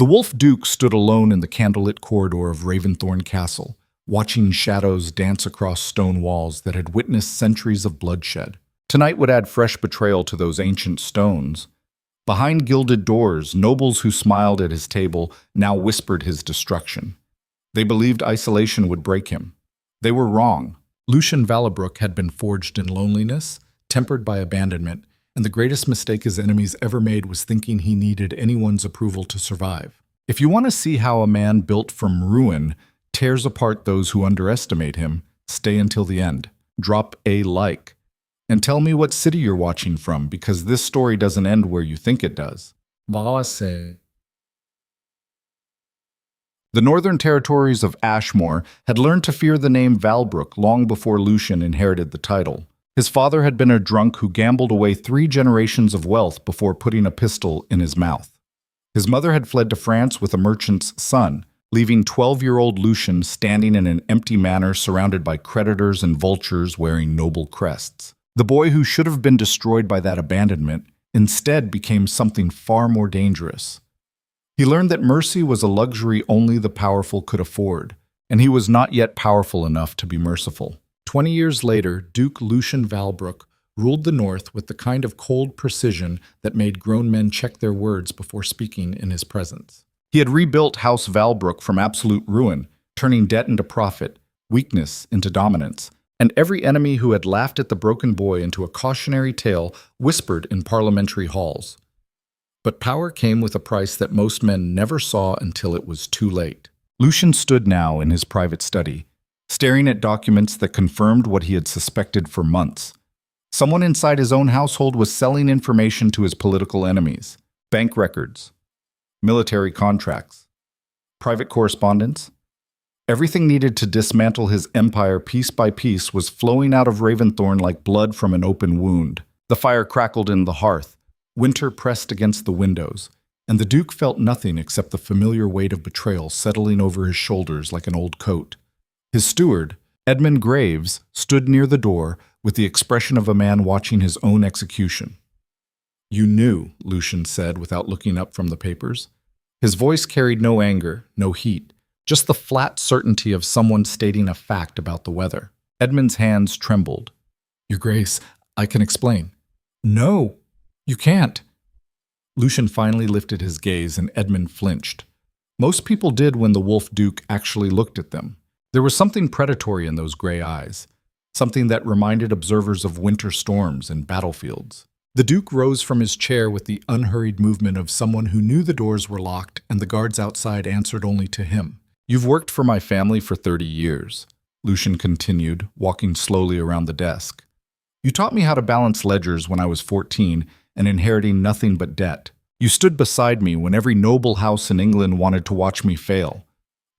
The Wolf Duke stood alone in the candlelit corridor of Raventhorn Castle, watching shadows dance across stone walls that had witnessed centuries of bloodshed. Tonight would add fresh betrayal to those ancient stones. Behind gilded doors, nobles who smiled at his table now whispered his destruction. They believed isolation would break him. They were wrong. Lucian Valabrook had been forged in loneliness, tempered by abandonment, and the greatest mistake his enemies ever made was thinking he needed anyone's approval to survive. If you want to see how a man built from ruin tears apart those who underestimate him, stay until the end. Drop a like. And tell me what city you're watching from, because this story doesn't end where you think it does. The northern territories of Ashmore had learned to fear the name Valbrook long before Lucian inherited the title. His father had been a drunk who gambled away 3 generations of wealth before putting a pistol in his mouth. His mother had fled to France with a merchant's son, leaving 12-year-old Lucian standing in an empty manor surrounded by creditors and vultures wearing noble crests. The boy who should have been destroyed by that abandonment instead became something far more dangerous. He learned that mercy was a luxury only the powerful could afford, and he was not yet powerful enough to be merciful. 20 years later, Duke Lucian Valbrook ruled the North with the kind of cold precision that made grown men check their words before speaking in his presence. He had rebuilt House Valbrook from absolute ruin, turning debt into profit, weakness into dominance, and every enemy who had laughed at the broken boy into a cautionary tale whispered in parliamentary halls. But power came with a price that most men never saw until it was too late. Lucian stood now in his private study, staring at documents that confirmed what he had suspected for months. Someone inside his own household was selling information to his political enemies. Bank records, military contracts, private correspondence. Everything needed to dismantle his empire piece by piece was flowing out of Raventhorn like blood from an open wound. The fire crackled in the hearth. Winter pressed against the windows, and the Duke felt nothing except the familiar weight of betrayal settling over his shoulders like an old coat. His steward, Edmund Graves, stood near the door with the expression of a man watching his own execution. "You knew," Lucian said without looking up from the papers. His voice carried no anger, no heat, just the flat certainty of someone stating a fact about the weather. Edmund's hands trembled. "Your Grace, I can explain." "No, you can't." Lucian finally lifted his gaze and Edmund flinched. Most people did when the Wolf Duke actually looked at them. There was something predatory in those gray eyes, something that reminded observers of winter storms and battlefields. The Duke rose from his chair with the unhurried movement of someone who knew the doors were locked and the guards outside answered only to him. "You've worked for my family for 30 years, Lucian continued, walking slowly around the desk. "You taught me how to balance ledgers when I was 14 and inheriting nothing but debt. You stood beside me when every noble house in England wanted to watch me fail."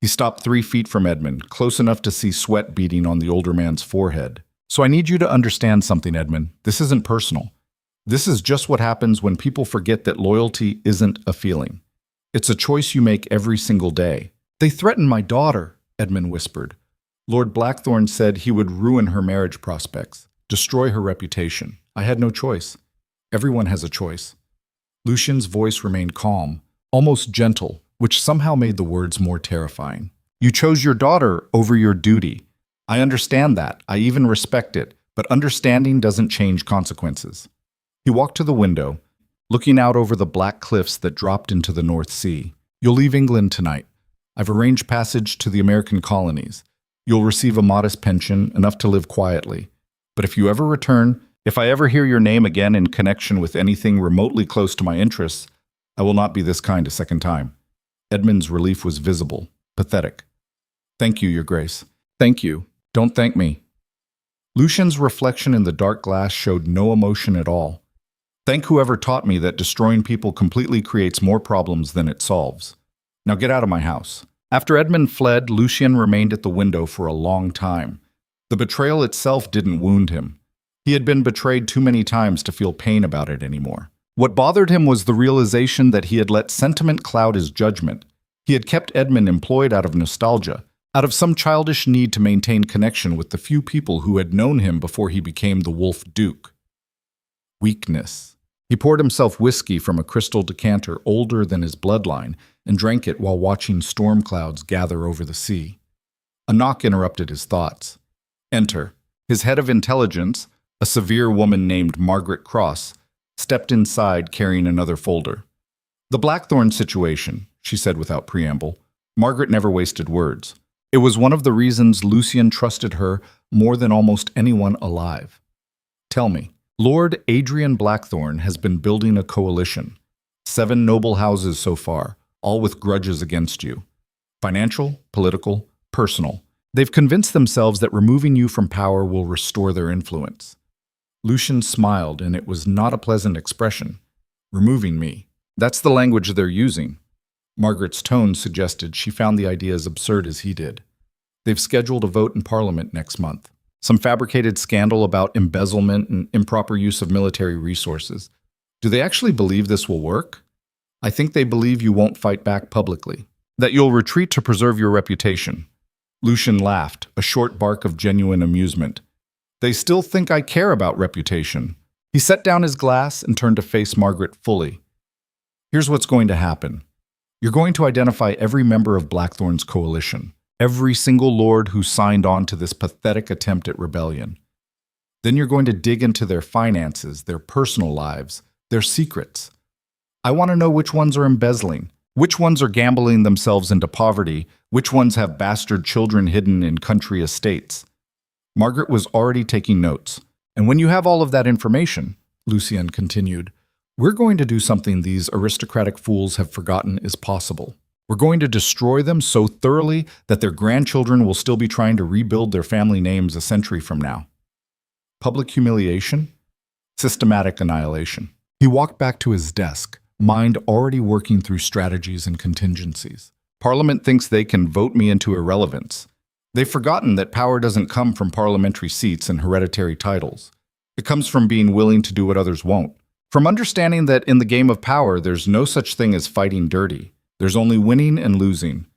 He stopped 3 feet from Edmund, close enough to see sweat beading on the older man's forehead. "So I need you to understand something, Edmund. This isn't personal. This is just what happens when people forget that loyalty isn't a feeling. It's a choice you make every single day." "They threatened my daughter," Edmund whispered. "Lord Blackthorn said he would ruin her marriage prospects, destroy her reputation. I had no choice. Everyone has a choice." Lucian's voice remained calm, almost gentle, which somehow made the words more terrifying. "You chose your daughter over your duty. I understand that. I even respect it. But understanding doesn't change consequences." He walked to the window, looking out over the black cliffs that dropped into the North Sea. "You'll leave England tonight. I've arranged passage to the American colonies. You'll receive a modest pension, enough to live quietly. But if you ever return, if I ever hear your name again in connection with anything remotely close to my interests, I will not be this kind a second time." Edmund's relief was visible, pathetic. "Thank you, Your Grace." "Thank you. Don't thank me." Lucian's reflection in the dark glass showed no emotion at all. "Thank whoever taught me that destroying people completely creates more problems than it solves. Now get out of my house." After Edmund fled, Lucian remained at the window for a long time. The betrayal itself didn't wound him. He had been betrayed too many times to feel pain about it anymore. What bothered him was the realization that he had let sentiment cloud his judgment. He had kept Edmund employed out of nostalgia, out of some childish need to maintain connection with the few people who had known him before he became the Wolf Duke. Weakness. He poured himself whiskey from a crystal decanter older than his bloodline and drank it while watching storm clouds gather over the sea. A knock interrupted his thoughts. Enter. His head of intelligence, a severe woman named Margaret Cross, stepped inside carrying another folder. The Blackthorn situation, she said without preamble. Margaret never wasted words. It was one of the reasons Lucian trusted her more than almost anyone alive. Tell me, Lord Adrian Blackthorn has been building a coalition. 7 noble houses so far, all with grudges against you. Financial, political, personal. They've convinced themselves that removing you from power will restore their influence. Lucian smiled, and it was not a pleasant expression. Removing me. That's the language they're using. Margaret's tone suggested she found the idea as absurd as he did. They've scheduled a vote in Parliament next month. Some fabricated scandal about embezzlement and improper use of military resources. Do they actually believe this will work? I think they believe you won't fight back publicly, that you'll retreat to preserve your reputation. Lucian laughed, a short bark of genuine amusement. They still think I care about reputation. He set down his glass and turned to face Margaret fully. Here's what's going to happen. You're going to identify every member of Blackthorn's coalition, every single lord who signed on to this pathetic attempt at rebellion. Then you're going to dig into their finances, their personal lives, their secrets. I want to know which ones are embezzling, which ones are gambling themselves into poverty, which ones have bastard children hidden in country estates. Margaret was already taking notes, and when you have all of that information, Lucian continued, we're going to do something these aristocratic fools have forgotten is possible. We're going to destroy them so thoroughly that their grandchildren will still be trying to rebuild their family names a century from now. Public humiliation? Systematic annihilation. He walked back to his desk, mind already working through strategies and contingencies. Parliament thinks they can vote me into irrelevance. They've forgotten that power doesn't come from parliamentary seats and hereditary titles. It comes from being willing to do what others won't. From understanding that in the game of power, there's no such thing as fighting dirty. There's only winning and losing.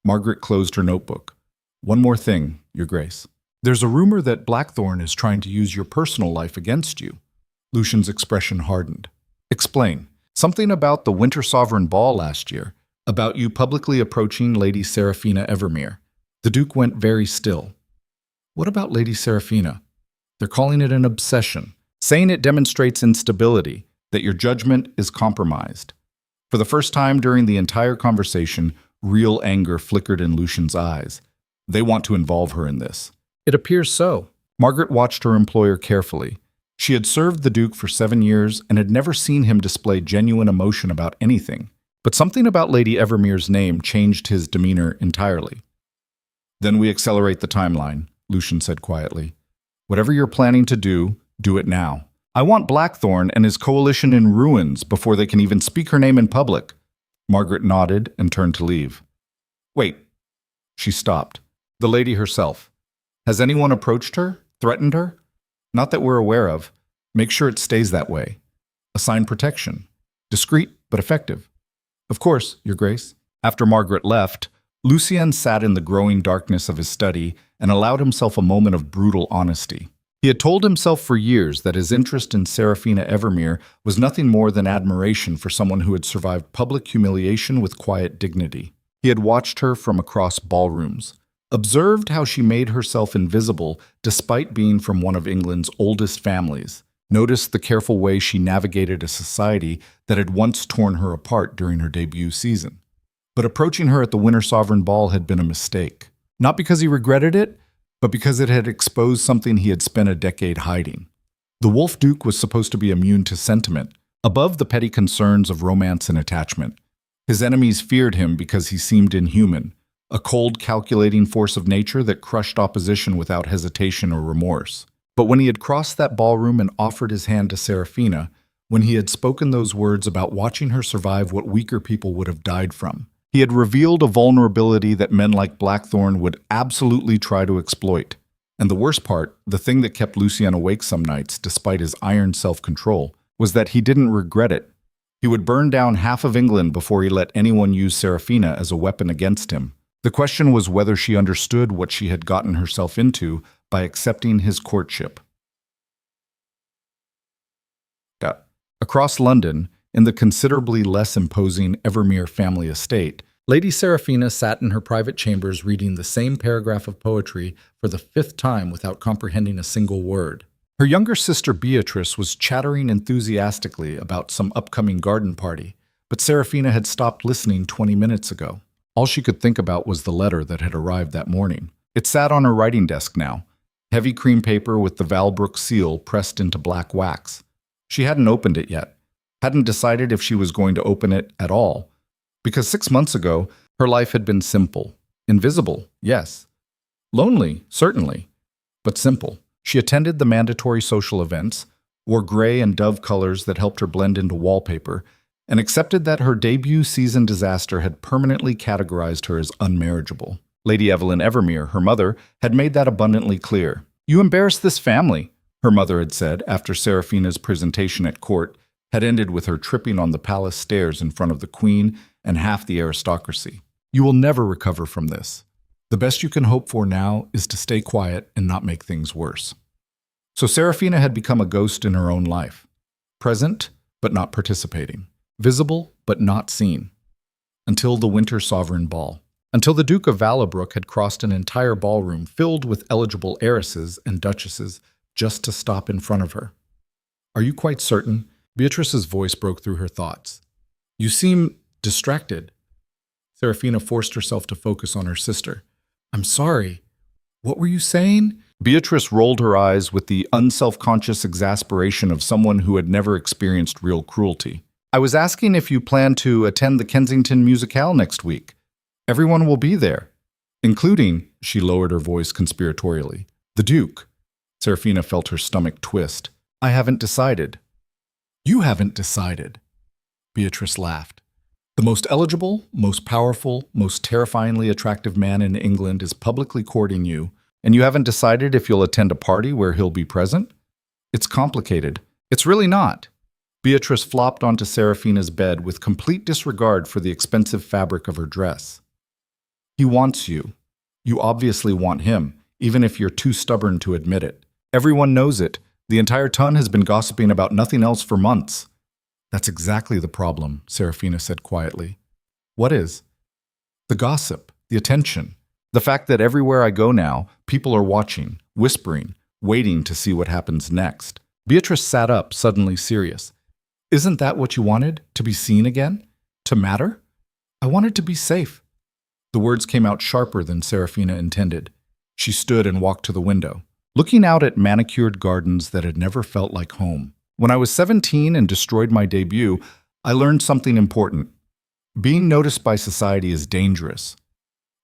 Margaret closed her notebook. One more thing, Your Grace. There's a rumor that Blackthorn is trying to use your personal life against you. Lucian's expression hardened. Explain. Something about the Winter Sovereign Ball last year, about you publicly approaching Lady Seraphina Evermere. The Duke went very still. What about Lady Seraphina? They're calling it an obsession, saying it demonstrates instability, that your judgment is compromised. For the first time during the entire conversation, real anger flickered in Lucian's eyes. They want to involve her in this. It appears so. Margaret watched her employer carefully. She had served the Duke for 7 years and had never seen him display genuine emotion about anything. But something about Lady Evermere's name changed his demeanor entirely. Then we accelerate the timeline, Lucian said quietly. Whatever you're planning to do it now. I want Blackthorn and his coalition in ruins before they can even speak her name in public. Margaret nodded and turned to leave. Wait. She stopped. The lady herself. Has anyone approached her? Threatened her? Not that we're aware of. Make sure it stays that way. Assign protection. Discreet but effective. Of course, Your Grace. After Margaret left, Lucian sat in the growing darkness of his study and allowed himself a moment of brutal honesty. He had told himself for years that his interest in Seraphina Evermere was nothing more than admiration for someone who had survived public humiliation with quiet dignity. He had watched her from across ballrooms, observed how she made herself invisible despite being from one of England's oldest families, noticed the careful way she navigated a society that had once torn her apart during her debut season. But approaching her at the Winter Sovereign Ball had been a mistake. Not because he regretted it, but because it had exposed something he had spent a decade hiding. The Wolf Duke was supposed to be immune to sentiment, above the petty concerns of romance and attachment. His enemies feared him because he seemed inhuman, a cold, calculating force of nature that crushed opposition without hesitation or remorse. But when he had crossed that ballroom and offered his hand to Seraphina, when he had spoken those words about watching her survive what weaker people would have died from, he had revealed a vulnerability that men like Blackthorn would absolutely try to exploit. And the worst part, the thing that kept Lucian awake some nights, despite his iron self-control, was that he didn't regret it. He would burn down half of England before he let anyone use Seraphina as a weapon against him. The question was whether she understood what she had gotten herself into by accepting his courtship. A Across London, in the considerably less imposing Evermere family estate, Lady Seraphina sat in her private chambers reading the same paragraph of poetry for the fifth time without comprehending a single word. Her younger sister Beatrice was chattering enthusiastically about some upcoming garden party, but Seraphina had stopped listening 20 minutes ago. All she could think about was the letter that had arrived that morning. It sat on her writing desk now, heavy cream paper with the Valbrook seal pressed into black wax. She hadn't opened it yet, hadn't decided if she was going to open it at all, because 6 months ago, her life had been simple. Invisible, yes. Lonely, certainly, but simple. She attended the mandatory social events, wore gray and dove colors that helped her blend into wallpaper, and accepted that her debut season disaster had permanently categorized her as unmarriageable. Lady Evelyn Evermere, her mother, had made that abundantly clear. "You embarrass this family," her mother had said after Seraphina's presentation at court had ended with her tripping on the palace stairs in front of the queen and half the aristocracy. "You will never recover from this. The best you can hope for now is to stay quiet and not make things worse." So Seraphina had become a ghost in her own life, present but not participating, visible but not seen, until the winter sovereign ball. Until the Duke of Valbrook had crossed an entire ballroom filled with eligible heiresses and duchesses just to stop in front of her. "Are you quite certain?" Beatrice's voice broke through her thoughts. "You seem distracted." Seraphina forced herself to focus on her sister. "I'm sorry. What were you saying?" Beatrice rolled her eyes with the unself-conscious exasperation of someone who had never experienced real cruelty. "I was asking if you plan to attend the Kensington Musicale next week. Everyone will be there, including," she lowered her voice conspiratorially, "the Duke." Seraphina felt her stomach twist. "I haven't decided." "You haven't decided?" Beatrice laughed. "The most eligible, most powerful, most terrifyingly attractive man in England is publicly courting you, and you haven't decided if you'll attend a party where he'll be present? It's complicated. It's really not." Beatrice flopped onto Seraphina's bed with complete disregard for the expensive fabric of her dress. "He wants you. You obviously want him, even if you're too stubborn to admit it. Everyone knows it. The entire ton has been gossiping about nothing else for months." "That's exactly the problem," Seraphina said quietly. "What is?" "The gossip, the attention. The fact that everywhere I go now, people are watching, whispering, waiting to see what happens next." Beatrice sat up, suddenly serious. "Isn't that what you wanted? To be seen again? To matter?" "I wanted to be safe." The words came out sharper than Seraphina intended. She stood and walked to the window, looking out at manicured gardens that had never felt like home. "When I was 17 and destroyed my debut, I learned something important. Being noticed by society is dangerous.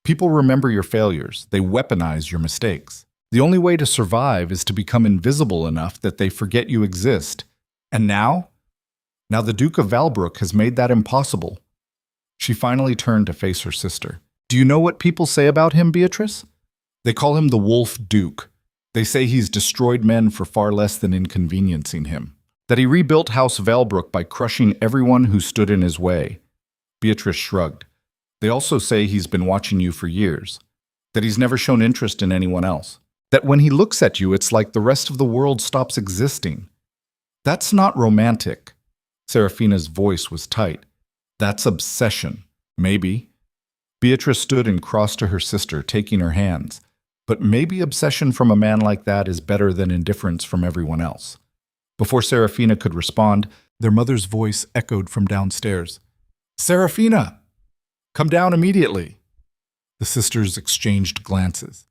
People remember your failures. They weaponize your mistakes. The only way to survive is to become invisible enough that they forget you exist. And now? Now the Duke of Valbrook has made that impossible." She finally turned to face her sister. "Do you know what people say about him, Beatrice? They call him the Wolf Duke. They say he's destroyed men for far less than inconveniencing him. That he rebuilt House Valbrook by crushing everyone who stood in his way." Beatrice shrugged. "They also say he's been watching you for years. That he's never shown interest in anyone else. That when he looks at you, it's like the rest of the world stops existing. That's not romantic." Seraphina's voice was tight. "That's obsession. Maybe." Beatrice stood and crossed to her sister, taking her hands. "But maybe obsession from a man like that is better than indifference from everyone else." Before Seraphina could respond, their mother's voice echoed from downstairs. "Seraphina! Come down immediately!" The sisters exchanged glances.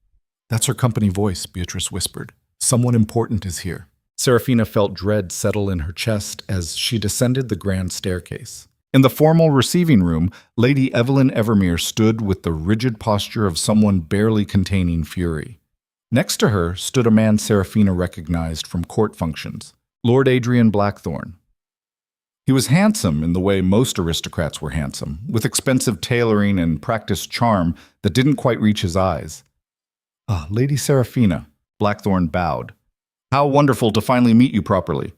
"That's her company voice," Beatrice whispered. "Someone important is here." Seraphina felt dread settle in her chest as she descended the grand staircase. In the formal receiving room, Lady Evelyn Evermere stood with the rigid posture of someone barely containing fury. Next to her stood a man Seraphina recognized from court functions, Lord Adrian Blackthorne. He was handsome in the way most aristocrats were handsome, with expensive tailoring and practiced charm that didn't quite reach his eyes. "Ah, Lady Seraphina," Blackthorne bowed. "How wonderful to finally meet you properly."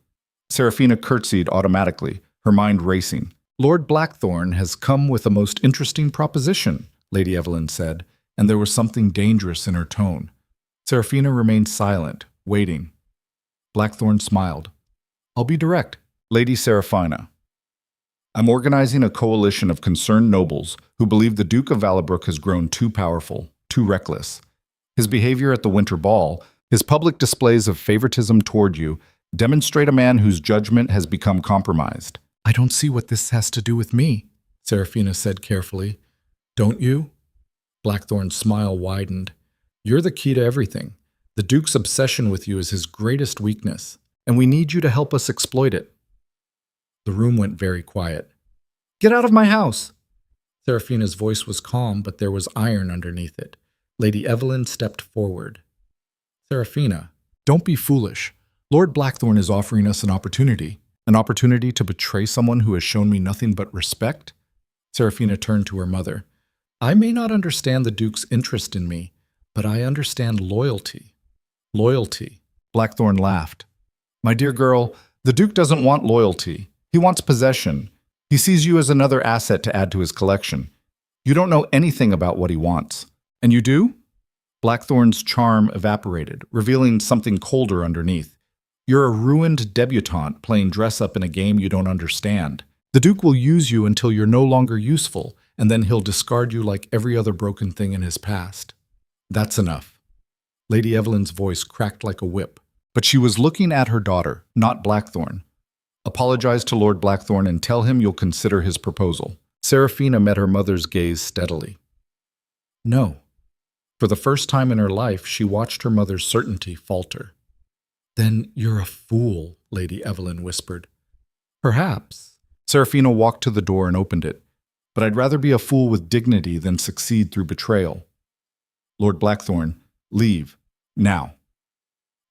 Seraphina curtsied automatically, her mind racing. "Lord Blackthorne has come with a most interesting proposition," Lady Evelyn said, and there was something dangerous in her tone. Seraphina remained silent, waiting. Blackthorne smiled. "I'll be direct." Lady Seraphina, I'm organizing a coalition of concerned nobles who believe the Duke of Valabrook has grown too powerful, too reckless. His behavior at the winter ball, his public displays of favoritism toward you, demonstrate a man whose judgment has become compromised. I don't see what this has to do with me, Seraphina said carefully. Don't you? Blackthorn's smile widened. You're the key to everything. The Duke's obsession with you is his greatest weakness, and we need you to help us exploit it. The room went very quiet. Get out of my house! Seraphina's voice was calm, but there was iron underneath it. Lady Evelyn stepped forward. Seraphina, don't be foolish. Lord Blackthorn is offering us an opportunity to betray someone who has shown me nothing but respect. Seraphina turned to her mother. I may not understand the Duke's interest in me, but I understand loyalty. Loyalty. Blackthorn laughed. My dear girl, the Duke doesn't want loyalty. He wants possession. He sees you as another asset to add to his collection. You don't know anything about what he wants. And you do? Blackthorn's charm evaporated, revealing something colder underneath. You're a ruined debutante playing dress-up in a game you don't understand. The Duke will use you until you're no longer useful, and then he'll discard you like every other broken thing in his past. That's enough. Lady Evelyn's voice cracked like a whip, but she was looking at her daughter, not Blackthorn. Apologize to Lord Blackthorn and tell him you'll consider his proposal. Seraphina met her mother's gaze steadily. No. For the first time in her life, she watched her mother's certainty falter. Then you're a fool, Lady Evelyn whispered. Perhaps. Seraphina walked to the door and opened it. But I'd rather be a fool with dignity than succeed through betrayal. Lord Blackthorn, leave. Now.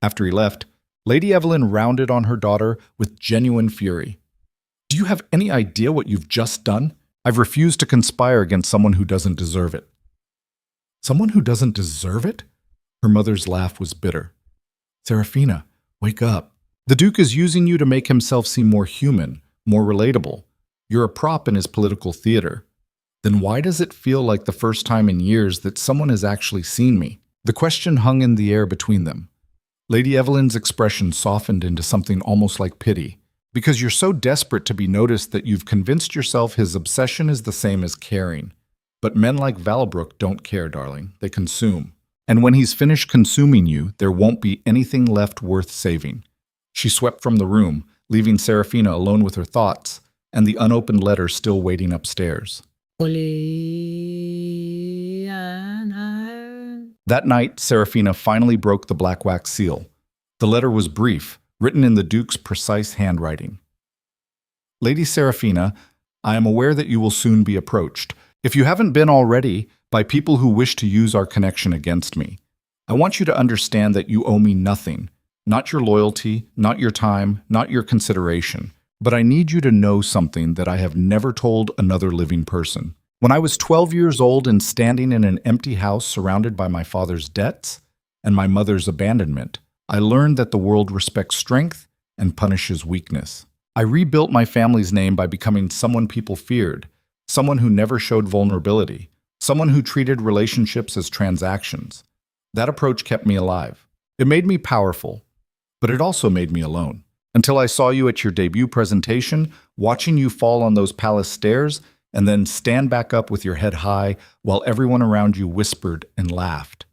After he left, Lady Evelyn rounded on her daughter with genuine fury. Do you have any idea what you've just done? I've refused to conspire against someone who doesn't deserve it. Someone who doesn't deserve it? Her mother's laugh was bitter. Seraphina, wake up. The Duke is using you to make himself seem more human, more relatable. You're a prop in his political theater. Then why does it feel like the first time in years that someone has actually seen me? The question hung in the air between them. Lady Evelyn's expression softened into something almost like pity. Because you're so desperate to be noticed that you've convinced yourself his obsession is the same as caring. But men like Valabrook don't care, darling. They consume. And when he's finished consuming you, there won't be anything left worth saving. She swept from the room, leaving Seraphina alone with her thoughts, and the unopened letter still waiting upstairs. That night, Seraphina finally broke the black wax seal. The letter was brief, written in the Duke's precise handwriting. Lady Seraphina, I am aware that you will soon be approached, if you haven't been already, by people who wish to use our connection against me. I want you to understand that you owe me nothing, not your loyalty, not your time, not your consideration, but I need you to know something that I have never told another living person. When I was 12 years old and standing in an empty house surrounded by my father's debts and my mother's abandonment, I learned that the world respects strength and punishes weakness. I rebuilt my family's name by becoming someone people feared, someone who never showed vulnerability, someone who treated relationships as transactions. That approach kept me alive. It made me powerful, but it also made me alone. Until I saw you at your debut presentation, watching you fall on those palace stairs, and then stand back up with your head high while everyone around you whispered and laughed.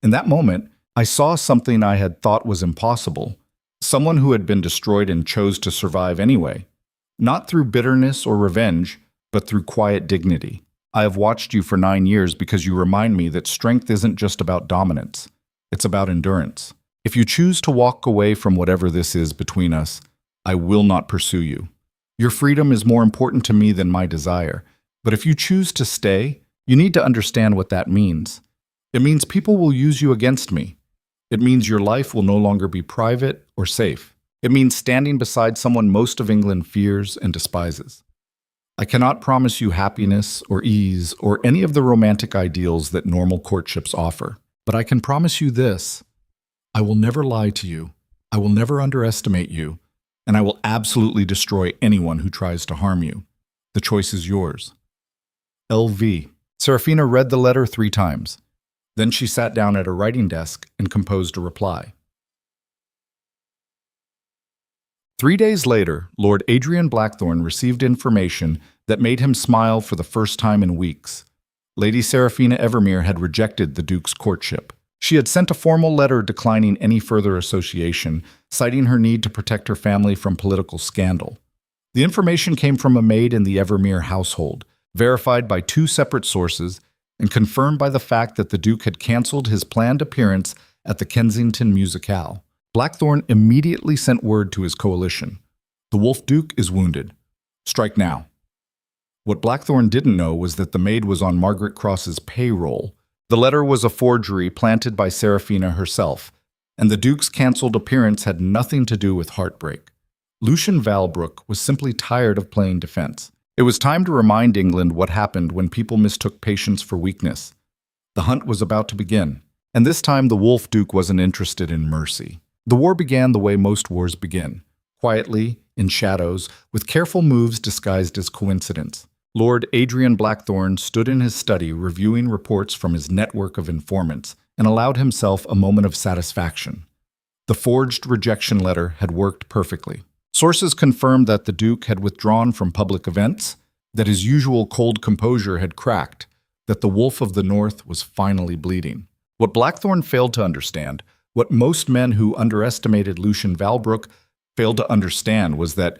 In that moment, I saw something I had thought was impossible, someone who had been destroyed and chose to survive anyway, not through bitterness or revenge, but through quiet dignity. I have watched you for 9 years because you remind me that strength isn't just about dominance, it's about endurance. If you choose to walk away from whatever this is between us, I will not pursue you. Your freedom is more important to me than my desire. But if you choose to stay, you need to understand what that means. It means people will use you against me. It means your life will no longer be private or safe. It means standing beside someone most of England fears and despises. I cannot promise you happiness or ease or any of the romantic ideals that normal courtships offer. But I can promise you this. I will never lie to you. I will never underestimate you. And I will absolutely destroy anyone who tries to harm you. The choice is yours. LV. Seraphina read the letter 3 times. Then she sat down at her writing desk and composed a reply. 3 days later, Lord Adrian Blackthorne received information that made him smile for the first time in weeks. Lady Seraphina Evermere had rejected the Duke's courtship. She had sent a formal letter declining any further association, citing her need to protect her family from political scandal. The information came from a maid in the Evermere household, verified by 2 separate sources, and confirmed by the fact that the Duke had cancelled his planned appearance at the Kensington Musicale. Blackthorne immediately sent word to his coalition. The Wolf Duke is wounded. Strike now. What Blackthorne didn't know was that the maid was on Margaret Cross's payroll. The letter was a forgery planted by Seraphina herself, and the Duke's cancelled appearance had nothing to do with heartbreak. Lucian Valbrook was simply tired of playing defense. It was time to remind England what happened when people mistook patience for weakness. The hunt was about to begin, and this time the Wolf Duke wasn't interested in mercy. The war began the way most wars begin, quietly, in shadows, with careful moves disguised as coincidence. Lord Adrian Blackthorne stood in his study reviewing reports from his network of informants and allowed himself a moment of satisfaction. The forged rejection letter had worked perfectly. Sources confirmed that the Duke had withdrawn from public events, that his usual cold composure had cracked, that the Wolf of the North was finally bleeding. What Blackthorne failed to understand, what most men who underestimated Lucian Valbrook failed to understand, was that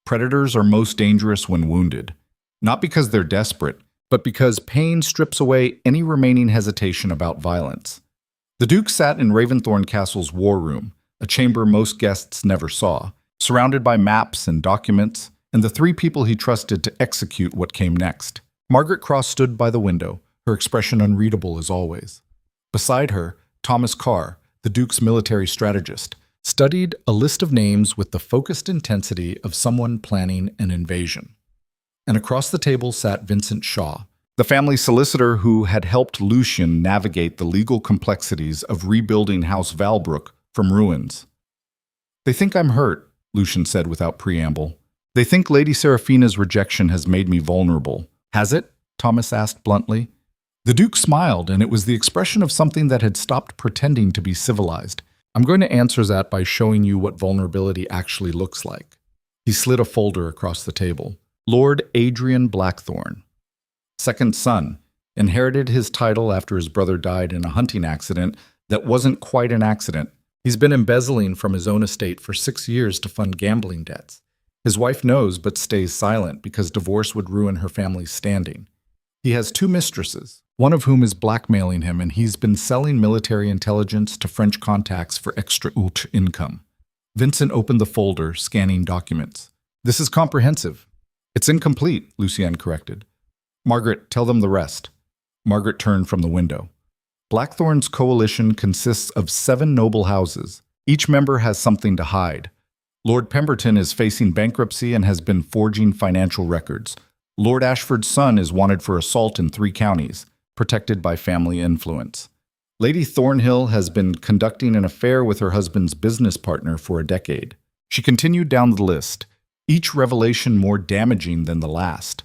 predators are most dangerous when wounded. Not because they're desperate, but because pain strips away any remaining hesitation about violence. The Duke sat in Raventhorn Castle's war room, a chamber most guests never saw, surrounded by maps and documents, and the 3 people he trusted to execute what came next. Margaret Cross stood by the window, her expression unreadable as always. Beside her, Thomas Carr, the Duke's military strategist, studied a list of names with the focused intensity of someone planning an invasion. And across the table sat Vincent Shaw, the family solicitor who had helped Lucian navigate the legal complexities of rebuilding House Valbrook from ruins. "They think I'm hurt," Lucian said without preamble. "They think Lady Seraphina's rejection has made me vulnerable." "Has it?" Thomas asked bluntly. The Duke smiled, and it was the expression of something that had stopped pretending to be civilized. "I'm going to answer that by showing you what vulnerability actually looks like." He slid a folder across the table. Lord Adrian Blackthorne, second son, inherited his title after his brother died in a hunting accident that wasn't quite an accident. He's been embezzling from his own estate for 6 years to fund gambling debts. His wife knows but stays silent because divorce would ruin her family's standing. He has 2 mistresses, one of whom is blackmailing him, and he's been selling military intelligence to French contacts for extra income. Vincent opened the folder, scanning documents. "This is comprehensive." "It's incomplete," Lucienne corrected. "Margaret, tell them the rest." Margaret turned from the window. Blackthorne's coalition consists of 7 noble houses. Each member has something to hide. Lord Pemberton is facing bankruptcy and has been forging financial records. Lord Ashford's son is wanted for assault in 3 counties, protected by family influence. Lady Thornhill has been conducting an affair with her husband's business partner for a decade. She continued down the list, each revelation more damaging than the last.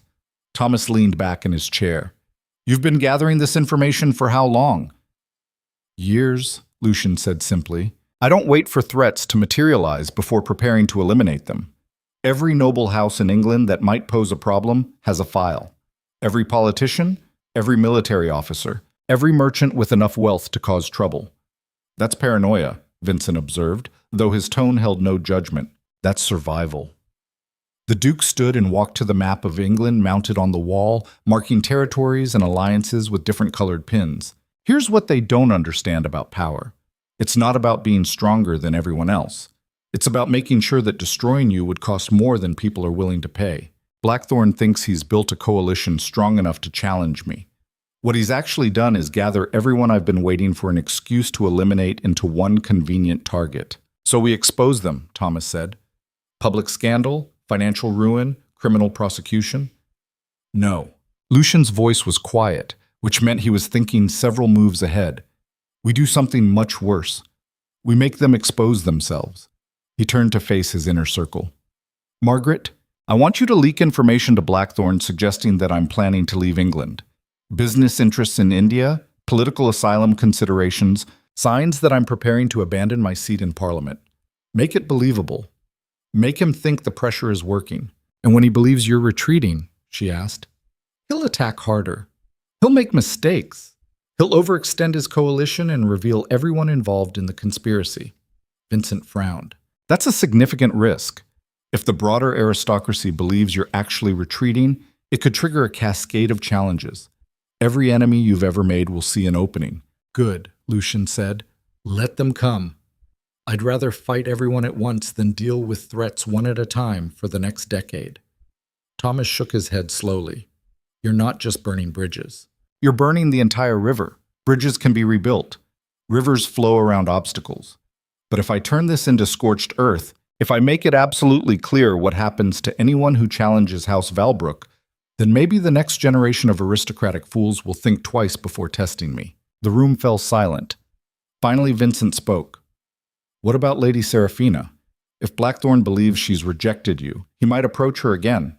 Thomas leaned back in his chair. "You've been gathering this information for how long?" "Years," Lucian said simply. "I don't wait for threats to materialize before preparing to eliminate them. Every noble house in England that might pose a problem has a file. Every politician, every military officer, every merchant with enough wealth to cause trouble." "That's paranoia," Vincent observed, though his tone held no judgment. "That's survival." The Duke stood and walked to the map of England mounted on the wall, marking territories and alliances with different colored pins. "Here's what they don't understand about power. It's not about being stronger than everyone else. It's about making sure that destroying you would cost more than people are willing to pay. Blackthorne thinks he's built a coalition strong enough to challenge me. What he's actually done is gather everyone I've been waiting for an excuse to eliminate into one convenient target. So we expose them," Thomas said. "Public scandal? Financial ruin? Criminal prosecution?" "No." Lucian's voice was quiet, which meant he was thinking several moves ahead. "We do something much worse. We make them expose themselves." He turned to face his inner circle. "Margaret, I want you to leak information to Blackthorne suggesting that I'm planning to leave England. Business interests in India, political asylum considerations, signs that I'm preparing to abandon my seat in Parliament. Make it believable." Make him think the pressure is working. And when he believes you're retreating, she asked, he'll attack harder. He'll make mistakes. He'll overextend his coalition and reveal everyone involved in the conspiracy. Vincent frowned. That's a significant risk. If the broader aristocracy believes you're actually retreating, it could trigger a cascade of challenges. Every enemy you've ever made will see an opening. Good, Lucian said. Let them come. I'd rather fight everyone at once than deal with threats one at a time for the next decade. Thomas shook his head slowly. You're not just burning bridges. You're burning the entire river. Bridges can be rebuilt. Rivers flow around obstacles. But if I turn this into scorched earth, if I make it absolutely clear what happens to anyone who challenges House Valbrook, then maybe the next generation of aristocratic fools will think twice before testing me. The room fell silent. Finally, Vincent spoke. What about Lady Seraphina? If Blackthorn believes she's rejected you, he might approach her again.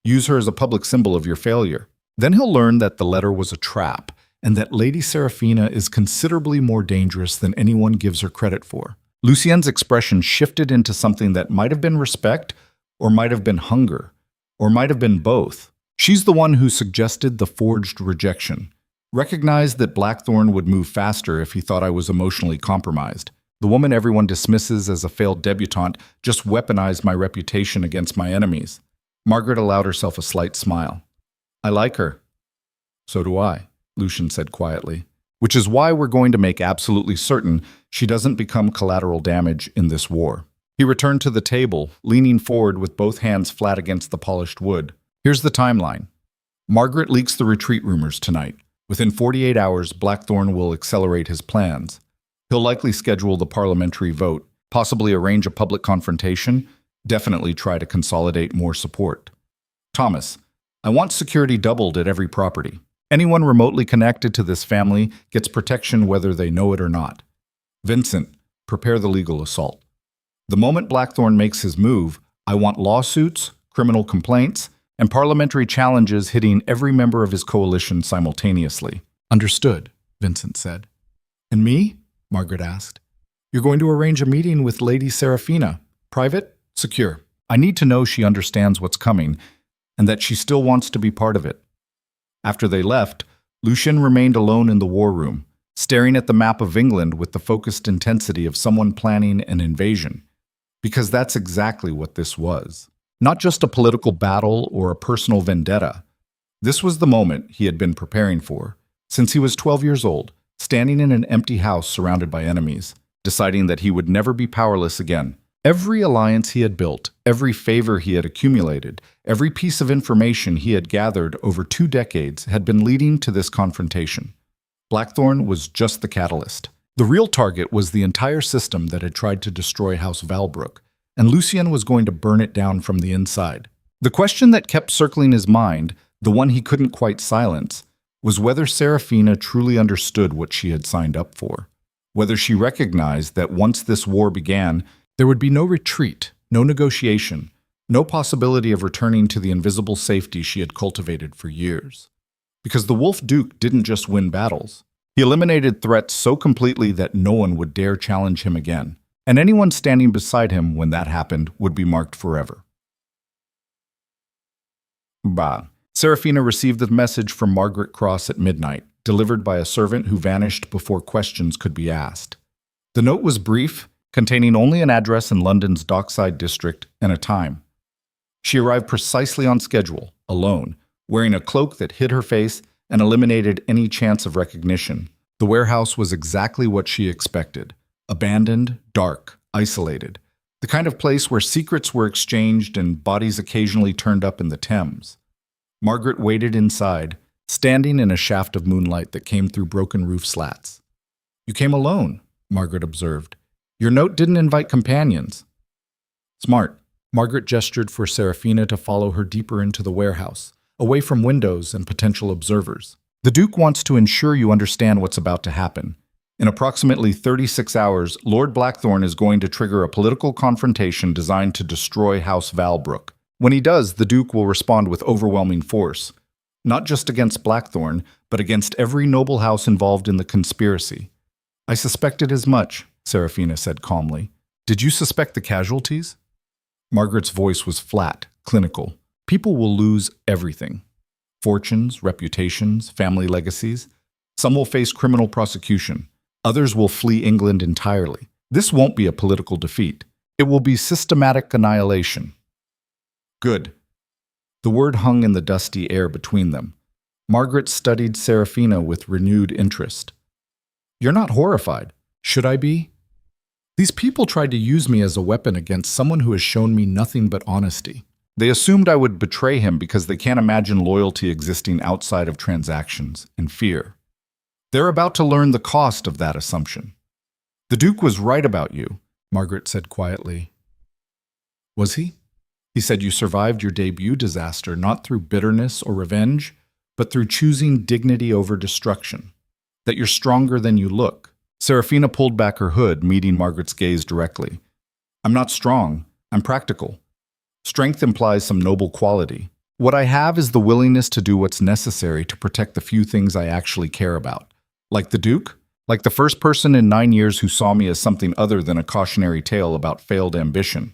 Use her as a public symbol of your failure. Then he'll learn that the letter was a trap, and that Lady Seraphina is considerably more dangerous than anyone gives her credit for. Lucien's expression shifted into something that might have been respect, or might have been hunger, or might have been both. She's the one who suggested the forged rejection. Recognized that Blackthorn would move faster if he thought I was emotionally compromised. The woman everyone dismisses as a failed debutante just weaponized my reputation against my enemies. Margaret allowed herself a slight smile. I like her. So do I, Lucian said quietly. Which is why we're going to make absolutely certain she doesn't become collateral damage in this war. He returned to the table, leaning forward with both hands flat against the polished wood. Here's the timeline. Margaret leaks the retreat rumors tonight. Within 48 hours, Blackthorn will accelerate his plans. He'll likely schedule the parliamentary vote, possibly arrange a public confrontation, definitely try to consolidate more support. Thomas, I want security doubled at every property. Anyone remotely connected to this family gets protection whether they know it or not. Vincent, prepare the legal assault. The moment Blackthorn makes his move, I want lawsuits, criminal complaints, and parliamentary challenges hitting every member of his coalition simultaneously. Understood, Vincent said. And me? Margaret asked. You're going to arrange a meeting with Lady Seraphina. Private? Secure. I need to know she understands what's coming, and that she still wants to be part of it. After they left, Lucian remained alone in the war room, staring at the map of England with the focused intensity of someone planning an invasion. Because that's exactly what this was. Not just a political battle or a personal vendetta. This was the moment he had been preparing for, since he was 12 years old, standing in an empty house surrounded by enemies, deciding that he would never be powerless again. Every alliance he had built, every favor he had accumulated, every piece of information he had gathered over 2 decades had been leading to this confrontation. Blackthorn was just the catalyst. The real target was the entire system that had tried to destroy House Valbrook, and Lucien was going to burn it down from the inside. The question that kept circling his mind, the one he couldn't quite silence, was whether Seraphina truly understood what she had signed up for. Whether she recognized that once this war began, there would be no retreat, no negotiation, no possibility of returning to the invisible safety she had cultivated for years. Because the Wolf Duke didn't just win battles. He eliminated threats so completely that no one would dare challenge him again, and anyone standing beside him when that happened would be marked forever. Bah. Seraphina received the message from Margaret Cross at midnight, delivered by a servant who vanished before questions could be asked. The note was brief, containing only an address in London's Dockside district and a time. She arrived precisely on schedule, alone, wearing a cloak that hid her face and eliminated any chance of recognition. The warehouse was exactly what she expected. Abandoned, dark, isolated. The kind of place where secrets were exchanged and bodies occasionally turned up in the Thames. Margaret waited inside, standing in a shaft of moonlight that came through broken roof slats. You came alone, Margaret observed. Your note didn't invite companions. Smart. Margaret gestured for Seraphina to follow her deeper into the warehouse, away from windows and potential observers. The Duke wants to ensure you understand what's about to happen. In approximately 36 hours, Lord Blackthorn is going to trigger a political confrontation designed to destroy House Valbrook. When he does, the Duke will respond with overwhelming force. Not just against Blackthorn, but against every noble house involved in the conspiracy. I suspected as much, Seraphina said calmly. Did you suspect the casualties? Margaret's voice was flat, clinical. People will lose everything. Fortunes, reputations, family legacies. Some will face criminal prosecution. Others will flee England entirely. This won't be a political defeat. It will be systematic annihilation. Good. The word hung in the dusty air between them. Margaret studied Seraphina with renewed interest. You're not horrified. Should I be? These people tried to use me as a weapon against someone who has shown me nothing but honesty. They assumed I would betray him because they can't imagine loyalty existing outside of transactions and fear. They're about to learn the cost of that assumption. The Duke was right about you, Margaret said quietly. Was he? He said you survived your debut disaster not through bitterness or revenge, but through choosing dignity over destruction. That you're stronger than you look. Seraphina pulled back her hood, meeting Margaret's gaze directly. I'm not strong. I'm practical. Strength implies some noble quality. What I have is the willingness to do what's necessary to protect the few things I actually care about. Like the Duke? Like the first person in 9 years who saw me as something other than a cautionary tale about failed ambition.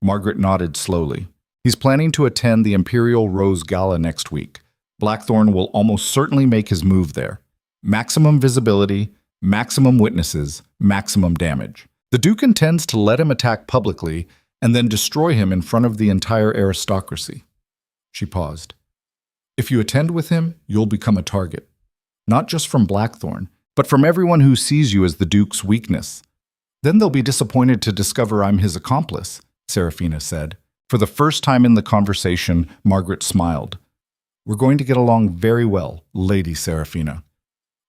Margaret nodded slowly. He's planning to attend the Imperial Rose Gala next week. Blackthorn will almost certainly make his move there. Maximum visibility, maximum witnesses, maximum damage. The Duke intends to let him attack publicly and then destroy him in front of the entire aristocracy. She paused. If you attend with him, you'll become a target. Not just from Blackthorn, but from everyone who sees you as the Duke's weakness. Then they'll be disappointed to discover I'm his accomplice, Seraphina said. For the first time in the conversation, Margaret smiled. We're going to get along very well, Lady Seraphina.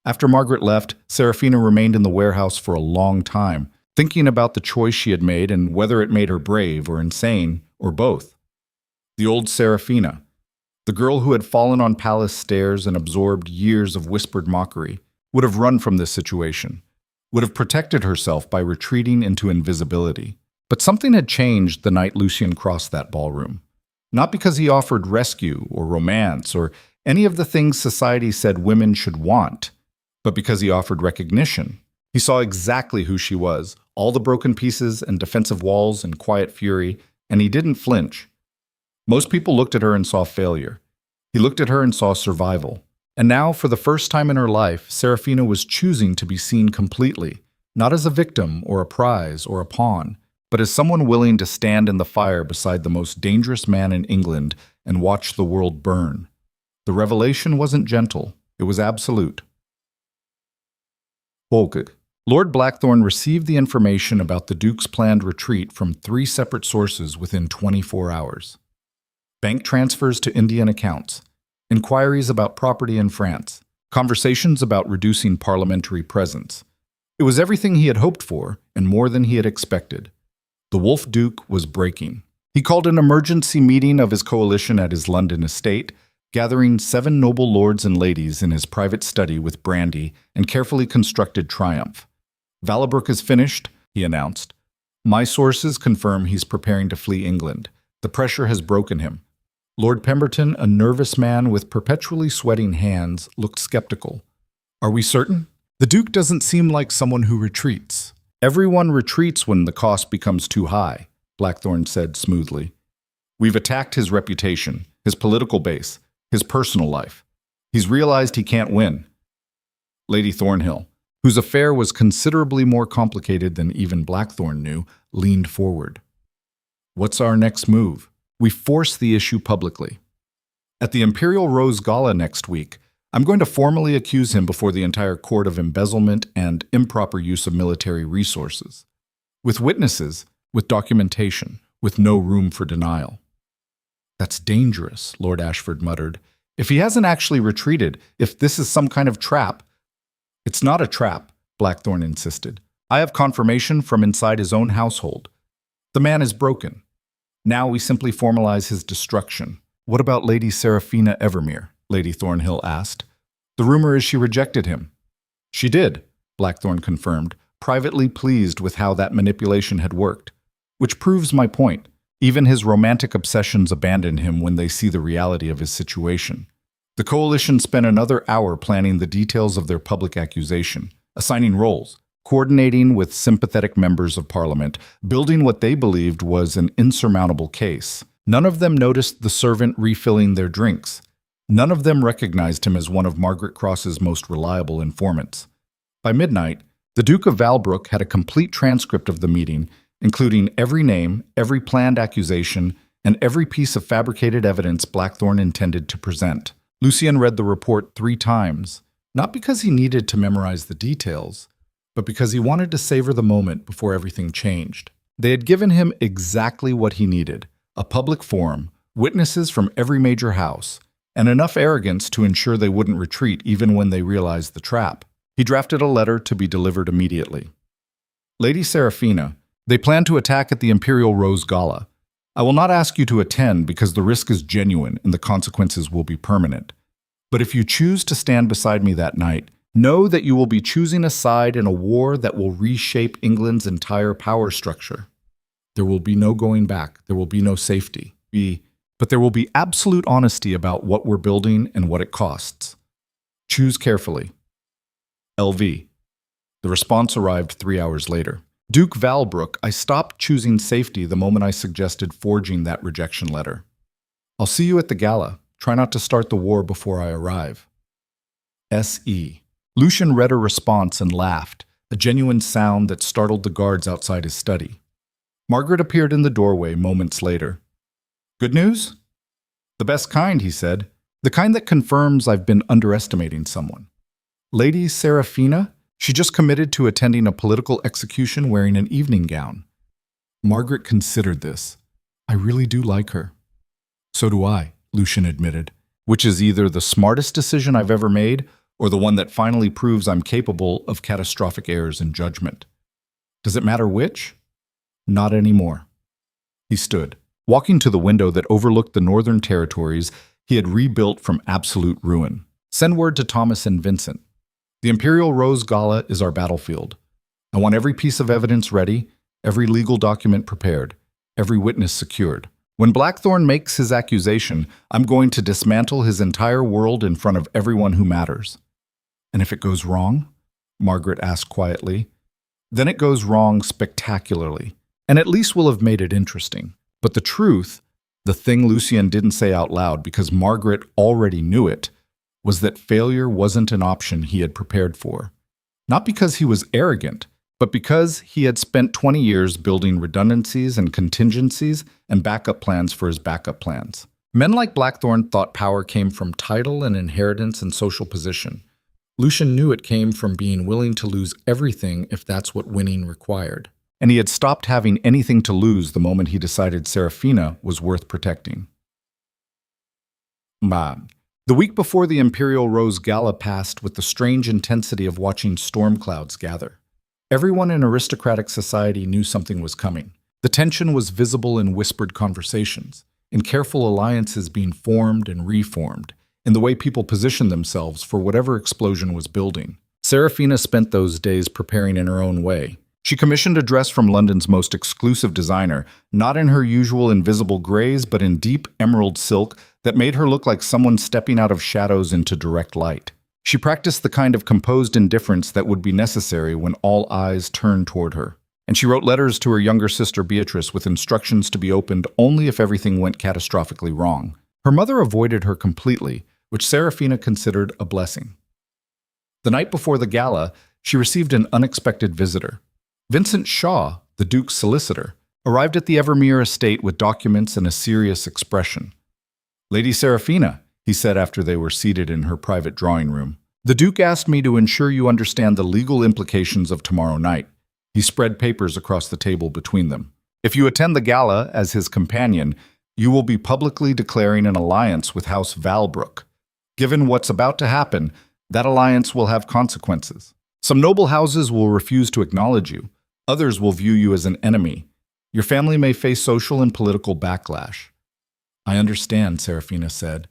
After Margaret left, Seraphina remained in the warehouse for a long time, thinking about the choice she had made and whether it made her brave or insane, or both. The old Seraphina, the girl who had fallen on palace stairs and absorbed years of whispered mockery, would have run from this situation, would have protected herself by retreating into invisibility. But something had changed the night Lucien crossed that ballroom. Not because he offered rescue or romance or any of the things society said women should want, but because he offered recognition. He saw exactly who she was, all the broken pieces and defensive walls and quiet fury, and he didn't flinch. Most people looked at her and saw failure. He looked at her and saw survival. And now, for the first time in her life, Seraphina was choosing to be seen completely, not as a victim or a prize or a pawn, but as someone willing to stand in the fire beside the most dangerous man in England and watch the world burn. The revelation wasn't gentle, it was absolute. Volkig. Lord Blackthorn received the information about the Duke's planned retreat from 3 separate sources within 24 hours. Bank transfers to Indian accounts, inquiries about property in France, conversations about reducing parliamentary presence. It was everything he had hoped for, and more than he had expected. The Wolf Duke was breaking. He called an emergency meeting of his coalition at his London estate, gathering 7 noble lords and ladies in his private study with brandy and carefully constructed triumph. Valabrook is finished, he announced. My sources confirm he's preparing to flee England. The pressure has broken him. Lord Pemberton, a nervous man with perpetually sweating hands, looked skeptical. Are we certain? The Duke doesn't seem like someone who retreats. Everyone retreats when the cost becomes too high, Blackthorn said smoothly. We've attacked his reputation, his political base, his personal life. He's realized he can't win. Lady Thornhill, whose affair was considerably more complicated than even Blackthorn knew, leaned forward. What's our next move? We force the issue publicly. At the Imperial Rose Gala next week, I'm going to formally accuse him before the entire court of embezzlement and improper use of military resources. With witnesses, with documentation, with no room for denial. That's dangerous, Lord Ashford muttered. If he hasn't actually retreated, if this is some kind of trap. It's not a trap, Blackthorn insisted. I have confirmation from inside his own household. The man is broken. Now we simply formalize his destruction. What about Lady Seraphina Evermere? Lady Thornhill asked. The rumor is she rejected him. She did, Blackthorn confirmed, privately pleased with how that manipulation had worked. Which proves my point. Even his romantic obsessions abandon him when they see the reality of his situation. The coalition spent another hour planning the details of their public accusation, assigning roles, coordinating with sympathetic members of Parliament, building what they believed was an insurmountable case. None of them noticed the servant refilling their drinks. None of them recognized him as one of Margaret Cross's most reliable informants. By midnight, the Duke of Valbrook had a complete transcript of the meeting, including every name, every planned accusation, and every piece of fabricated evidence Blackthorne intended to present. Lucien read the report 3 times, not because he needed to memorize the details, but because he wanted to savor the moment before everything changed. They had given him exactly what he needed: a public forum, witnesses from every major house, and enough arrogance to ensure they wouldn't retreat even when they realized the trap. He drafted a letter to be delivered immediately. Lady Seraphina, they plan to attack at the Imperial Rose Gala. I will not ask you to attend because the risk is genuine and the consequences will be permanent. But if you choose to stand beside me that night, know that you will be choosing a side in a war that will reshape England's entire power structure. There will be no going back. There will be no safety. But there will be absolute honesty about what we're building and what it costs. Choose carefully. LV. The response arrived 3 hours later. Duke Valbrook, I stopped choosing safety the moment I suggested forging that rejection letter. I'll see you at the gala. Try not to start the war before I arrive. S.E. Lucien read her response and laughed, a genuine sound that startled the guards outside his study. Margaret appeared in the doorway moments later. Good news? The best kind, he said. The kind that confirms I've been underestimating someone. Lady Seraphina? She just committed to attending a political execution wearing an evening gown. Margaret considered this. I really do like her. So do I, Lucien admitted, which is either the smartest decision I've ever made or the one that finally proves I'm capable of catastrophic errors in judgment. Does it matter which? Not anymore. He stood, walking to the window that overlooked the northern territories he had rebuilt from absolute ruin. Send word to Thomas and Vincent. The Imperial Rose Gala is our battlefield. I want every piece of evidence ready, every legal document prepared, every witness secured. When Blackthorne makes his accusation, I'm going to dismantle his entire world in front of everyone who matters. And if it goes wrong? Margaret asked quietly. Then it goes wrong spectacularly, and at least we'll have made it interesting. But the truth, the thing Lucien didn't say out loud because Margaret already knew it, was that failure wasn't an option he had prepared for. Not because he was arrogant, but because he had spent 20 years building redundancies and contingencies and backup plans for his backup plans. Men like Blackthorne thought power came from title and inheritance and social position. Lucien knew it came from being willing to lose everything if that's what winning required. And he had stopped having anything to lose the moment he decided Seraphina was worth protecting. The week before the Imperial Rose Gala passed with the strange intensity of watching storm clouds gather. Everyone in aristocratic society knew something was coming. The tension was visible in whispered conversations, in careful alliances being formed and reformed, in the way people positioned themselves for whatever explosion was building. Seraphina spent those days preparing in her own way. She commissioned a dress from London's most exclusive designer, not in her usual invisible grays, but in deep emerald silk that made her look like someone stepping out of shadows into direct light. She practiced the kind of composed indifference that would be necessary when all eyes turned toward her. And she wrote letters to her younger sister Beatrice with instructions to be opened only if everything went catastrophically wrong. Her mother avoided her completely, which Seraphina considered a blessing. The night before the gala, she received an unexpected visitor. Vincent Shaw, the Duke's solicitor, arrived at the Evermere estate with documents and a serious expression. Lady Seraphina, he said after they were seated in her private drawing room, the Duke asked me to ensure you understand the legal implications of tomorrow night. He spread papers across the table between them. If you attend the gala as his companion, you will be publicly declaring an alliance with House Valbrook. Given what's about to happen, that alliance will have consequences. Some noble houses will refuse to acknowledge you. Others will view you as an enemy. Your family may face social and political backlash. I understand, Seraphina said.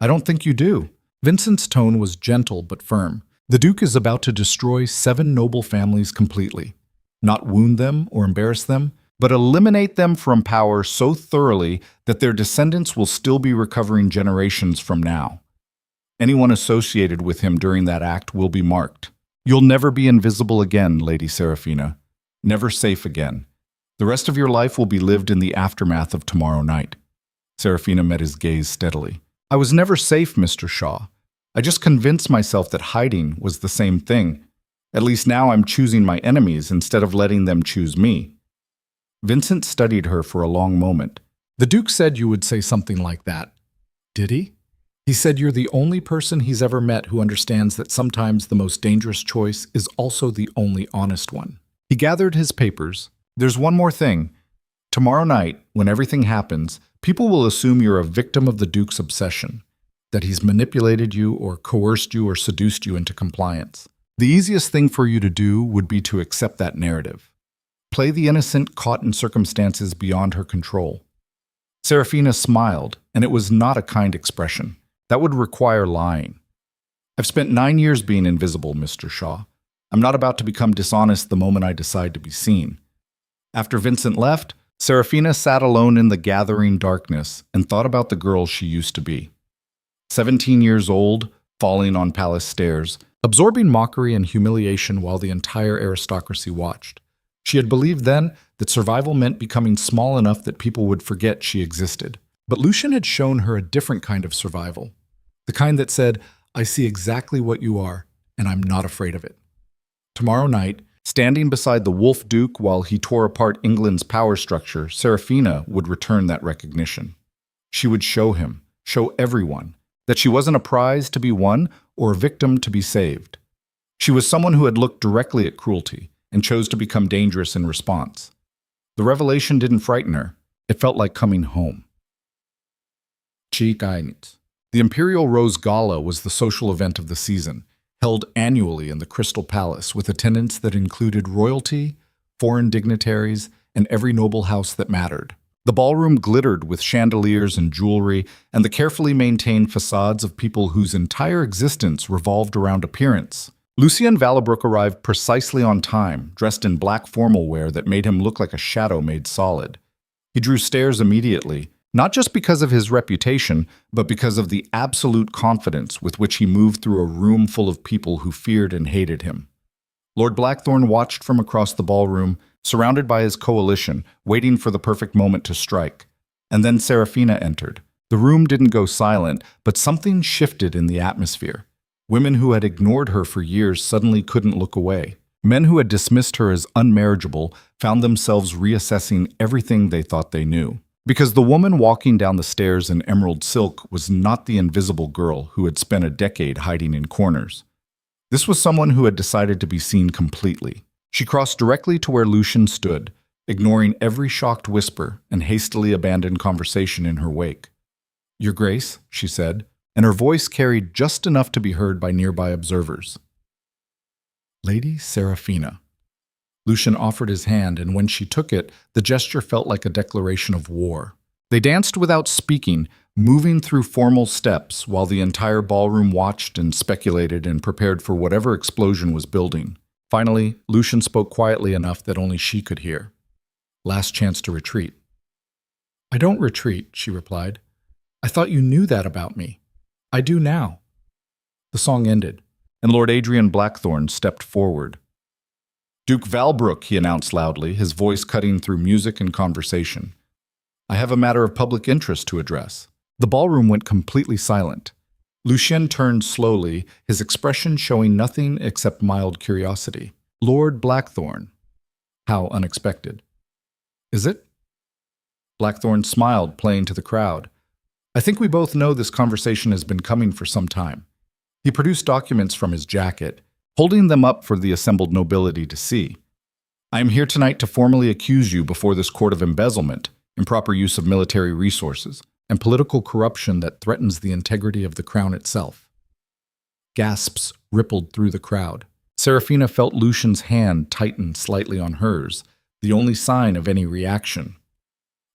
I don't think you do. Vincent's tone was gentle but firm. The Duke is about to destroy 7 noble families completely. Not wound them or embarrass them, but eliminate them from power so thoroughly that their descendants will still be recovering generations from now. Anyone associated with him during that act will be marked. You'll never be invisible again, Lady Seraphina. Never safe again. The rest of your life will be lived in the aftermath of tomorrow night. Seraphina met his gaze steadily. I was never safe, Mr. Shaw. I just convinced myself that hiding was the same thing. At least now I'm choosing my enemies instead of letting them choose me. Vincent studied her for a long moment. The Duke said you would say something like that. Did he? He said you're the only person he's ever met who understands that sometimes the most dangerous choice is also the only honest one. He gathered his papers. There's one more thing. Tomorrow night, when everything happens, people will assume you're a victim of the Duke's obsession, that he's manipulated you or coerced you or seduced you into compliance. The easiest thing for you to do would be to accept that narrative. Play the innocent caught in circumstances beyond her control. Seraphina smiled, and it was not a kind expression. That would require lying. I've spent 9 years being invisible, Mr. Shaw. I'm not about to become dishonest the moment I decide to be seen. After Vincent left, Seraphina sat alone in the gathering darkness and thought about the girl she used to be. 17 years old, falling on palace stairs, absorbing mockery and humiliation while the entire aristocracy watched. She had believed then that survival meant becoming small enough that people would forget she existed. But Lucian had shown her a different kind of survival. The kind that said, I see exactly what you are, and I'm not afraid of it. Tomorrow night, standing beside the Wolf Duke while he tore apart England's power structure, Seraphina would return that recognition. She would show him, show everyone, that she wasn't a prize to be won or a victim to be saved. She was someone who had looked directly at cruelty and chose to become dangerous in response. The revelation didn't frighten her. It felt like coming home. The Imperial Rose Gala was the social event of the season, held annually in the Crystal Palace with attendance that included royalty, foreign dignitaries, and every noble house that mattered. The ballroom glittered with chandeliers and jewelry and the carefully maintained facades of people whose entire existence revolved around appearance. Lucien Valabrook arrived precisely on time, dressed in black formal wear that made him look like a shadow made solid. He drew stares immediately, not just because of his reputation, but because of the absolute confidence with which he moved through a room full of people who feared and hated him. Lord Blackthorne watched from across the ballroom, surrounded by his coalition, waiting for the perfect moment to strike. And then Seraphina entered. The room didn't go silent, but something shifted in the atmosphere. Women who had ignored her for years suddenly couldn't look away. Men who had dismissed her as unmarriageable found themselves reassessing everything they thought they knew. Because the woman walking down the stairs in emerald silk was not the invisible girl who had spent a decade hiding in corners. This was someone who had decided to be seen completely. She crossed directly to where Lucian stood, ignoring every shocked whisper and hastily abandoned conversation in her wake. "Your Grace," she said, and her voice carried just enough to be heard by nearby observers. "Lady Seraphina." Lucian offered his hand, and when she took it, the gesture felt like a declaration of war. They danced without speaking, moving through formal steps while the entire ballroom watched and speculated and prepared for whatever explosion was building. Finally, Lucian spoke quietly enough that only she could hear. "Last chance to retreat." "I don't retreat," she replied. "I thought you knew that about me. I do now." The song ended, and Lord Adrian Blackthorne stepped forward. "Duke Valbrook," he announced loudly, his voice cutting through music and conversation. "I have a matter of public interest to address." The ballroom went completely silent. Lucien turned slowly, his expression showing nothing except mild curiosity. "Lord Blackthorne." How unexpected. "Is it?" Blackthorne smiled, playing to the crowd. "I think we both know this conversation has been coming for some time." He produced documents from his jacket, holding them up for the assembled nobility to see. "I am here tonight to formally accuse you before this court of embezzlement, improper use of military resources, and political corruption that threatens the integrity of the crown itself." Gasps rippled through the crowd. Seraphina felt Lucian's hand tighten slightly on hers, the only sign of any reaction.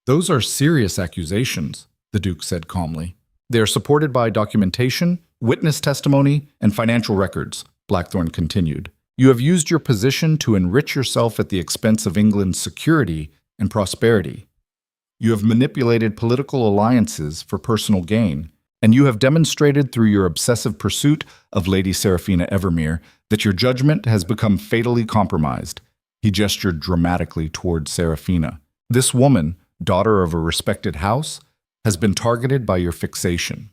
"Those are serious accusations," the Duke said calmly. "They are supported by documentation, witness testimony, and financial records," Blackthorne continued. "You have used your position to enrich yourself at the expense of England's security and prosperity. You have manipulated political alliances for personal gain, and you have demonstrated through your obsessive pursuit of Lady Seraphina Evermere that your judgment has become fatally compromised." He gestured dramatically toward Seraphina. "This woman, daughter of a respected house, has been targeted by your fixation,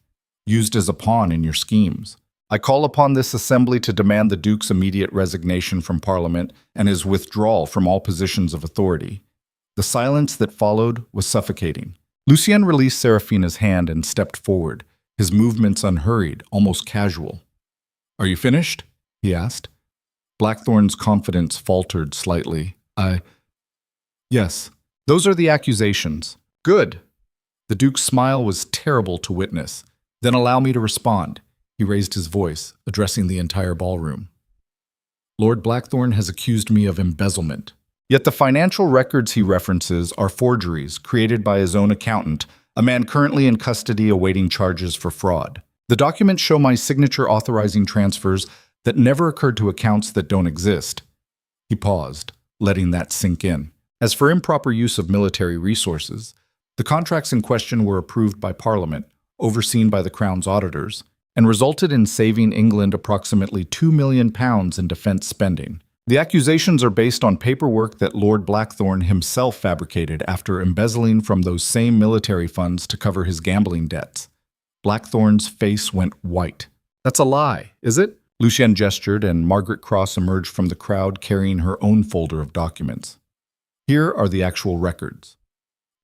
used as a pawn in your schemes. I call upon this assembly to demand the Duke's immediate resignation from Parliament and his withdrawal from all positions of authority." The silence that followed was suffocating. Lucien released Seraphina's hand and stepped forward, his movements unhurried, almost casual. "Are you finished?" he asked. Blackthorn's confidence faltered slightly. Yes. Those are the accusations." "Good." The Duke's smile was terrible to witness. "Then allow me to respond." He raised his voice, addressing the entire ballroom. "Lord Blackthorn has accused me of embezzlement. Yet the financial records he references are forgeries created by his own accountant, a man currently in custody awaiting charges for fraud. The documents show my signature authorizing transfers that never occurred to accounts that don't exist." He paused, letting that sink in. As for improper use of military resources, the contracts in question were approved by Parliament, overseen by the Crown's auditors, and resulted in saving England approximately £2 million in defence spending. The accusations are based on paperwork that Lord Blackthorn himself fabricated after embezzling from those same military funds to cover his gambling debts. Blackthorn's face went white. "That's a lie, is it?" Lucien gestured, and Margaret Cross emerged from the crowd carrying her own folder of documents. Here are the actual records.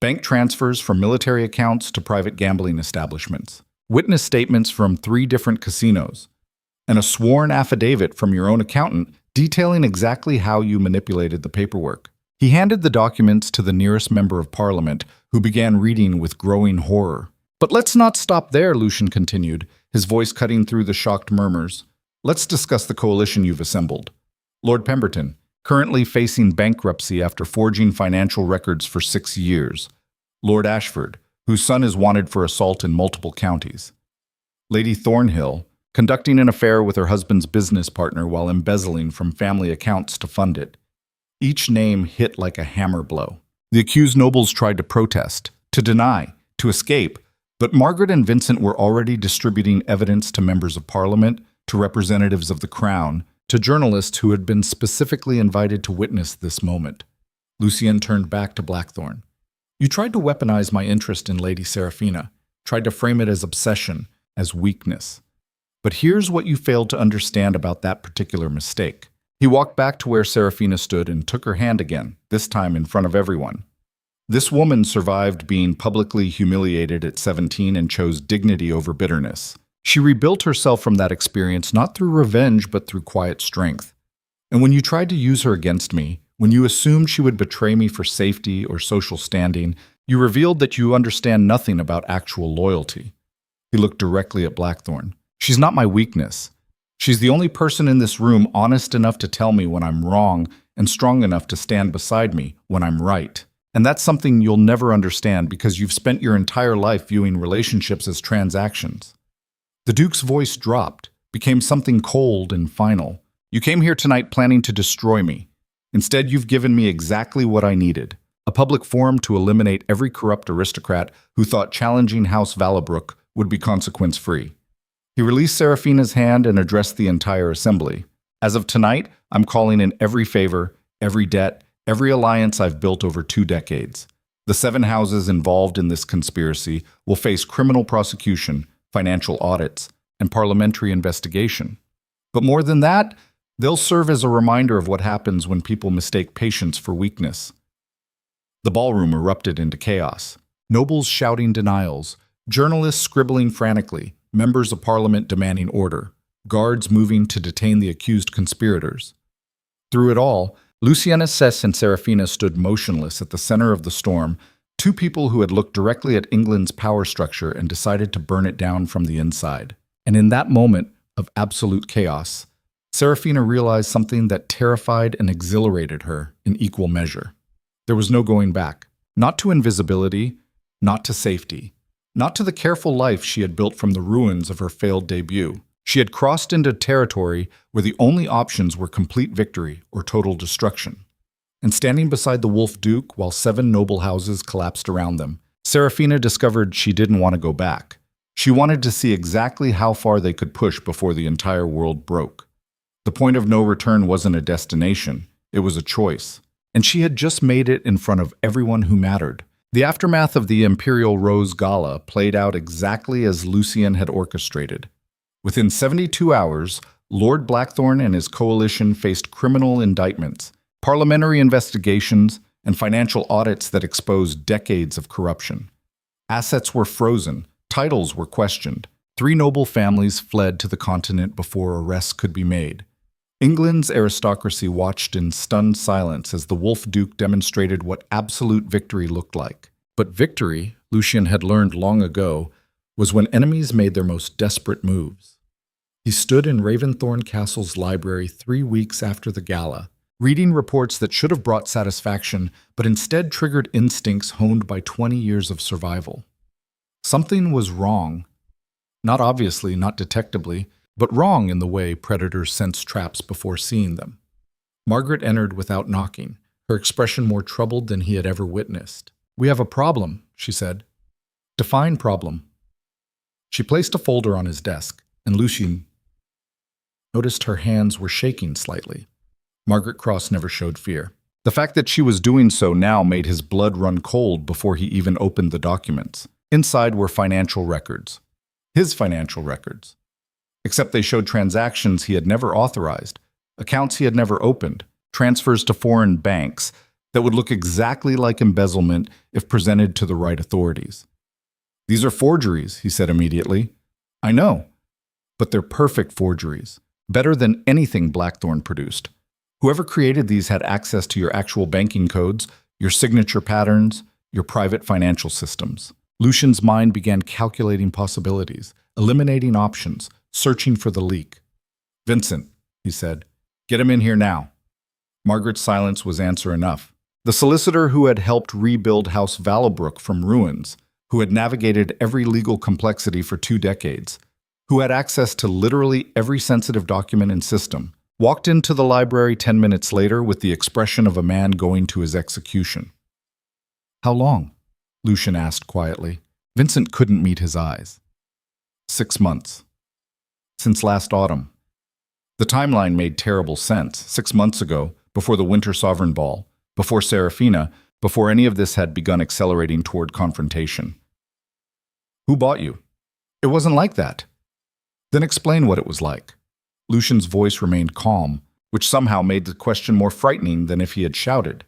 Bank transfers from military accounts to private gambling establishments, witness statements from 3 different casinos, and a sworn affidavit from your own accountant detailing exactly how you manipulated the paperwork. He handed the documents to the nearest member of Parliament, who began reading with growing horror. "But let's not stop there," Lucien continued, his voice cutting through the shocked murmurs. "Let's discuss the coalition you've assembled. Lord Pemberton, currently facing bankruptcy after forging financial records for 6 years. Lord Ashford, whose son is wanted for assault in multiple counties. Lady Thornhill, conducting an affair with her husband's business partner while embezzling from family accounts to fund it." Each name hit like a hammer blow. The accused nobles tried to protest, to deny, to escape, but Margaret and Vincent were already distributing evidence to members of Parliament, to representatives of the Crown, to journalists who had been specifically invited to witness this moment. Lucien turned back to Blackthorn. "You tried to weaponize my interest in Lady Seraphina, tried to frame it as obsession, as weakness. But here's what you failed to understand about that particular mistake." He walked back to where Seraphina stood and took her hand again, this time in front of everyone. "This woman survived being publicly humiliated at 17 and chose dignity over bitterness. She rebuilt herself from that experience not through revenge but through quiet strength. And when you tried to use her against me, when you assumed she would betray me for safety or social standing, you revealed that you understand nothing about actual loyalty." He looked directly at Blackthorn. "She's not my weakness. She's the only person in this room honest enough to tell me when I'm wrong and strong enough to stand beside me when I'm right. And that's something you'll never understand because you've spent your entire life viewing relationships as transactions." The Duke's voice dropped, became something cold and final. "You came here tonight planning to destroy me. Instead, you've given me exactly what I needed. A public forum to eliminate every corrupt aristocrat who thought challenging House Valabrook would be consequence-free." He released Seraphina's hand and addressed the entire assembly. "As of tonight, I'm calling in every favor, every debt, every alliance I've built over 2 decades. The 7 houses involved in this conspiracy will face criminal prosecution, financial audits, and parliamentary investigation. But more than that, they'll serve as a reminder of what happens when people mistake patience for weakness." The ballroom erupted into chaos. Nobles shouting denials, journalists scribbling frantically, members of Parliament demanding order, guards moving to detain the accused conspirators. Through it all, Lucien Assess and Seraphina stood motionless at the center of the storm, 2 people who had looked directly at England's power structure and decided to burn it down from the inside. And in that moment of absolute chaos, Seraphina realized something that terrified and exhilarated her in equal measure. There was no going back, not to invisibility, not to safety, not to the careful life she had built from the ruins of her failed debut. She had crossed into territory where the only options were complete victory or total destruction. And standing beside the Wolf Duke while 7 noble houses collapsed around them, Seraphina discovered she didn't want to go back. She wanted to see exactly how far they could push before the entire world broke. The point of no return wasn't a destination, it was a choice. And she had just made it in front of everyone who mattered. The aftermath of the Imperial Rose Gala played out exactly as Lucien had orchestrated. Within 72 hours, Lord Blackthorne and his coalition faced criminal indictments, parliamentary investigations, and financial audits that exposed decades of corruption. Assets were frozen, titles were questioned. 3 noble families fled to the continent before arrests could be made. England's aristocracy watched in stunned silence as the Wolf Duke demonstrated what absolute victory looked like. But victory, Lucien had learned long ago, was when enemies made their most desperate moves. He stood in Raventhorn Castle's library 3 weeks after the gala, reading reports that should have brought satisfaction, but instead triggered instincts honed by 20 years of survival. Something was wrong. Not obviously, not detectably, but wrong in the way predators sense traps before seeing them. Margaret entered without knocking, her expression more troubled than he had ever witnessed. "We have a problem," she said. "Define problem." She placed a folder on his desk, and Lucien noticed her hands were shaking slightly. Margaret Cross never showed fear. The fact that she was doing so now made his blood run cold before he even opened the documents. Inside were financial records. His financial records. Except they showed transactions he had never authorized, accounts he had never opened, transfers to foreign banks that would look exactly like embezzlement if presented to the right authorities. "These are forgeries," he said immediately. "I know, but they're perfect forgeries, better than anything Blackthorne produced. Whoever created these had access to your actual banking codes, your signature patterns, your private financial systems." Lucien's mind began calculating possibilities, eliminating options, searching for the leak. "Vincent," he said, "get him in here now." Margaret's silence was answer enough. The solicitor who had helped rebuild House Vallabrook from ruins, who had navigated every legal complexity for 2 decades, who had access to literally every sensitive document and system, walked into the library 10 minutes later with the expression of a man going to his execution. "How long?" Lucien asked quietly. Vincent couldn't meet his eyes. 6 months. Since last autumn. The timeline made terrible sense. 6 months ago, before the Winter Sovereign Ball, before Seraphina, before any of this had begun accelerating toward confrontation. "Who bought you?" "It wasn't like that." "Then explain what it was like." Lucien's voice remained calm, which somehow made the question more frightening than if he had shouted.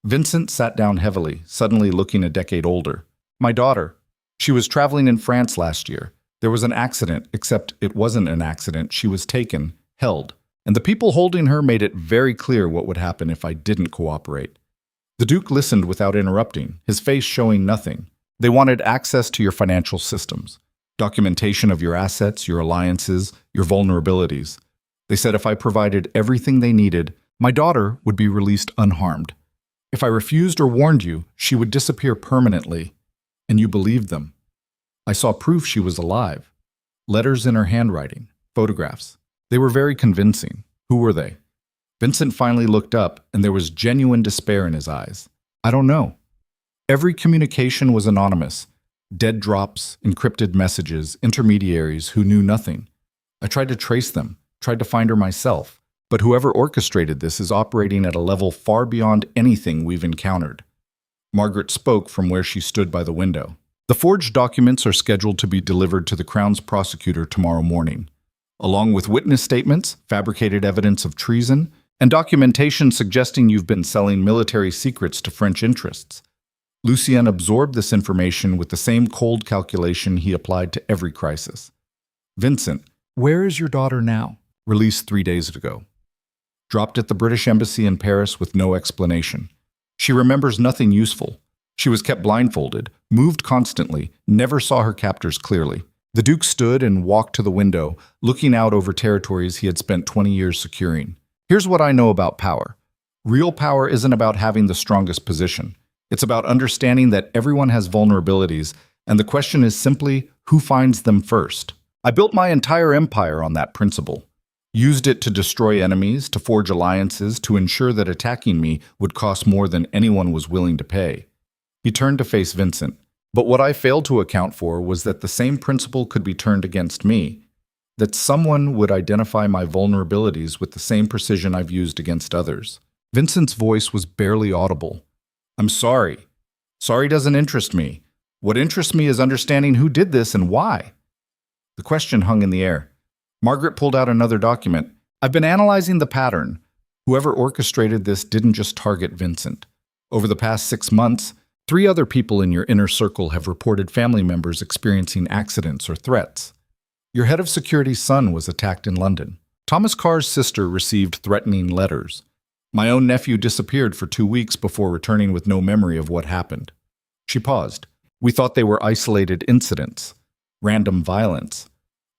Vincent sat down heavily, suddenly looking a decade older. "My daughter. She was traveling in France last year. There was an accident, except it wasn't an accident. She was taken, held, and the people holding her made it very clear what would happen if I didn't cooperate." The Duke listened without interrupting, his face showing nothing. "They wanted access to your financial systems, documentation of your assets, your alliances, your vulnerabilities. They said if I provided everything they needed, my daughter would be released unharmed. If I refused or warned you, she would disappear permanently, and you believed them. I saw proof she was alive. Letters in her handwriting, photographs. They were very convincing. Who were they?" Vincent finally looked up, and there was genuine despair in his eyes. "I don't know. Every communication was anonymous. Dead drops, encrypted messages, intermediaries who knew nothing. I tried to trace them, tried to find her myself. But whoever orchestrated this is operating at a level far beyond anything we've encountered." Margaret spoke from where she stood by the window. "The forged documents are scheduled to be delivered to the Crown's prosecutor tomorrow morning, along with witness statements, fabricated evidence of treason, and documentation suggesting you've been selling military secrets to French interests." Lucien absorbed this information with the same cold calculation he applied to every crisis. "Vincent, where is your daughter now?" "Released 3 days ago. Dropped at the British Embassy in Paris with no explanation. She remembers nothing useful. She was kept blindfolded, moved constantly, never saw her captors clearly." The Duke stood and walked to the window, looking out over territories he had spent 20 years securing. "Here's what I know about power. Real power isn't about having the strongest position. It's about understanding that everyone has vulnerabilities, and the question is simply, who finds them first? I built my entire empire on that principle. Used it to destroy enemies, to forge alliances, to ensure that attacking me would cost more than anyone was willing to pay." He turned to face Vincent. But what I failed to account for was that the same principle could be turned against me, that someone would identify my vulnerabilities with the same precision I've used against others. Vincent's voice was barely audible. I'm sorry. Sorry doesn't interest me. What interests me is understanding who did this and why. The question hung in the air. Margaret pulled out another document. I've been analyzing the pattern. Whoever orchestrated this didn't just target Vincent. Over the past 6 months, 3 other people in your inner circle have reported family members experiencing accidents or threats. Your head of security's son was attacked in London. Thomas Carr's sister received threatening letters. My own nephew disappeared for 2 weeks before returning with no memory of what happened. She paused. We thought they were isolated incidents, random violence.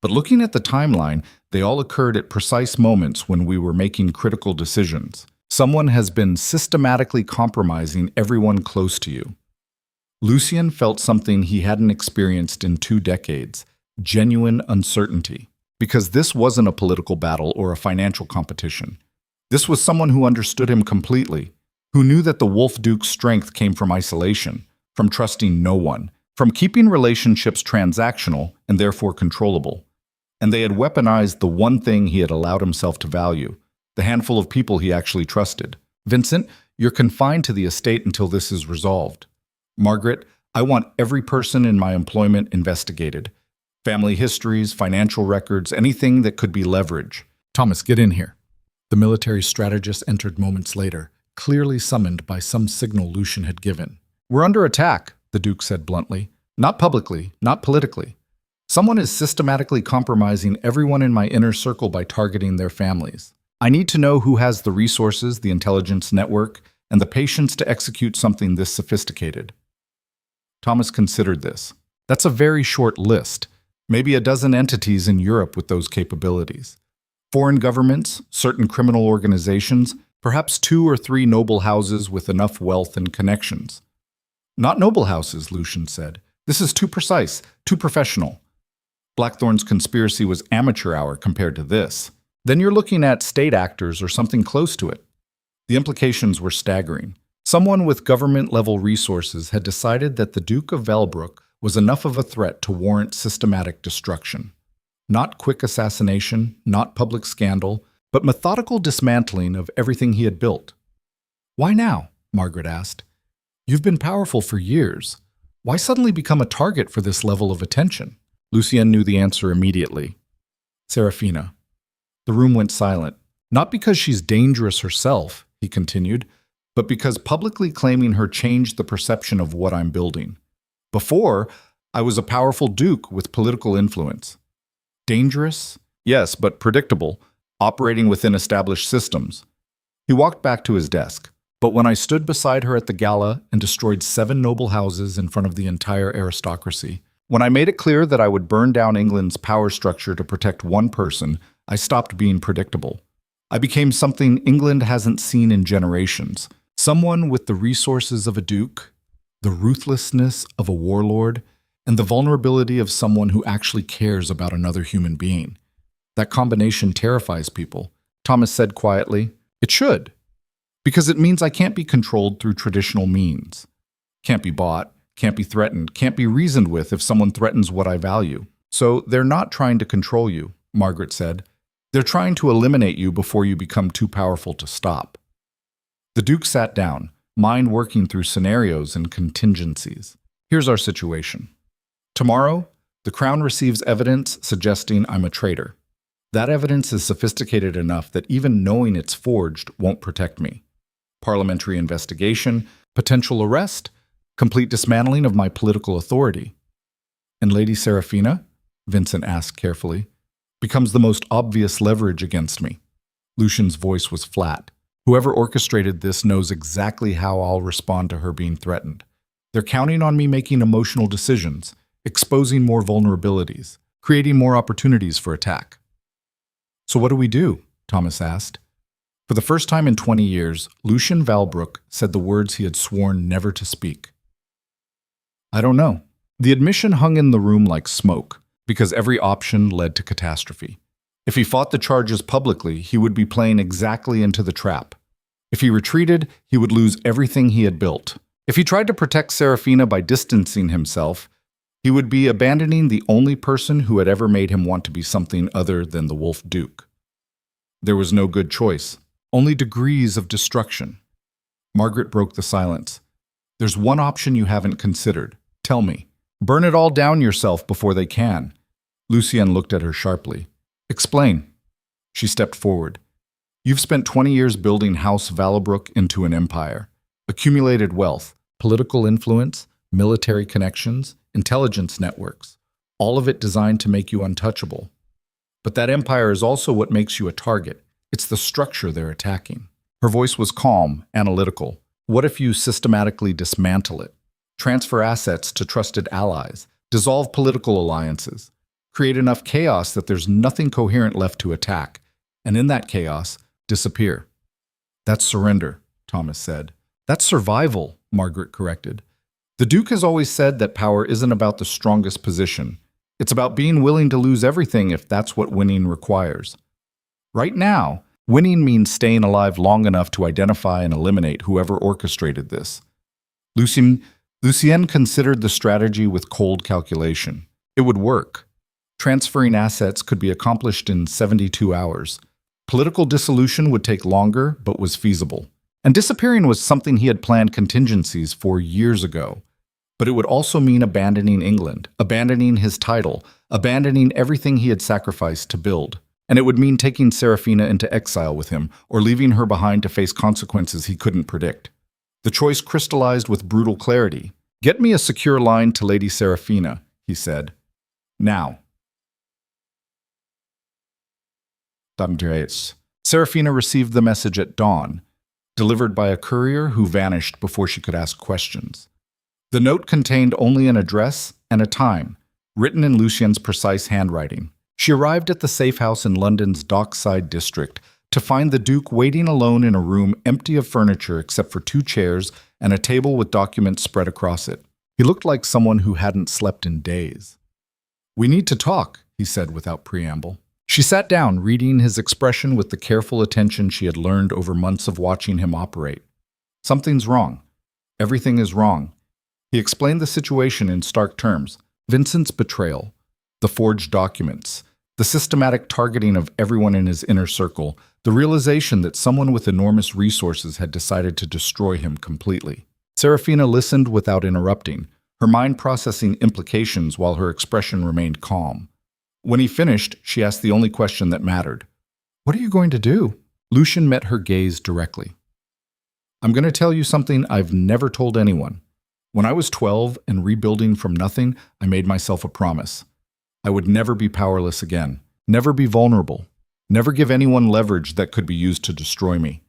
But looking at the timeline, they all occurred at precise moments when we were making critical decisions. Someone has been systematically compromising everyone close to you. Lucien felt something he hadn't experienced in 2 decades, genuine uncertainty. Because this wasn't a political battle or a financial competition. This was someone who understood him completely, who knew that the Wolf Duke's strength came from isolation, from trusting no one, from keeping relationships transactional and therefore controllable. And they had weaponized the one thing he had allowed himself to value, the handful of people he actually trusted. Vincent, you're confined to the estate until this is resolved. Margaret, I want every person in my employment investigated. Family histories, financial records, anything that could be leverage. Thomas, get in here. The military strategist entered moments later, clearly summoned by some signal Lucien had given. We're under attack, the Duke said bluntly. Not publicly, not politically. Someone is systematically compromising everyone in my inner circle by targeting their families. I need to know who has the resources, the intelligence network, and the patience to execute something this sophisticated. Thomas considered this. That's a very short list. Maybe a dozen entities in Europe with those capabilities. Foreign governments, certain criminal organizations, perhaps 2 or 3 noble houses with enough wealth and connections. Not noble houses, Lucien said. This is too precise, too professional. Blackthorn's conspiracy was amateur hour compared to this. Then you're looking at state actors or something close to it. The implications were staggering. Someone with government-level resources had decided that the Duke of Valbrook was enough of a threat to warrant systematic destruction. Not quick assassination, not public scandal, but methodical dismantling of everything he had built. Why now? Margaret asked. You've been powerful for years. Why suddenly become a target for this level of attention? Lucien knew the answer immediately. Seraphina. The room went silent. Not because she's dangerous herself, he continued, but because publicly claiming her changed the perception of what I'm building. Before, I was a powerful duke with political influence. Dangerous? Yes, but predictable, operating within established systems. He walked back to his desk. But when I stood beside her at the gala and destroyed 7 noble houses in front of the entire aristocracy, when I made it clear that I would burn down England's power structure to protect one person, I stopped being predictable. I became something England hasn't seen in generations. Someone with the resources of a duke, the ruthlessness of a warlord, and the vulnerability of someone who actually cares about another human being. That combination terrifies people. Thomas said quietly, It should. Because it means I can't be controlled through traditional means. Can't be bought, can't be threatened, can't be reasoned with if someone threatens what I value. So they're not trying to control you, Margaret said. They're trying to eliminate you before you become too powerful to stop. The Duke sat down, mind working through scenarios and contingencies. Here's our situation. Tomorrow, the Crown receives evidence suggesting I'm a traitor. That evidence is sophisticated enough that even knowing it's forged won't protect me. Parliamentary investigation, potential arrest, complete dismantling of my political authority. And Lady Seraphina, Vincent asked carefully, becomes the most obvious leverage against me. Lucien's voice was flat. Whoever orchestrated this knows exactly how I'll respond to her being threatened. They're counting on me making emotional decisions, exposing more vulnerabilities, creating more opportunities for attack. So what do we do? Thomas asked. For the first time in 20 years, Lucien Valbrook said the words he had sworn never to speak. I don't know. The admission hung in the room like smoke, because every option led to catastrophe. If he fought the charges publicly, he would be playing exactly into the trap. If he retreated, he would lose everything he had built. If he tried to protect Seraphina by distancing himself, he would be abandoning the only person who had ever made him want to be something other than the Wolf Duke. There was no good choice, only degrees of destruction. Margaret broke the silence. There's one option you haven't considered. Tell me. Burn it all down yourself before they can. Lucien looked at her sharply. Explain. She stepped forward. You've spent 20 years building House Valbrook into an empire. Accumulated wealth, political influence, military connections, intelligence networks. All of it designed to make you untouchable. But that empire is also what makes you a target. It's the structure they're attacking. Her voice was calm, analytical. What if you systematically dismantle it? Transfer assets to trusted allies, dissolve political alliances, create enough chaos that there's nothing coherent left to attack, and in that chaos, disappear. That's surrender, Thomas said. That's survival, Margaret corrected. The Duke has always said that power isn't about the strongest position. It's about being willing to lose everything if that's what winning requires. Right now, winning means staying alive long enough to identify and eliminate whoever orchestrated this. Lucien considered the strategy with cold calculation. It would work. Transferring assets could be accomplished in 72 hours. Political dissolution would take longer, but was feasible. And disappearing was something he had planned contingencies for years ago. But it would also mean abandoning England, abandoning his title, abandoning everything he had sacrificed to build. And it would mean taking Seraphina into exile with him, or leaving her behind to face consequences he couldn't predict. The choice crystallized with brutal clarity. Get me a secure line to Lady Seraphina, he said. Now. Seraphina received the message at dawn, delivered by a courier who vanished before she could ask questions. The note contained only an address and a time, written in Lucien's precise handwriting. She arrived at the safe house in London's Dockside district to find the Duke waiting alone in a room empty of furniture except for 2 chairs and a table with documents spread across it. He looked like someone who hadn't slept in days. "We need to talk," he said without preamble. She sat down, reading his expression with the careful attention she had learned over months of watching him operate. Something's wrong. Everything is wrong. He explained the situation in stark terms. Vincent's betrayal, the forged documents, the systematic targeting of everyone in his inner circle, the realization that someone with enormous resources had decided to destroy him completely. Seraphina listened without interrupting, her mind processing implications while her expression remained calm. When he finished, she asked the only question that mattered. "What are you going to do?" Lucien met her gaze directly. "I'm going to tell you something I've never told anyone. When I was 12 and rebuilding from nothing, I made myself a promise. I would never be powerless again, never be vulnerable, never give anyone leverage that could be used to destroy me."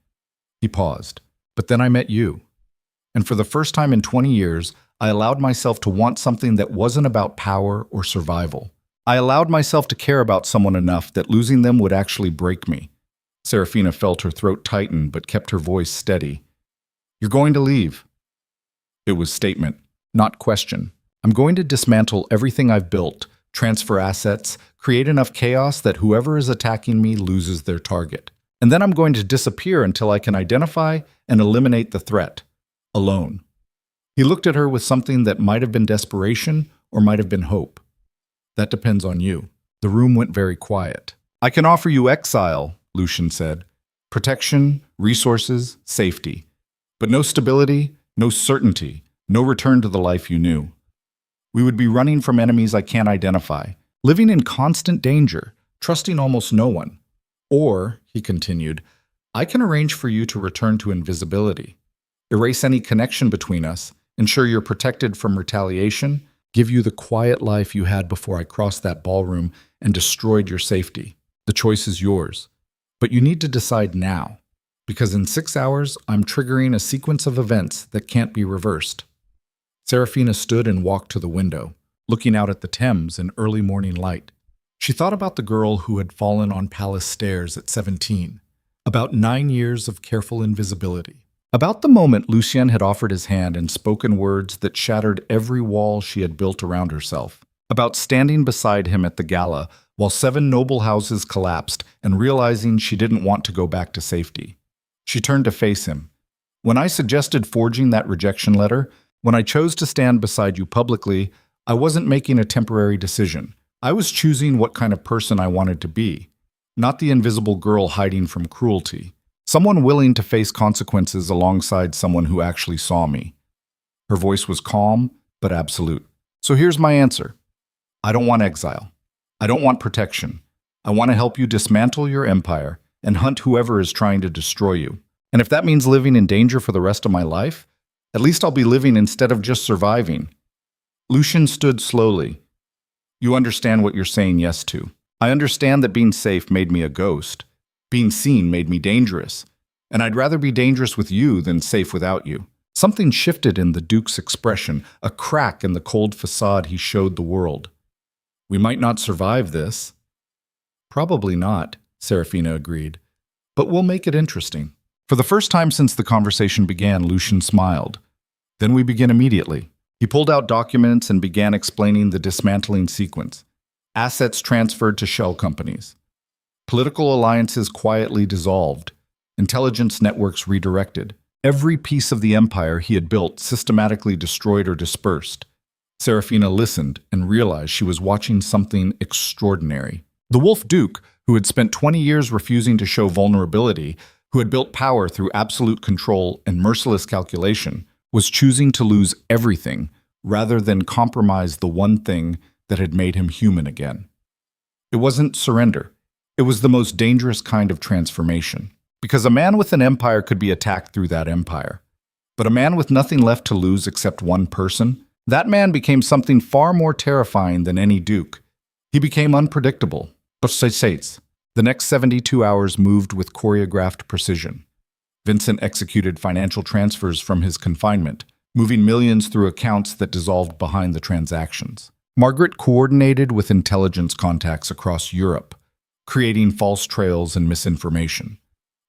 He paused. "But then I met you. And for the first time in 20 years, I allowed myself to want something that wasn't about power or survival. I allowed myself to care about someone enough that losing them would actually break me." Seraphina felt her throat tighten but kept her voice steady. "You're going to leave." It was statement, not question. "I'm going to dismantle everything I've built, transfer assets, create enough chaos that whoever is attacking me loses their target. And then I'm going to disappear until I can identify and eliminate the threat. Alone." He looked at her with something that might have been desperation or might have been hope. "That depends on you." The room went very quiet. "I can offer you exile," Lucien said. "Protection, resources, safety. But no stability, no certainty, no return to the life you knew. We would be running from enemies I can't identify, living in constant danger, trusting almost no one. Or," he continued, "I can arrange for you to return to invisibility. Erase any connection between us, ensure you're protected from retaliation, give you the quiet life you had before I crossed that ballroom and destroyed your safety. The choice is yours. But you need to decide now, because in 6 hours, I'm triggering a sequence of events that can't be reversed." Seraphina stood and walked to the window, looking out at the Thames in early morning light. She thought about the girl who had fallen on palace stairs at 17, about 9 years of careful invisibility. About the moment Lucien had offered his hand and spoken words that shattered every wall she had built around herself. About standing beside him at the gala while 7 noble houses collapsed and realizing she didn't want to go back to safety. She turned to face him. When I suggested forging that rejection letter, when I chose to stand beside you publicly, I wasn't making a temporary decision. I was choosing what kind of person I wanted to be, not the invisible girl hiding from cruelty. Someone willing to face consequences alongside someone who actually saw me. Her voice was calm, but absolute. So here's my answer. I don't want exile. I don't want protection. I want to help you dismantle your empire and hunt whoever is trying to destroy you. And if that means living in danger for the rest of my life, at least I'll be living instead of just surviving. Lucian stood slowly. You understand what you're saying yes to. I understand that being safe made me a ghost. Being seen made me dangerous. And I'd rather be dangerous with you than safe without you. Something shifted in the Duke's expression, a crack in the cold facade he showed the world. We might not survive this. Probably not, Seraphina agreed. But we'll make it interesting. For the first time since the conversation began, Lucian smiled. Then we begin immediately. He pulled out documents and began explaining the dismantling sequence. Assets transferred to shell companies. Political alliances quietly dissolved. Intelligence networks redirected. Every piece of the empire he had built systematically destroyed or dispersed. Seraphina listened and realized she was watching something extraordinary. The Wolf Duke, who had spent 20 years refusing to show vulnerability, who had built power through absolute control and merciless calculation, was choosing to lose everything rather than compromise the one thing that had made him human again. It wasn't surrender. It was the most dangerous kind of transformation. Because a man with an empire could be attacked through that empire. But a man with nothing left to lose except one person, that man became something far more terrifying than any duke. He became unpredictable. The next 72 hours moved with choreographed precision. Vincent executed financial transfers from his confinement, moving millions through accounts that dissolved behind the transactions. Margaret coordinated with intelligence contacts across Europe, creating false trails and misinformation.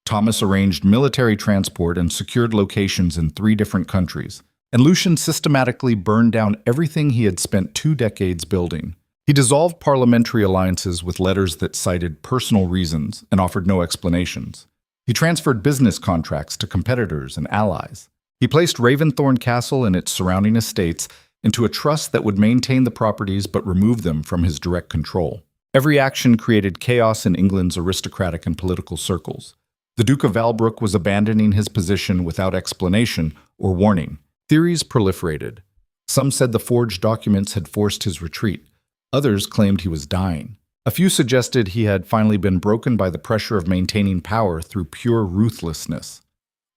Thomas arranged military transport and secured locations in 3 different countries, and Lucian systematically burned down everything he had spent 2 decades building. He dissolved parliamentary alliances with letters that cited personal reasons and offered no explanations. He transferred business contracts to competitors and allies. He placed Raventhorn Castle and its surrounding estates into a trust that would maintain the properties but remove them from his direct control. Every action created chaos in England's aristocratic and political circles. The Duke of Valbrook was abandoning his position without explanation or warning. Theories proliferated. Some said the forged documents had forced his retreat. Others claimed he was dying. A few suggested he had finally been broken by the pressure of maintaining power through pure ruthlessness.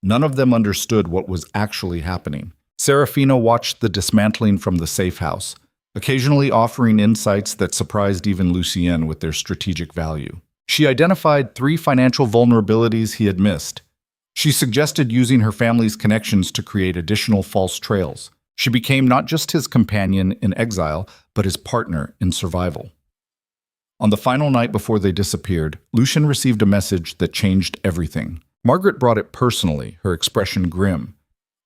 None of them understood what was actually happening. Seraphina watched the dismantling from the safe house, occasionally offering insights that surprised even Lucien with their strategic value. She identified 3 financial vulnerabilities he had missed. She suggested using her family's connections to create additional false trails. She became not just his companion in exile, but his partner in survival. On the final night before they disappeared, Lucian received a message that changed everything. Margaret brought it personally, her expression grim.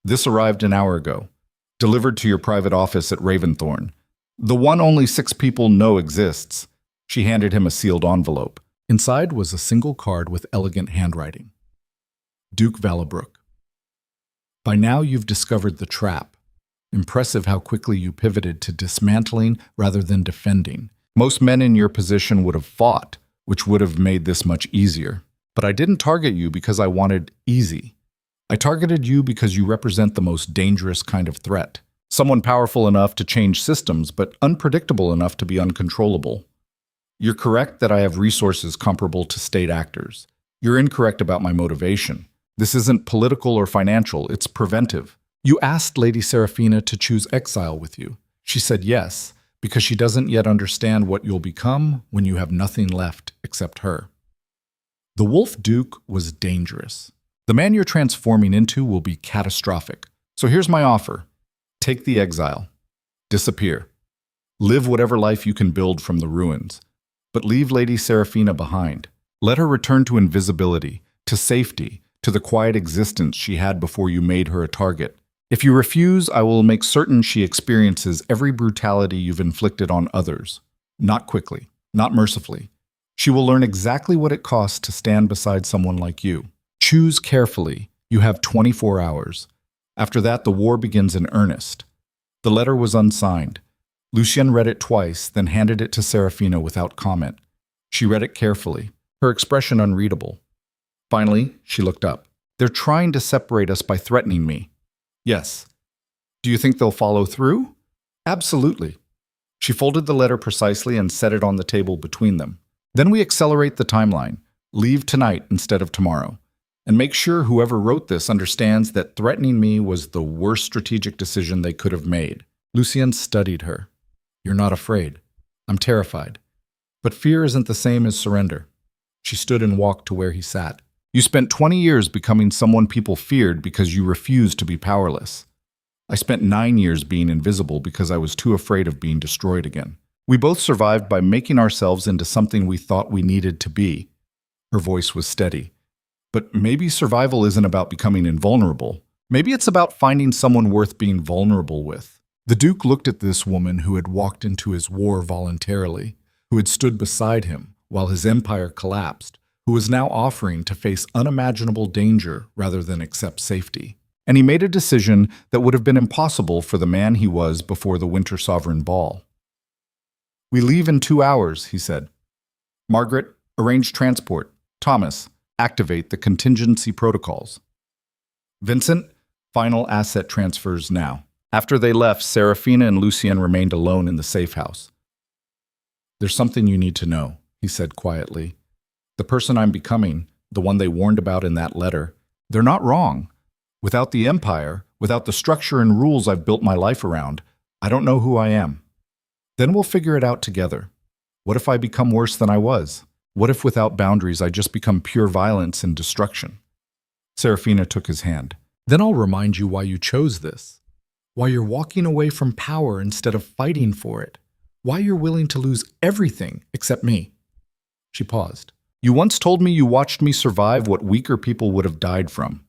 This arrived an hour ago, delivered to your private office at Raventhorn. The one only 6 people know exists. She handed him a sealed envelope. Inside was a single card with elegant handwriting. Duke Valbrook. By now you've discovered the trap. Impressive how quickly you pivoted to dismantling rather than defending. Most men in your position would have fought, which would have made this much easier. But I didn't target you because I wanted easy. I targeted you because you represent the most dangerous kind of threat. Someone powerful enough to change systems, but unpredictable enough to be uncontrollable. You're correct that I have resources comparable to state actors. You're incorrect about my motivation. This isn't political or financial, it's preventive. You asked Lady Seraphina to choose exile with you. She said yes, because she doesn't yet understand what you'll become when you have nothing left except her. The Wolf Duke was dangerous. The man you're transforming into will be catastrophic. So here's my offer. Take the exile. Disappear. Live whatever life you can build from the ruins. But leave Lady Seraphina behind. Let her return to invisibility, to safety, to the quiet existence she had before you made her a target. If you refuse, I will make certain she experiences every brutality you've inflicted on others. Not quickly, not mercifully. She will learn exactly what it costs to stand beside someone like you. Choose carefully. You have 24 hours. After that, the war begins in earnest. The letter was unsigned. Lucien read it twice, then handed it to Seraphina without comment. She read it carefully, her expression unreadable. Finally, she looked up. They're trying to separate us by threatening me. Yes. Do you think they'll follow through? Absolutely. She folded the letter precisely and set it on the table between them. Then we accelerate the timeline. Leave tonight instead of tomorrow. And make sure whoever wrote this understands that threatening me was the worst strategic decision they could have made. Lucien studied her. You're not afraid. I'm terrified. But fear isn't the same as surrender. She stood and walked to where he sat. You spent 20 years becoming someone people feared because you refused to be powerless. I spent 9 years being invisible because I was too afraid of being destroyed again. We both survived by making ourselves into something we thought we needed to be. Her voice was steady. But maybe survival isn't about becoming invulnerable. Maybe it's about finding someone worth being vulnerable with. The Duke looked at this woman who had walked into his war voluntarily, who had stood beside him while his empire collapsed, who was now offering to face unimaginable danger rather than accept safety. And he made a decision that would have been impossible for the man he was before the Winter Sovereign Ball. We leave in 2 hours, he said. Margaret, arrange transport. Thomas, activate the contingency protocols. Vincent, final asset transfers now. After they left, Seraphina and Lucien remained alone in the safe house. There's something you need to know, he said quietly. The person I'm becoming, the one they warned about in that letter, they're not wrong. Without the empire, without the structure and rules I've built my life around, I don't know who I am. Then we'll figure it out together. What if I become worse than I was? What if without boundaries I just become pure violence and destruction? Seraphina took his hand. Then I'll remind you why you chose this. Why you're walking away from power instead of fighting for it. Why you're willing to lose everything except me. She paused. You once told me you watched me survive what weaker people would have died from.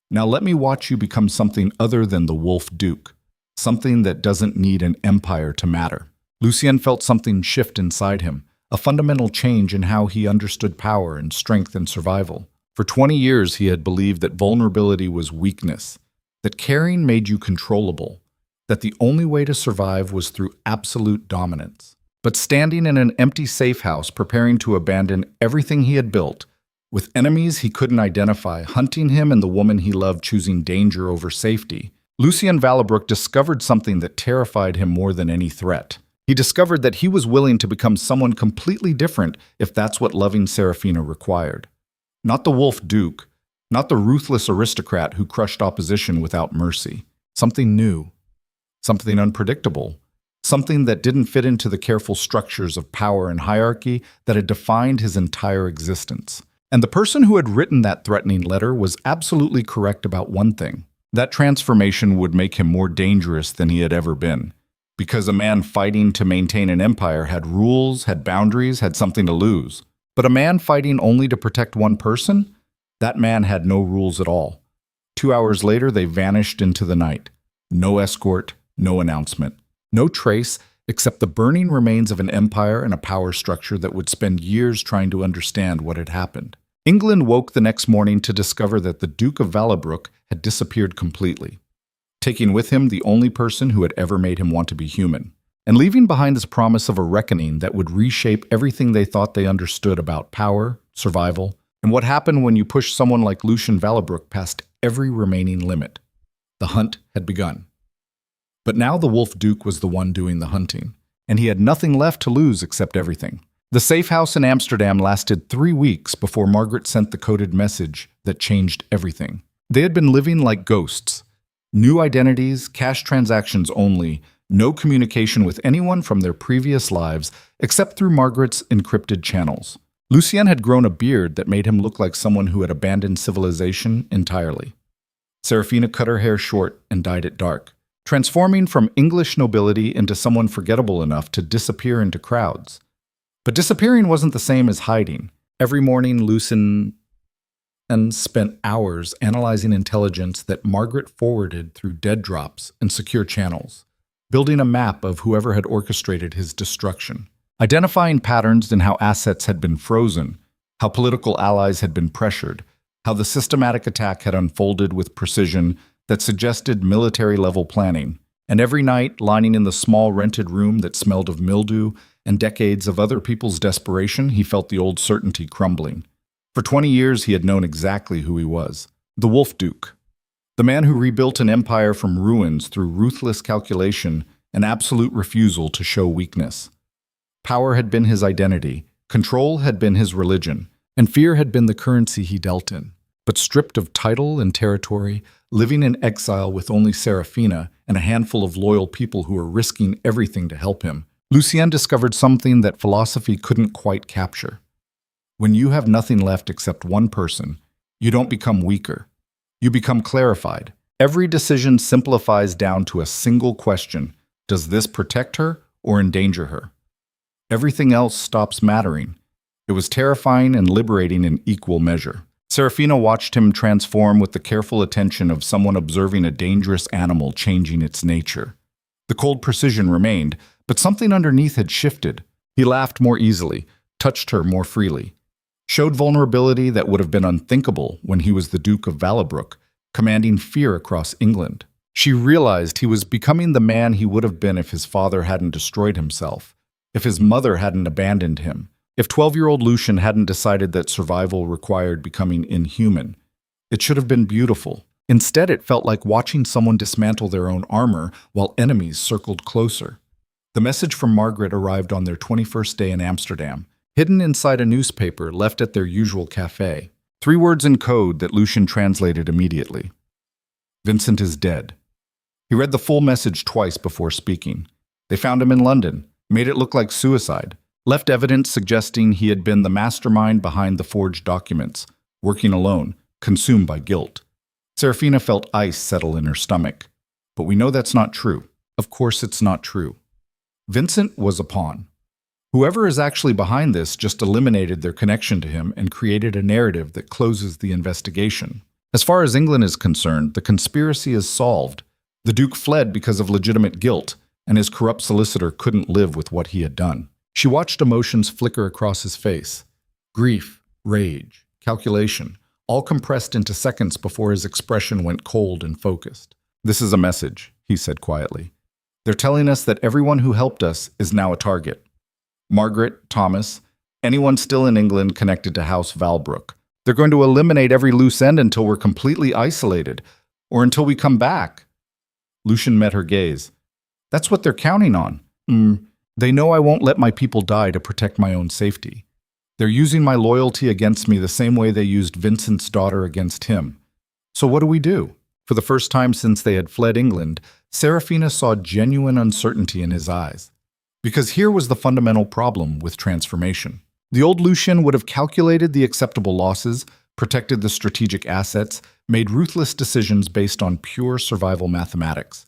Now let me watch you become something other than the Wolf Duke. Something that doesn't need an empire to matter. Lucien felt something shift inside him. A fundamental change in how he understood power and strength and survival. For 20 years, he had believed that vulnerability was weakness, that caring made you controllable, that the only way to survive was through absolute dominance. But standing in an empty safe house, preparing to abandon everything he had built, with enemies he couldn't identify, hunting him and the woman he loved choosing danger over safety, Lucien Valabrook discovered something that terrified him more than any threat. He discovered that he was willing to become someone completely different if that's what loving Seraphina required. Not the Wolf Duke, not the ruthless aristocrat who crushed opposition without mercy. Something new, something unpredictable, something that didn't fit into the careful structures of power and hierarchy that had defined his entire existence. And the person who had written that threatening letter was absolutely correct about one thing. That transformation would make him more dangerous than he had ever been. Because a man fighting to maintain an empire had rules, had boundaries, had something to lose. But a man fighting only to protect one person? That man had no rules at all. 2 hours later, they vanished into the night. No escort, no announcement. No trace except the burning remains of an empire and a power structure that would spend years trying to understand what had happened. England woke the next morning to discover that the Duke of Valabrook had disappeared completely, taking with him the only person who had ever made him want to be human, and leaving behind this promise of a reckoning that would reshape everything they thought they understood about power, survival, and what happened when you push someone like Lucien Valabrook past every remaining limit. The hunt had begun. But now the Wolf Duke was the one doing the hunting, and he had nothing left to lose except everything. The safe house in Amsterdam lasted 3 weeks before Margaret sent the coded message that changed everything. They had been living like ghosts. New identities, cash transactions only, no communication with anyone from their previous lives except through Margaret's encrypted channels. Lucien had grown a beard that made him look like someone who had abandoned civilization entirely. Seraphina cut her hair short and dyed it dark, transforming from English nobility into someone forgettable enough to disappear into crowds. But disappearing wasn't the same as hiding. Every morning, Lucien spent hours analyzing intelligence that Margaret forwarded through dead drops and secure channels, building a map of whoever had orchestrated his destruction, identifying patterns in how assets had been frozen, how political allies had been pressured, how the systematic attack had unfolded with precision that suggested military-level planning. And every night, lying in the small rented room that smelled of mildew and decades of other people's desperation, he felt the old certainty crumbling. For 20 years, he had known exactly who he was. The Wolf Duke. The man who rebuilt an empire from ruins through ruthless calculation and absolute refusal to show weakness. Power had been his identity, control had been his religion, and fear had been the currency he dealt in. But stripped of title and territory, living in exile with only Seraphina and a handful of loyal people who were risking everything to help him, Lucien discovered something that philosophy couldn't quite capture. When you have nothing left except one person, you don't become weaker. You become clarified. Every decision simplifies down to a single question. Does this protect her or endanger her? Everything else stops mattering. It was terrifying and liberating in equal measure. Seraphina watched him transform with the careful attention of someone observing a dangerous animal changing its nature. The cold precision remained, but something underneath had shifted. He laughed more easily, touched her more freely, showed vulnerability that would have been unthinkable when he was the Duke of Valabrook, commanding fear across England. She realized he was becoming the man he would have been if his father hadn't destroyed himself, if his mother hadn't abandoned him, if 12-year-old Lucien hadn't decided that survival required becoming inhuman. It should have been beautiful. Instead, it felt like watching someone dismantle their own armor while enemies circled closer. The message from Margaret arrived on their 21st day in Amsterdam, hidden inside a newspaper left at their usual cafe. 3 words in code that Lucien translated immediately. Vincent is dead. He read the full message twice before speaking. They found him in London, made it look like suicide, left evidence suggesting he had been the mastermind behind the forged documents, working alone, consumed by guilt. Seraphina felt ice settle in her stomach. But we know that's not true. Of course it's not true. Vincent was a pawn. Whoever is actually behind this just eliminated their connection to him and created a narrative that closes the investigation. As far as England is concerned, the conspiracy is solved. The Duke fled because of legitimate guilt, and his corrupt solicitor couldn't live with what he had done. She watched emotions flicker across his face. Grief, rage, calculation, all compressed into seconds before his expression went cold and focused. "This is a message," he said quietly. "They're telling us that everyone who helped us is now a target. Margaret, Thomas, anyone still in England connected to House Valbrook. They're going to eliminate every loose end until we're completely isolated, or until we come back." Lucien met her gaze. "That's what they're counting on. They know I won't let my people die to protect my own safety. They're using my loyalty against me the same way they used Vincent's daughter against him. So what do we do?" For the first time since they had fled England, Seraphina saw genuine uncertainty in his eyes. Because here was the fundamental problem with transformation. The old Lucien would have calculated the acceptable losses, protected the strategic assets, made ruthless decisions based on pure survival mathematics.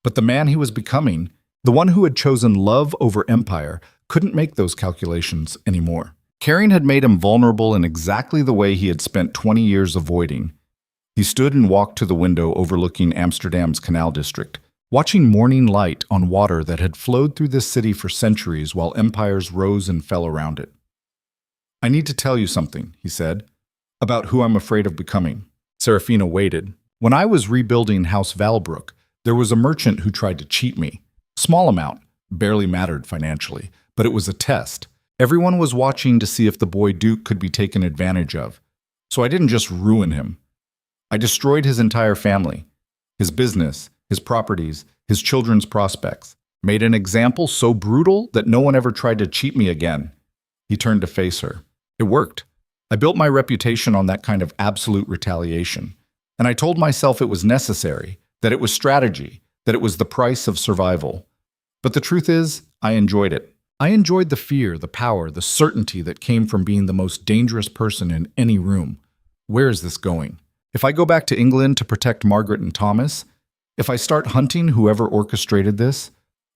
But the man he was becoming, the one who had chosen love over empire, couldn't make those calculations anymore. Caring had made him vulnerable in exactly the way he had spent 20 years avoiding. He stood and walked to the window overlooking Amsterdam's canal district, watching morning light on water that had flowed through this city for centuries while empires rose and fell around it. "I need to tell you something," he said, "about who I'm afraid of becoming." Seraphina waited. "When I was rebuilding House Valbrook, there was a merchant who tried to cheat me. Small amount, barely mattered financially, but it was a test. Everyone was watching to see if the boy Duke could be taken advantage of. So I didn't just ruin him. I destroyed his entire family, his business, his properties, his children's prospects. Made an example so brutal that no one ever tried to cheat me again." He turned to face her. "It worked. I built my reputation on that kind of absolute retaliation. And I told myself it was necessary, that it was strategy, that it was the price of survival. But the truth is, I enjoyed it. I enjoyed the fear, the power, the certainty that came from being the most dangerous person in any room. Where is this going? If I go back to England to protect Margaret and Thomas, if I start hunting whoever orchestrated this,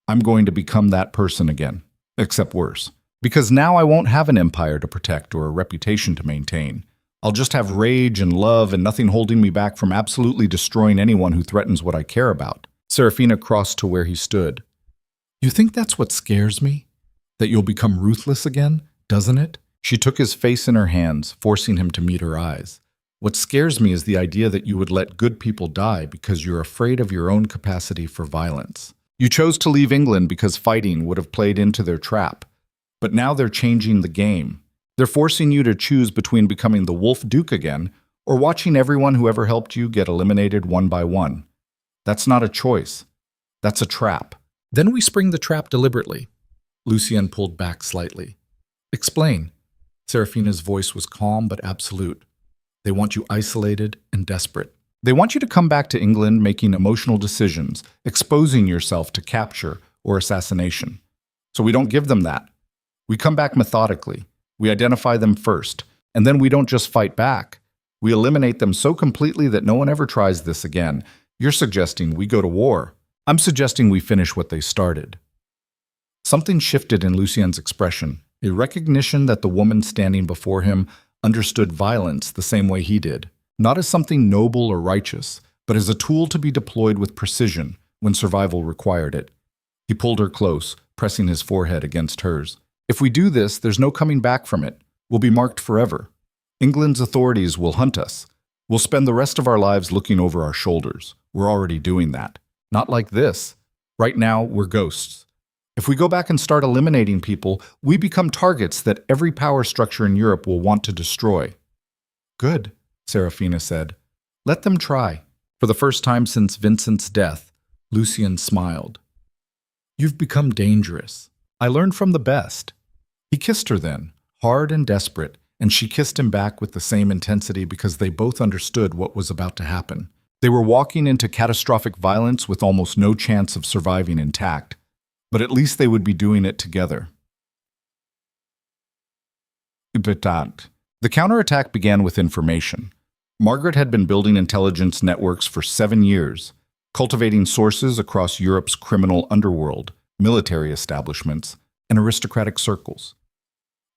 I'm going to become that person again, except worse. Because now I won't have an empire to protect or a reputation to maintain. I'll just have rage and love and nothing holding me back from absolutely destroying anyone who threatens what I care about." Seraphina crossed to where he stood. "You think that's what scares me? That you'll become ruthless again, doesn't it?" She took his face in her hands, forcing him to meet her eyes. What scares me is the idea that you would let good people die because you're afraid of your own capacity for violence. You chose to leave England because fighting would have played into their trap. But now they're changing the game. They're forcing you to choose between becoming the Wolf Duke again or watching everyone who ever helped you get eliminated one by one. That's not a choice. That's a trap. Then we spring the trap deliberately. Lucien pulled back slightly. Explain. Seraphina's voice was calm but absolute. They want you isolated and desperate. They want you to come back to England making emotional decisions, exposing yourself to capture or assassination. So we don't give them that. We come back methodically. We identify them first, and then we don't just fight back. We eliminate them so completely that no one ever tries this again. You're suggesting we go to war. I'm suggesting we finish what they started. Something shifted in Lucien's expression, a recognition that the woman standing before him understood violence the same way he did, not as something noble or righteous, but as a tool to be deployed with precision when survival required it. He pulled her close, pressing his forehead against hers. If we do this, there's no coming back from it. We'll be marked forever. England's authorities will hunt us. We'll spend the rest of our lives looking over our shoulders. We're already doing that. Not like this. Right now, we're ghosts. If we go back and start eliminating people, we become targets that every power structure in Europe will want to destroy. Good, Seraphina said. Let them try. For the first time since Vincent's death, Lucien smiled. You've become dangerous. I learned from the best. He kissed her then, hard and desperate, and she kissed him back with the same intensity because they both understood what was about to happen. They were walking into catastrophic violence with almost no chance of surviving intact, but at least they would be doing it together. The counterattack began with information. Margaret had been building intelligence networks for 7 years, cultivating sources across Europe's criminal underworld, military establishments, and aristocratic circles.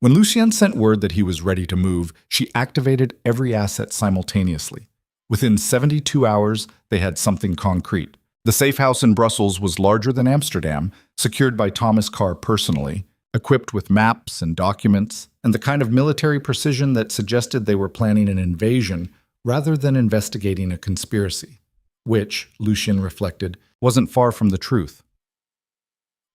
When Lucien sent word that he was ready to move, she activated every asset simultaneously. Within 72 hours, they had something concrete. The safe house in Brussels was larger than Amsterdam, secured by Thomas Carr personally, equipped with maps and documents, and the kind of military precision that suggested they were planning an invasion rather than investigating a conspiracy, which, Lucien reflected, wasn't far from the truth.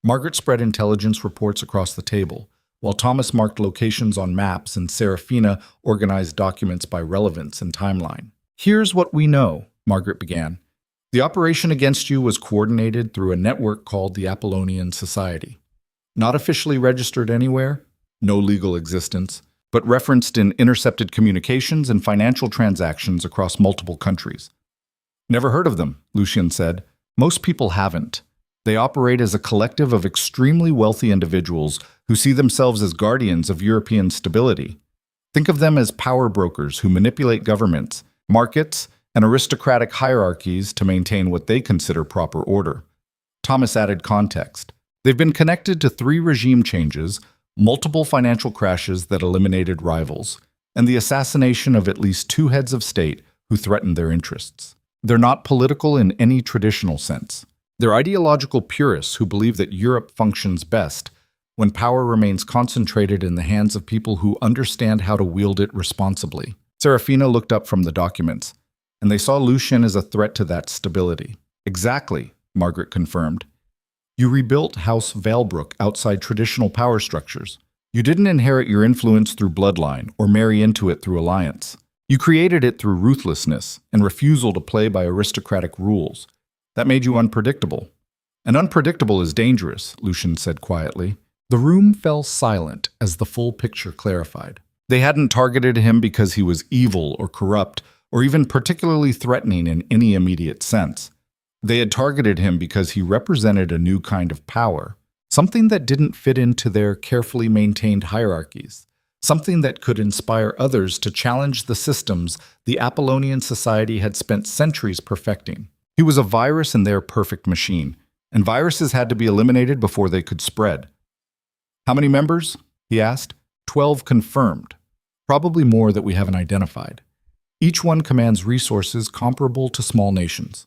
Margaret spread intelligence reports across the table, while Thomas marked locations on maps and Seraphina organized documents by relevance and timeline. Here's what we know, Margaret began. The operation against you was coordinated through a network called the Apollonian Society. Not officially registered anywhere, no legal existence, but referenced in intercepted communications and financial transactions across multiple countries. Never heard of them, Lucien said. Most people haven't. They operate as a collective of extremely wealthy individuals who see themselves as guardians of European stability. Think of them as power brokers who manipulate governments, markets, and aristocratic hierarchies to maintain what they consider proper order. Thomas added context. They've been connected to 3 regime changes, multiple financial crashes that eliminated rivals, and the assassination of at least 2 heads of state who threatened their interests. They're not political in any traditional sense. They're ideological purists who believe that Europe functions best when power remains concentrated in the hands of people who understand how to wield it responsibly. Seraphina looked up from the documents, and they saw Lucien as a threat to that stability. Exactly, Margaret confirmed. You rebuilt House Valbrook outside traditional power structures. You didn't inherit your influence through bloodline or marry into it through alliance. You created it through ruthlessness and refusal to play by aristocratic rules. That made you unpredictable. And unpredictable is dangerous, Lucien said quietly. The room fell silent as the full picture clarified. They hadn't targeted him because he was evil or corrupt or even particularly threatening in any immediate sense. They had targeted him because he represented a new kind of power, something that didn't fit into their carefully maintained hierarchies, something that could inspire others to challenge the systems the Apollonian Society had spent centuries perfecting. He was a virus in their perfect machine, and viruses had to be eliminated before they could spread. How many members? He asked. 12 confirmed, probably more that we haven't identified. Each one commands resources comparable to small nations.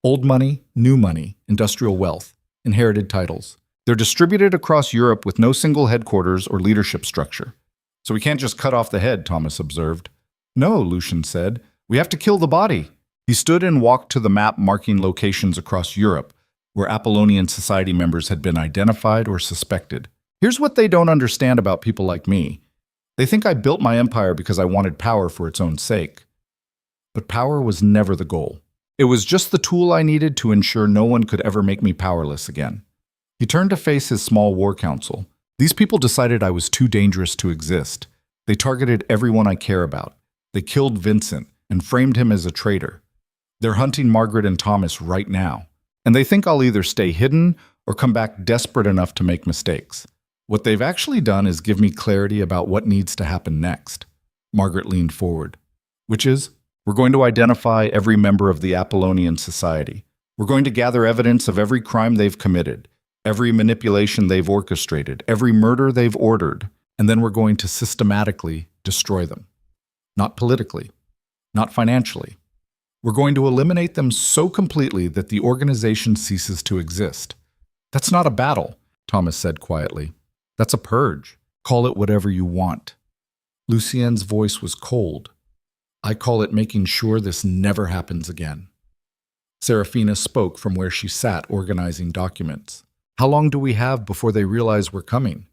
Old money, new money, industrial wealth, inherited titles. They're distributed across Europe with no single headquarters or leadership structure. So we can't just cut off the head, Thomas observed. No, Lucian said. We have to kill the body. He stood and walked to the map marking locations across Europe where Apollonian Society members had been identified or suspected. Here's what they don't understand about people like me. They think I built my empire because I wanted power for its own sake. But power was never the goal. It was just the tool I needed to ensure no one could ever make me powerless again. He turned to face his small war council. These people decided I was too dangerous to exist. They targeted everyone I care about. They killed Vincent and framed him as a traitor. They're hunting Margaret and Thomas right now. And they think I'll either stay hidden or come back desperate enough to make mistakes. What they've actually done is give me clarity about what needs to happen next. Margaret leaned forward. Which is, we're going to identify every member of the Apollonian Society. We're going to gather evidence of every crime they've committed, every manipulation they've orchestrated, every murder they've ordered, and then we're going to systematically destroy them. Not politically, not financially. We're going to eliminate them so completely that the organization ceases to exist. That's not a battle, Thomas said quietly. That's a purge. Call it whatever you want. Lucien's voice was cold. I call it making sure this never happens again. Seraphina spoke from where she sat organizing documents. How long do we have before they realize we're coming?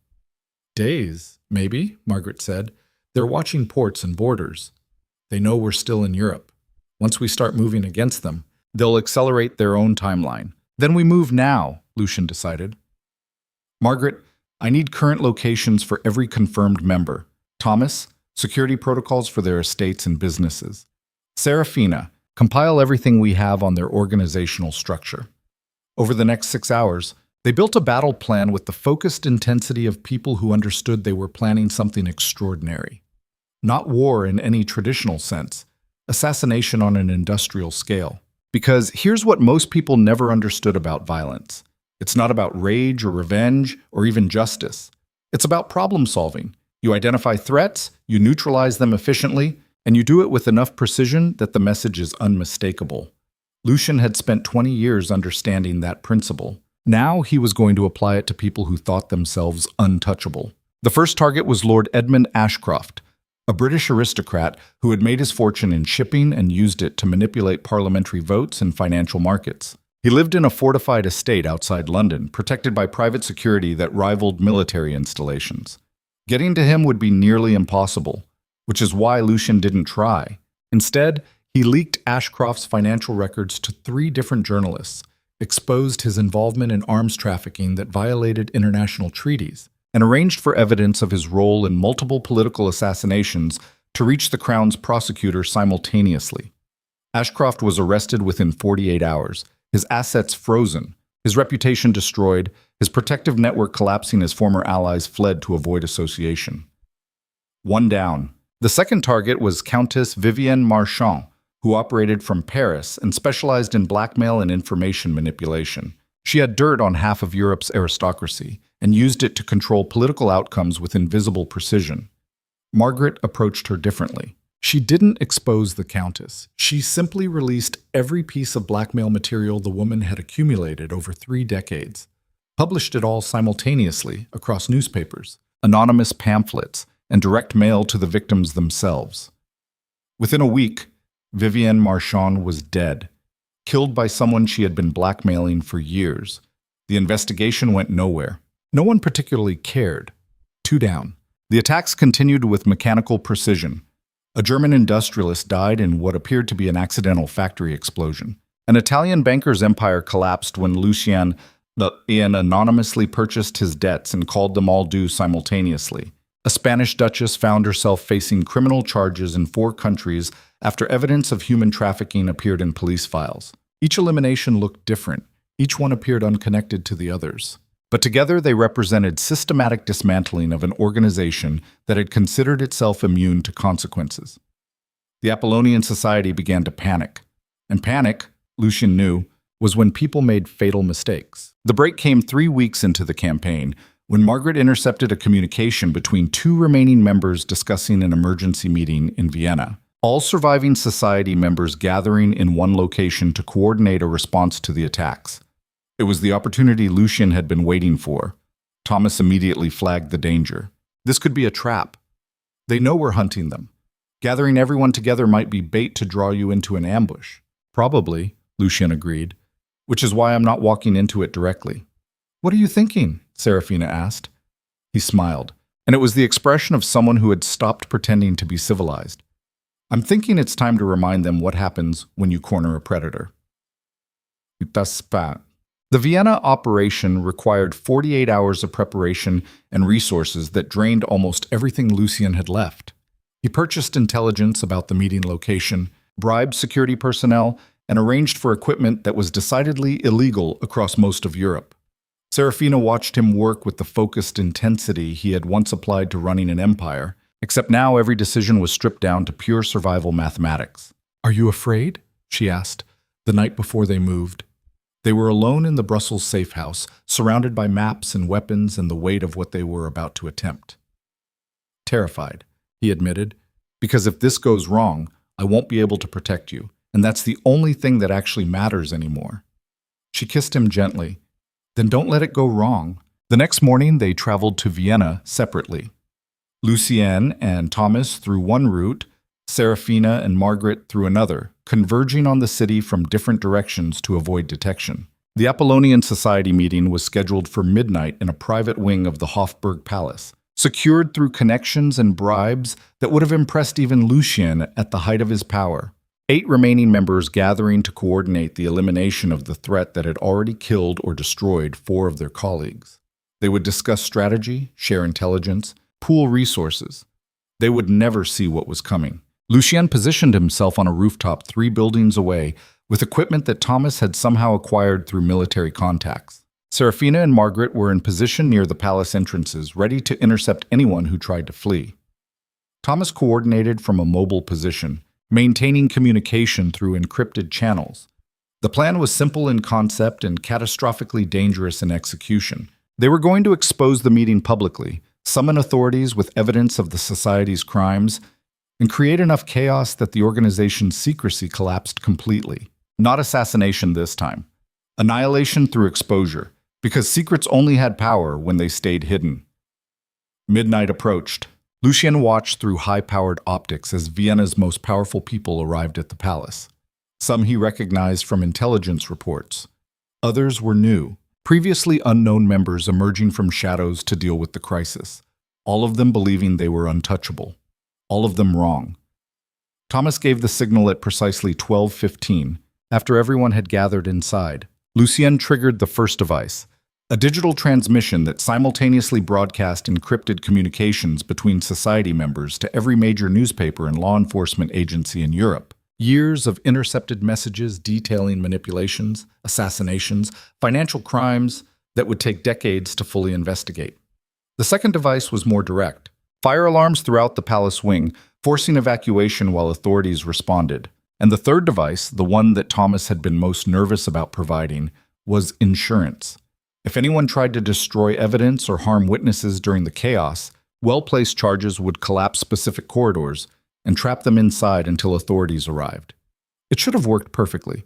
Days, maybe, Margaret said. They're watching ports and borders. They know we're still in Europe. Once we start moving against them, they'll accelerate their own timeline. Then we move now, Lucian decided. Margaret, I need current locations for every confirmed member. Thomas, security protocols for their estates and businesses. Seraphina, compile everything we have on their organizational structure. Over the next 6 hours, they built a battle plan with the focused intensity of people who understood they were planning something extraordinary. Not war in any traditional sense, assassination on an industrial scale. Because here's what most people never understood about violence. It's not about rage or revenge or even justice. It's about problem solving. You identify threats, you neutralize them efficiently, and you do it with enough precision that the message is unmistakable. Lucian had spent 20 years understanding that principle. Now he was going to apply it to people who thought themselves untouchable. The first target was Lord Edmund Ashcroft, a British aristocrat who had made his fortune in shipping and used it to manipulate parliamentary votes and financial markets. He lived in a fortified estate outside London, protected by private security that rivaled military installations. Getting to him would be nearly impossible, which is why Lucian didn't try. Instead, he leaked Ashcroft's financial records to 3 different journalists, exposed his involvement in arms trafficking that violated international treaties, and arranged for evidence of his role in multiple political assassinations to reach the Crown's prosecutor simultaneously. Ashcroft was arrested within 48 hours, his assets frozen, his reputation destroyed, his protective network collapsing as former allies fled to avoid association. 1 down. The second target was Countess Vivienne Marchand, who operated from Paris and specialized in blackmail and information manipulation. She had dirt on half of Europe's aristocracy and used it to control political outcomes with invisible precision. Margaret approached her differently. She didn't expose the Countess. She simply released every piece of blackmail material the woman had accumulated over 3 decades, published it all simultaneously across newspapers, anonymous pamphlets, and direct mail to the victims themselves. Within a week, Vivienne Marchand was dead, killed by someone she had been blackmailing for years. The investigation went nowhere. No one particularly cared. 2 down. The attacks continued with mechanical precision. A German industrialist died in what appeared to be an accidental factory explosion. An Italian banker's empire collapsed when Lucien anonymously purchased his debts and called them all due simultaneously. A Spanish duchess found herself facing criminal charges in 4 countries after evidence of human trafficking appeared in police files. Each elimination looked different. Each one appeared unconnected to the others. But together they represented systematic dismantling of an organization that had considered itself immune to consequences. The Apollonian Society began to panic. And panic, Lucian knew, was when people made fatal mistakes. The break came 3 weeks into the campaign, when Margaret intercepted a communication between 2 remaining members discussing an emergency meeting in Vienna. All surviving society members gathering in one location to coordinate a response to the attacks. It was the opportunity Lucian had been waiting for. Thomas immediately flagged the danger. This could be a trap. They know we're hunting them. Gathering everyone together might be bait to draw you into an ambush. Probably, Lucian agreed, which is why I'm not walking into it directly. What are you thinking? Seraphina asked. He smiled, and it was the expression of someone who had stopped pretending to be civilized. I'm thinking it's time to remind them what happens when you corner a predator. That's bad. The Vienna operation required 48 hours of preparation and resources that drained almost everything Lucian had left. He purchased intelligence about the meeting location, bribed security personnel, and arranged for equipment that was decidedly illegal across most of Europe. Seraphina watched him work with the focused intensity he had once applied to running an empire, except now every decision was stripped down to pure survival mathematics. Are you afraid? She asked, the night before they moved. They were alone in the Brussels safe house, surrounded by maps and weapons and the weight of what they were about to attempt. Terrified, he admitted, because if this goes wrong, I won't be able to protect you, and that's the only thing that actually matters anymore. She kissed him gently. Then don't let it go wrong. The next morning, they traveled to Vienna separately. Lucien and Thomas through one route, Seraphina and Margaret through another, converging on the city from different directions to avoid detection. The Apollonian Society meeting was scheduled for midnight in a private wing of the Hofburg Palace, secured through connections and bribes that would have impressed even Lucien at the height of his power. 8 remaining members gathering to coordinate the elimination of the threat that had already killed or destroyed 4 of their colleagues. They would discuss strategy, share intelligence, pool resources. They would never see what was coming. Lucien positioned himself on a rooftop 3 buildings away with equipment that Thomas had somehow acquired through military contacts. Seraphina and Margaret were in position near the palace entrances, ready to intercept anyone who tried to flee. Thomas coordinated from a mobile position, maintaining communication through encrypted channels. The plan was simple in concept and catastrophically dangerous in execution. They were going to expose the meeting publicly, summon authorities with evidence of the society's crimes, and create enough chaos that the organization's secrecy collapsed completely. Not assassination this time. Annihilation through exposure, because secrets only had power when they stayed hidden. Midnight approached. Lucien watched through high-powered optics as Vienna's most powerful people arrived at the palace. Some he recognized from intelligence reports. Others were new, previously unknown members emerging from shadows to deal with the crisis, all of them believing they were untouchable. All of them wrong. Thomas gave the signal at precisely 12:15, after everyone had gathered inside. Lucien triggered the first device, a digital transmission that simultaneously broadcast encrypted communications between society members to every major newspaper and law enforcement agency in Europe. Years of intercepted messages detailing manipulations, assassinations, financial crimes that would take decades to fully investigate. The second device was more direct. Fire alarms throughout the palace wing, forcing evacuation while authorities responded. And the third device, the one that Thomas had been most nervous about providing, was insurance. If anyone tried to destroy evidence or harm witnesses during the chaos, well-placed charges would collapse specific corridors and trap them inside until authorities arrived. It should have worked perfectly.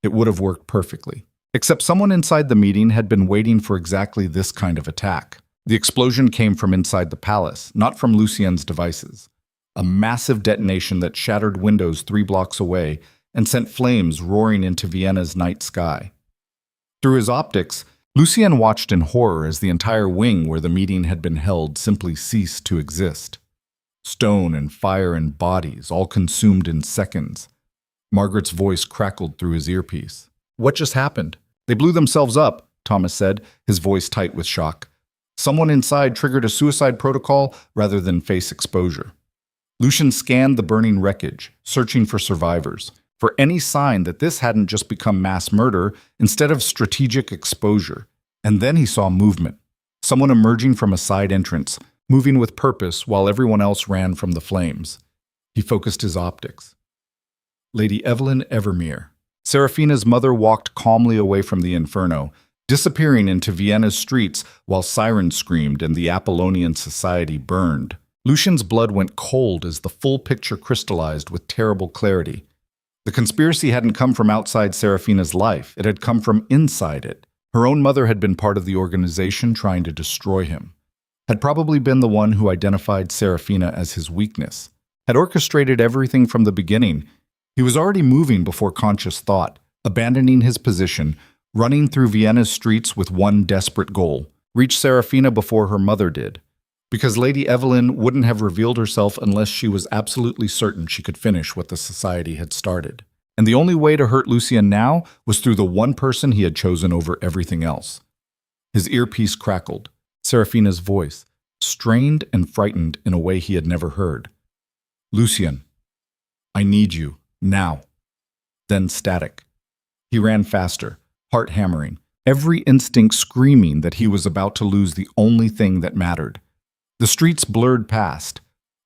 It would have worked perfectly. Except someone inside the meeting had been waiting for exactly this kind of attack. The explosion came from inside the palace, not from Lucien's devices. A massive detonation that shattered windows 3 blocks away and sent flames roaring into Vienna's night sky. Through his optics, Lucien watched in horror as the entire wing where the meeting had been held simply ceased to exist. Stone and fire and bodies, all consumed in seconds. Margaret's voice crackled through his earpiece. What just happened? They blew themselves up, Thomas said, his voice tight with shock. Someone inside triggered a suicide protocol rather than face exposure. Lucien scanned the burning wreckage, searching for survivors, for any sign that this hadn't just become mass murder instead of strategic exposure. And then he saw movement. Someone emerging from a side entrance, moving with purpose while everyone else ran from the flames. He focused his optics. Lady Evelyn Evermere. Seraphina's mother walked calmly away from the inferno, disappearing into Vienna's streets while sirens screamed and the Apollonian Society burned. Lucien's blood went cold as the full picture crystallized with terrible clarity. The conspiracy hadn't come from outside Seraphina's life. It had come from inside it. Her own mother had been part of the organization trying to destroy him. Had probably been the one who identified Seraphina as his weakness. had orchestrated everything from the beginning. He was already moving before conscious thought, abandoning his position, running through Vienna's streets with one desperate goal: reach Seraphina before her mother did. Because Lady Evelyn wouldn't have revealed herself unless she was absolutely certain she could finish what the society had started. And the only way to hurt Lucien now was through the one person he had chosen over everything else. His earpiece crackled. Seraphina's voice, strained and frightened in a way he had never heard. "Lucien, I need you, now." Then static. He ran faster, heart hammering, every instinct screaming that he was about to lose the only thing that mattered. The streets blurred past.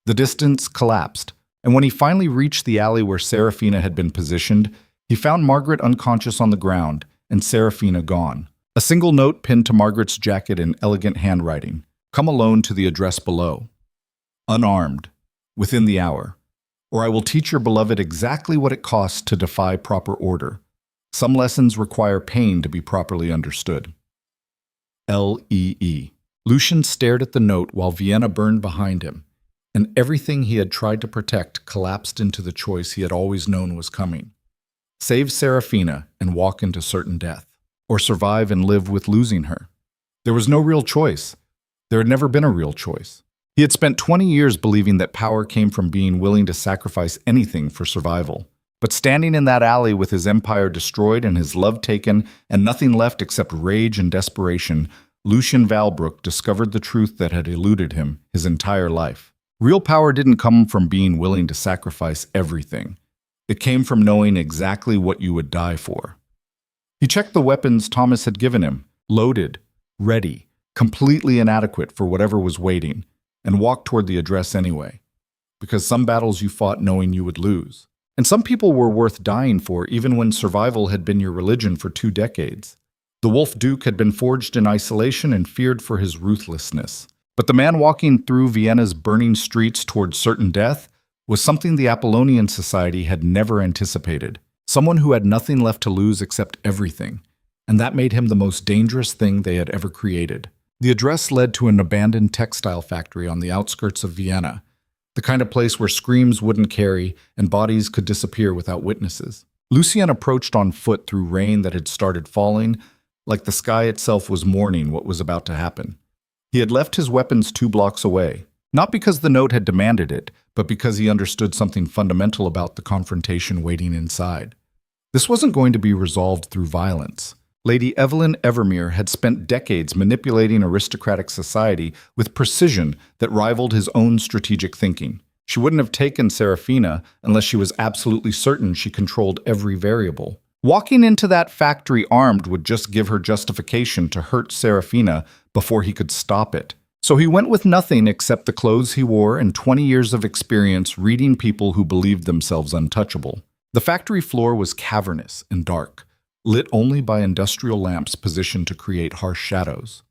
The distance collapsed, and when he finally reached the alley where Seraphina had been positioned, he found Margaret unconscious on the ground and Seraphina gone. A single note pinned to Margaret's jacket in elegant handwriting: "Come alone to the address below. Unarmed, within the hour, or I will teach your beloved exactly what it costs to defy proper order. Some lessons require pain to be properly understood. L.E.E." Lucien stared at the note while Vienna burned behind him, and everything he had tried to protect collapsed into the choice he had always known was coming: save Seraphina and walk into certain death, or survive and live with losing her. There was no real choice. There had never been a real choice. He had spent 20 years believing that power came from being willing to sacrifice anything for survival. But standing in that alley with his empire destroyed and his love taken and nothing left except rage and desperation, Lucien Valbrook discovered the truth that had eluded him his entire life. Real power didn't come from being willing to sacrifice everything. It came from knowing exactly what you would die for. He checked the weapons Thomas had given him, loaded, ready, completely inadequate for whatever was waiting, and walked toward the address anyway. Because some battles you fought knowing you would lose. And some people were worth dying for even when survival had been your religion for 2 decades. The Wolf Duke had been forged in isolation and feared for his ruthlessness. But the man walking through Vienna's burning streets towards certain death was something the Apollonian Society had never anticipated. Someone who had nothing left to lose except everything. And that made him the most dangerous thing they had ever created. The address led to an abandoned textile factory on the outskirts of Vienna, the kind of place where screams wouldn't carry and bodies could disappear without witnesses. Lucien approached on foot through rain that had started falling, like the sky itself was mourning what was about to happen. He had left his weapons 2 blocks away, not because the note had demanded it, but because he understood something fundamental about the confrontation waiting inside. This wasn't going to be resolved through violence. Lady Evelyn Evermere had spent decades manipulating aristocratic society with precision that rivaled his own strategic thinking. She wouldn't have taken Seraphina unless she was absolutely certain she controlled every variable. Walking into that factory armed would just give her justification to hurt Seraphina before he could stop it. So he went with nothing except the clothes he wore and 20 years of experience reading people who believed themselves untouchable. The factory floor was cavernous and dark, lit only by industrial lamps positioned to create harsh shadows.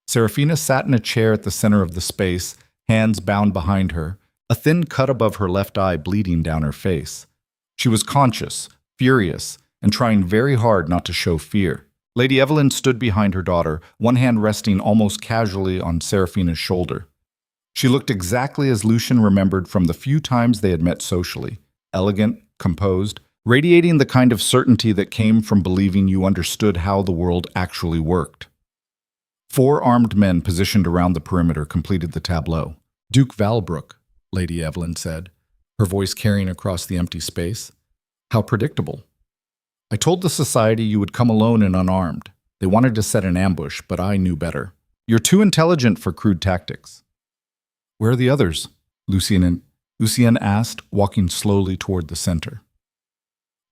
Seraphina sat in a chair at the center of the space, hands bound behind her, a thin cut above her left eye bleeding down her face. She was conscious, furious, and trying very hard not to show fear. Lady Evelyn stood behind her daughter, one hand resting almost casually on Seraphina's shoulder. She looked exactly as Lucien remembered from the few times they had met socially, elegant, composed, radiating the kind of certainty that came from believing you understood how the world actually worked. 4 armed men positioned around the perimeter completed the tableau. "Duke Valbrook," Lady Evelyn said, her voice carrying across the empty space. "How predictable. I told the society you would come alone and unarmed. They wanted to set an ambush, but I knew better. You're too intelligent for crude tactics." "Where are the others?" Lucien asked, walking slowly toward the center.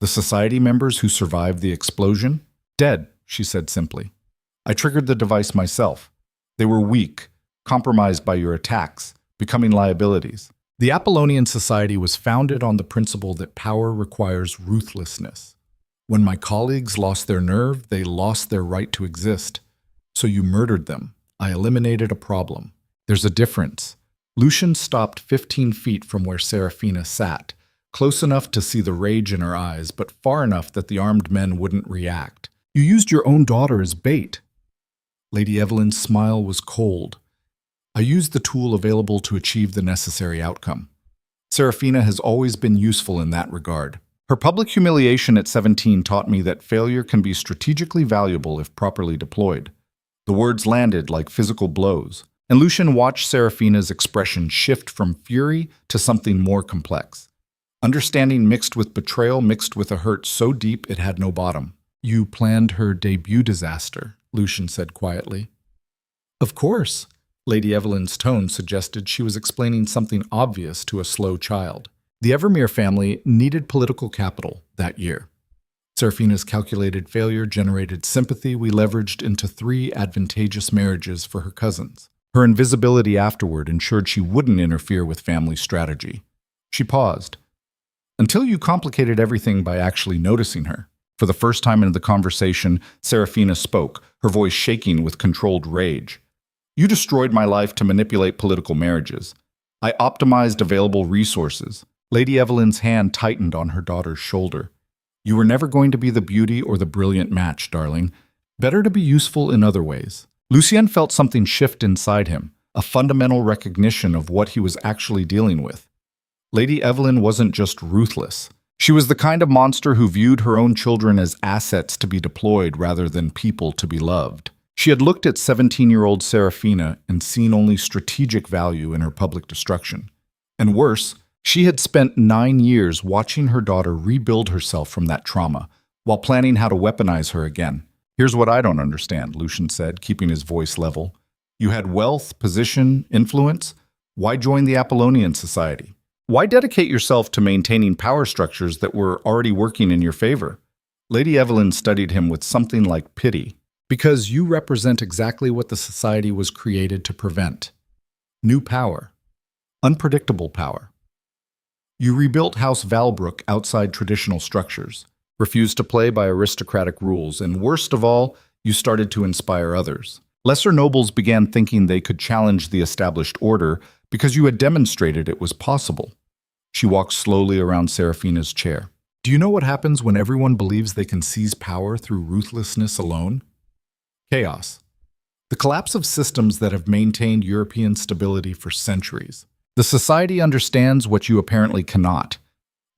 "The society members who survived the explosion? Dead," she said simply. "I triggered the device myself. They were weak, compromised by your attacks, becoming liabilities. The Apollonian Society was founded on the principle that power requires ruthlessness. When my colleagues lost their nerve, they lost their right to exist. So you murdered them. I eliminated a problem. There's a difference." Lucien stopped 15 feet from where Seraphina sat, close enough to see the rage in her eyes, but far enough that the armed men wouldn't react. "You used your own daughter as bait." Lady Evelyn's smile was cold. "I used the tool available to achieve the necessary outcome." Seraphina has always been useful in that regard. Her public humiliation at 17 taught me that failure can be strategically valuable if properly deployed. The words landed like physical blows, and Lucian watched Seraphina's expression shift from fury to something more complex. Understanding mixed with betrayal, mixed with a hurt so deep it had no bottom. You planned her debut disaster, Lucian said quietly. Of course. Lady Evelyn's tone suggested she was explaining something obvious to a slow child. The Evermere family needed political capital that year. Seraphina's calculated failure generated sympathy we leveraged into 3 advantageous marriages for her cousins. Her invisibility afterward ensured she wouldn't interfere with family strategy. She paused. Until you complicated everything by actually noticing her. For the first time in the conversation, Seraphina spoke, her voice shaking with controlled rage. You destroyed my life to manipulate political marriages. I optimized available resources. Lady Evelyn's hand tightened on her daughter's shoulder. You were never going to be the beauty or the brilliant match, darling. Better to be useful in other ways. Lucien felt something shift inside him, a fundamental recognition of what he was actually dealing with. Lady Evelyn wasn't just ruthless. She was the kind of monster who viewed her own children as assets to be deployed rather than people to be loved. She had looked at 17-year-old Seraphina and seen only strategic value in her public destruction. And worse, she had spent 9 years watching her daughter rebuild herself from that trauma, while planning how to weaponize her again. Here's what I don't understand, Lucian said, keeping his voice level. You had wealth, position, influence. Why join the Apollonian Society? Why dedicate yourself to maintaining power structures that were already working in your favor? Lady Evelyn studied him with something like pity. Because you represent exactly what the society was created to prevent. New power. Unpredictable power. You rebuilt House Valbrook outside traditional structures, refused to play by aristocratic rules, and worst of all, you started to inspire others. Lesser nobles began thinking they could challenge the established order because you had demonstrated it was possible. She walked slowly around Seraphina's chair. Do you know what happens when everyone believes they can seize power through ruthlessness alone? Chaos. The collapse of systems that have maintained European stability for centuries. The society understands what you apparently cannot.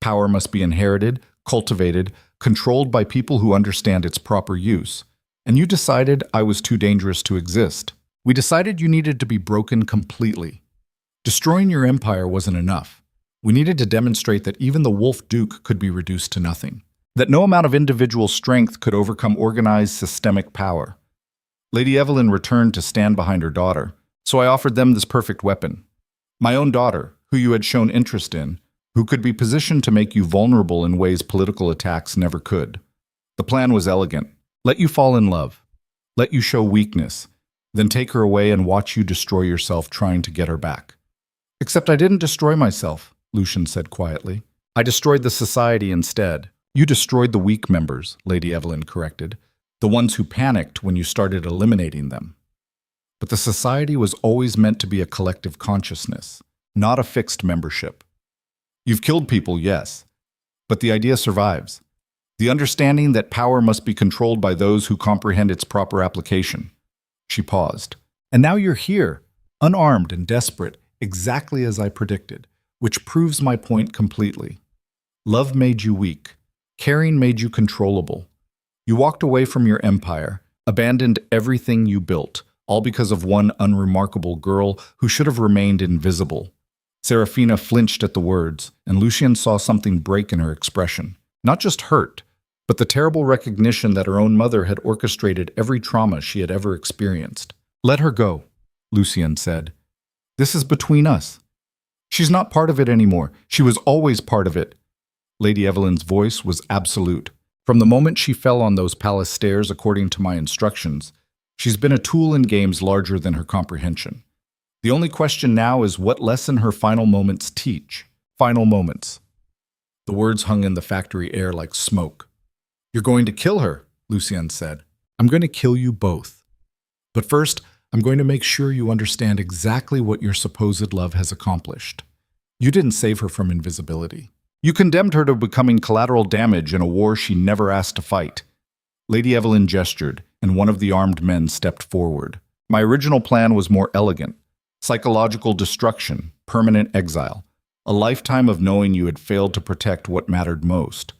Power must be inherited, cultivated, controlled by people who understand its proper use. And you decided I was too dangerous to exist. We decided you needed to be broken completely. Destroying your empire wasn't enough. We needed to demonstrate that even the Wolf Duke could be reduced to nothing. That no amount of individual strength could overcome organized systemic power. Lady Evelyn returned to stand behind her daughter, so I offered them this perfect weapon. My own daughter, who you had shown interest in, who could be positioned to make you vulnerable in ways political attacks never could. The plan was elegant. Let you fall in love. Let you show weakness. Then take her away and watch you destroy yourself trying to get her back. Except I didn't destroy myself, Lucian said quietly. I destroyed the society instead. You destroyed the weak members, Lady Evelyn corrected. The ones who panicked when you started eliminating them. But the society was always meant to be a collective consciousness, not a fixed membership. You've killed people, yes, but the idea survives. The understanding that power must be controlled by those who comprehend its proper application. She paused. And now you're here, unarmed and desperate, exactly as I predicted, which proves my point completely. Love made you weak. Caring made you controllable. You walked away from your empire, abandoned everything you built, all because of one unremarkable girl who should have remained invisible. Seraphina flinched at the words, and Lucien saw something break in her expression. Not just hurt, but the terrible recognition that her own mother had orchestrated every trauma she had ever experienced. Let her go, Lucien said. This is between us. She's not part of it anymore. She was always part of it. Lady Evelyn's voice was absolute. From the moment she fell on those palace stairs according to my instructions, she's been a tool in games larger than her comprehension. The only question now is what lesson her final moments teach. Final moments. The words hung in the factory air like smoke. You're going to kill her, Lucien said. I'm going to kill you both. But first, I'm going to make sure you understand exactly what your supposed love has accomplished. You didn't save her from invisibility. You condemned her to becoming collateral damage in a war she never asked to fight. Lady Evelyn gestured, and one of the armed men stepped forward. My original plan was more elegant. Psychological destruction, permanent exile. a lifetime of knowing you had failed to protect what mattered most.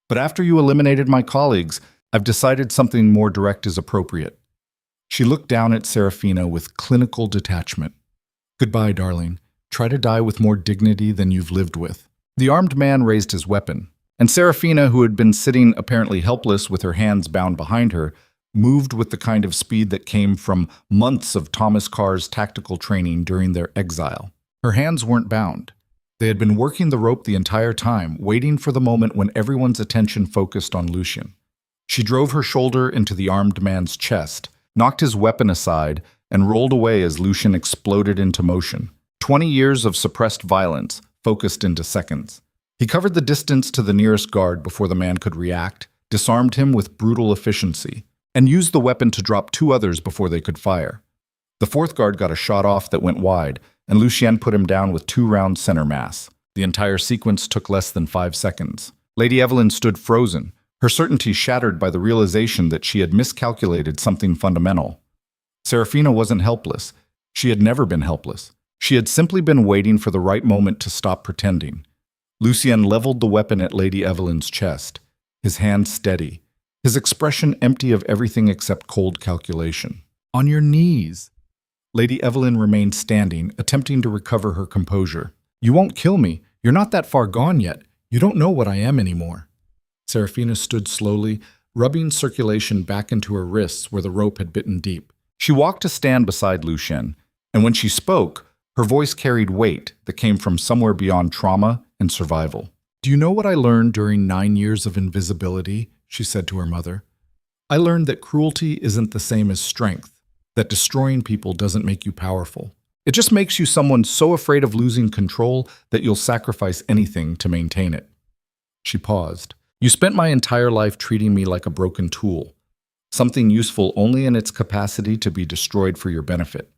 But after you eliminated my colleagues, I've decided something more direct is appropriate." She looked down at Seraphina with clinical detachment. "Goodbye, darling. Try to die with more dignity than you've lived with." The armed man raised his weapon, and Seraphina, who had been sitting apparently helpless with her hands bound behind her, moved with the kind of speed that came from months of Thomas Carr's tactical training during their exile. Her hands weren't bound. They had been working the rope the entire time, waiting for the moment when everyone's attention focused on Lucian. She drove her shoulder into the armed man's chest, knocked his weapon aside, and rolled away as Lucian exploded into motion. 20 years of suppressed violence, focused into seconds. He covered the distance to the nearest guard before the man could react, disarmed him with brutal efficiency, and used the weapon to drop 2 others before they could fire. The 4th guard got a shot off that went wide, and Lucien put him down with 2-round center mass. The entire sequence took less than 5 seconds. Lady Evelyn stood frozen, her certainty shattered by the realization that she had miscalculated something fundamental. Seraphina wasn't helpless. She had never been helpless. She had simply been waiting for the right moment to stop pretending. Lucien leveled the weapon at Lady Evelyn's chest, his hand steady, his expression empty of everything except cold calculation. "On your knees." Lady Evelyn remained standing, attempting to recover her composure. "You won't kill me. You're not that far gone yet. You don't know what I am anymore." Seraphina stood slowly, rubbing circulation back into her wrists where the rope had bitten deep. She walked to stand beside Lucien, and when she spoke, her voice carried weight that came from somewhere beyond trauma and survival. "Do you know what I learned during 9 years of invisibility?" she said to her mother. "I learned that cruelty isn't the same as strength, that destroying people doesn't make you powerful. It just makes you someone so afraid of losing control that you'll sacrifice anything to maintain it." She paused. "You spent my entire life treating me like a broken tool, something useful only in its capacity to be destroyed for your benefit.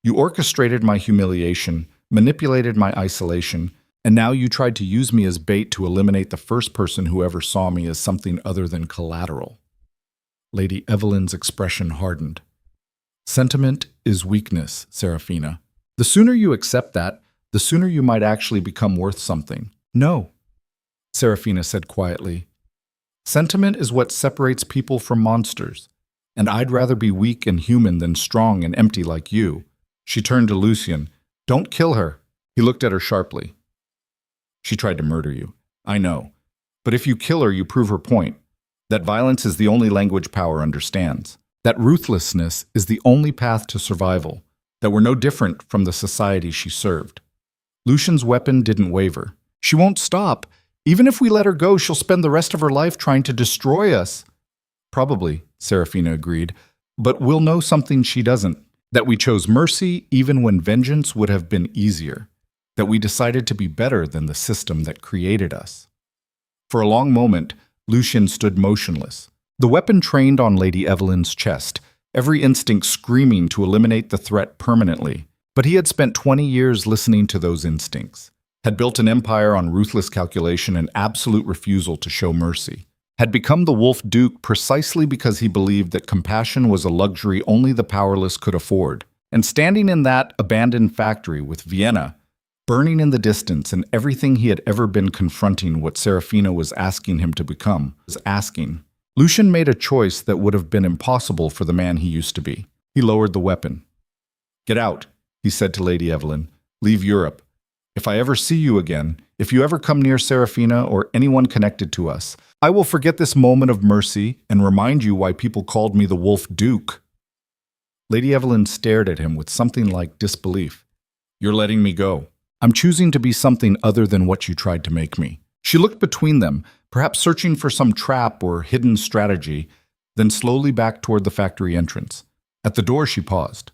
You orchestrated my humiliation, manipulated my isolation, and now you tried to use me as bait to eliminate the first person who ever saw me as something other than collateral." Lady Evelyn's expression hardened. "Sentiment is weakness, Seraphina. The sooner you accept that, the sooner you might actually become worth something." "No," Seraphina said quietly. "Sentiment is what separates people from monsters, and I'd rather be weak and human than strong and empty like you." She turned to Lucien. "Don't kill her." He looked at her sharply. "She tried to murder you. I know. But if you kill her, you prove her point. That violence is the only language power understands. That ruthlessness is the only path to survival. That we're no different from the society she served." Lucian's weapon didn't waver. "She won't stop. Even if we let her go, she'll spend the rest of her life trying to destroy us." "Probably," Seraphina agreed. "But we'll know something she doesn't. That we chose mercy even when vengeance would have been easier. That we decided to be better than the system that created us." For a long moment, Lucien stood motionless, the weapon trained on Lady Evelyn's chest, every instinct screaming to eliminate the threat permanently. But he had spent 20 years listening to those instincts, had built an empire on ruthless calculation and absolute refusal to show mercy, had become the Wolf Duke precisely because he believed that compassion was a luxury only the powerless could afford. And standing in that abandoned factory with Vienna, burning in the distance, and everything he had ever been confronting what Seraphina was asking him to become, Lucien made a choice that would have been impossible for the man he used to be. He lowered the weapon. "Get out," he said to Lady Evelyn. "Leave Europe. If I ever see you again, if you ever come near Seraphina or anyone connected to us, I will forget this moment of mercy and remind you why people called me the Wolf Duke." Lady Evelyn stared at him with something like disbelief. "You're letting me go. I'm choosing to be something other than what you tried to make me." She looked between them, perhaps searching for some trap or hidden strategy, then slowly back toward the factory entrance. At the door, she paused.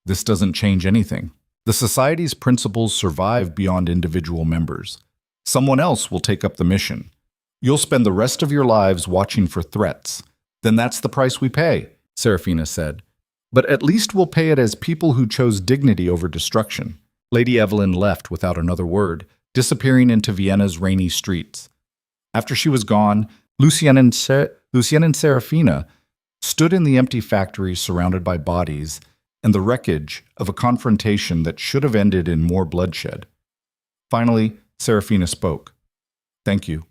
"This doesn't change anything. The society's principles survive beyond individual members. Someone else will take up the mission. You'll spend the rest of your lives watching for threats. Then that's the price we pay," Seraphina said. "But at least we'll pay it as people who chose dignity over destruction." Lady Evelyn left without another word, disappearing into Vienna's rainy streets. After she was gone, Lucien and Seraphina stood in the empty factory surrounded by bodies and the wreckage of a confrontation that should have ended in more bloodshed. Finally, Seraphina spoke. Thank you.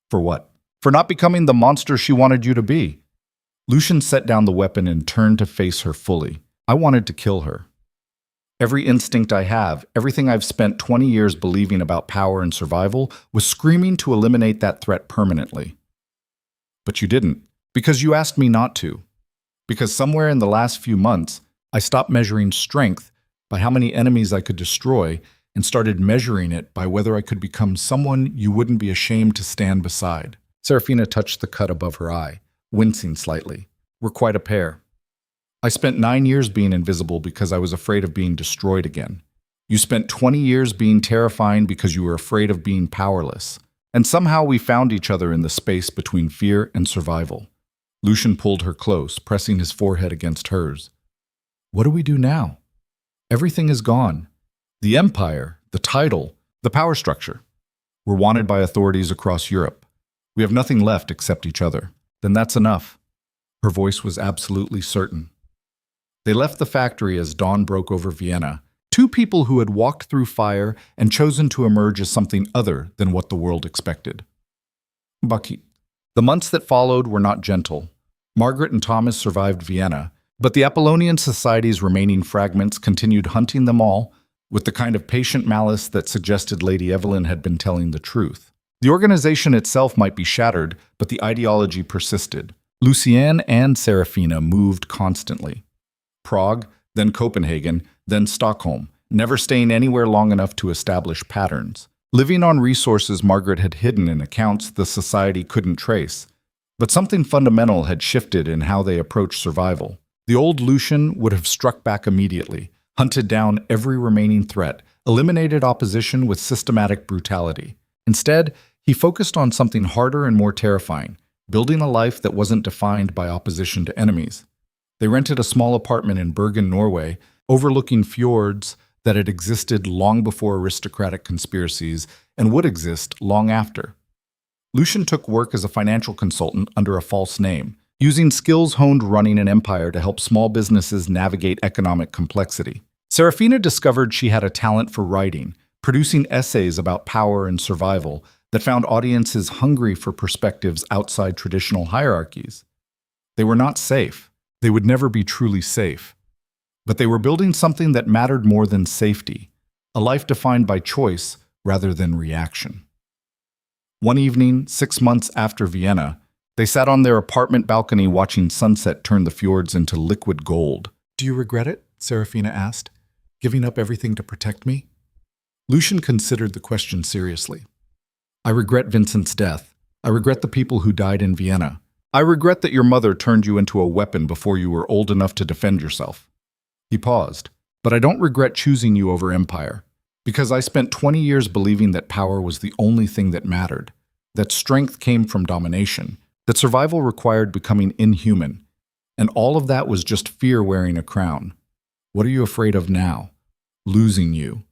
For what? For not becoming the monster she wanted you to be. Lucian set down the weapon and turned to face her fully. I wanted to kill her. Every instinct I have, everything I've spent 20 years believing about power and survival, was screaming to eliminate that threat permanently. But you didn't, because you asked me not to. Because somewhere in the last few months, I stopped measuring strength by how many enemies I could destroy and started measuring it by whether I could become someone you wouldn't be ashamed to stand beside. Seraphina touched the cut above her eye, wincing slightly. We're quite a pair. I spent 9 years being invisible because I was afraid of being destroyed again. You spent 20 years being terrifying because you were afraid of being powerless. And somehow we found each other in the space between fear and survival. Lucian pulled her close, pressing his forehead against hers. What do we do now? Everything is gone. The empire, the title, the power structure. We're wanted by authorities across Europe. We have nothing left except each other. Then that's enough. Her voice was absolutely certain. They left the factory as dawn broke over Vienna, two people who had walked through fire and chosen to emerge as something other than what the world expected. Bucky. The months that followed were not gentle. Margaret and Thomas survived Vienna, but the Apollonian Society's remaining fragments continued hunting them all with the kind of patient malice that suggested Lady Evelyn had been telling the truth. The organization itself might be shattered, but the ideology persisted. Lucienne and Seraphina moved constantly. Prague, then Copenhagen, then Stockholm, never staying anywhere long enough to establish patterns. Living on resources Margaret had hidden in accounts the society couldn't trace. But something fundamental had shifted in how they approached survival. The old Lucian would have struck back immediately, hunted down every remaining threat, eliminated opposition with systematic brutality. Instead, he focused on something harder and more terrifying, building a life that wasn't defined by opposition to enemies. They rented a small apartment in Bergen, Norway, overlooking fjords that had existed long before aristocratic conspiracies and would exist long after. Lucian took work as a financial consultant under a false name, using skills honed running an empire to help small businesses navigate economic complexity. Seraphina discovered she had a talent for writing, producing essays about power and survival that found audiences hungry for perspectives outside traditional hierarchies. They were not safe. They would never be truly safe. But they were building something that mattered more than safety, a life defined by choice rather than reaction. One evening, 6 months after Vienna, they sat on their apartment balcony watching sunset turn the fjords into liquid gold. Do you regret it? Seraphina asked. Giving up everything to protect me? Lucian considered the question seriously. I regret Vincent's death. I regret the people who died in Vienna. I regret that your mother turned you into a weapon before you were old enough to defend yourself. He paused. But I don't regret choosing you over empire, because I spent 20 years believing that power was the only thing that mattered, that strength came from domination, that survival required becoming inhuman, and all of that was just fear wearing a crown. What are you afraid of now? Losing you.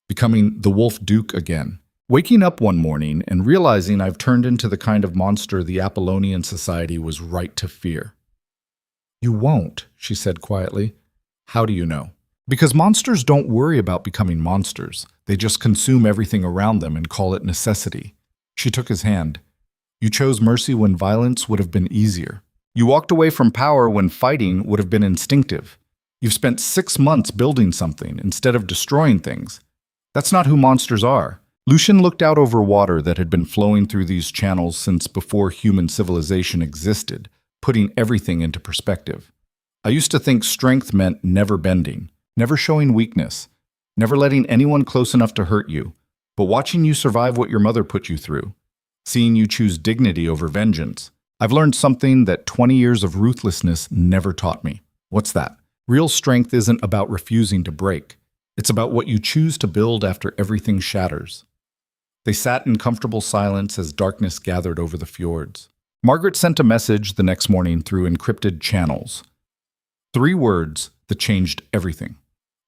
Becoming the Wolf Duke again. Waking up one morning and realizing I've turned into the kind of monster the Apollonian Society was right to fear. You won't, she said quietly. How do you know? Because monsters don't worry about becoming monsters. They just consume everything around them and call it necessity. She took his hand. You chose mercy when violence would have been easier. You walked away from power when fighting would have been instinctive. You've spent 6 months building something instead of destroying things. That's not who monsters are. Lucian looked out over water that had been flowing through these channels since before human civilization existed, putting everything into perspective. I used to think strength meant never bending, never showing weakness, never letting anyone close enough to hurt you, but watching you survive what your mother put you through, seeing you choose dignity over vengeance. I've learned something that 20 years of ruthlessness never taught me. What's that? Real strength isn't about refusing to break. It's about what you choose to build after everything shatters. They sat in comfortable silence as darkness gathered over the fjords. Margaret sent a message the next morning through encrypted channels. 3 words that changed everything.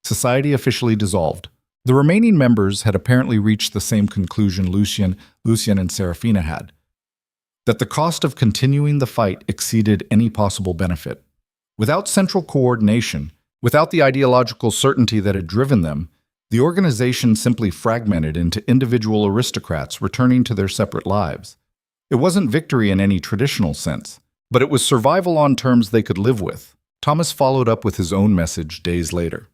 Society officially dissolved. The remaining members had apparently reached the same conclusion Lucian and Seraphina had, that the cost of continuing the fight exceeded any possible benefit. Without central coordination, without the ideological certainty that had driven them, The organization simply fragmented into individual aristocrats returning to their separate lives. It wasn't victory in any traditional sense, but it was survival on terms they could live with. Thomas followed up with his own message days later.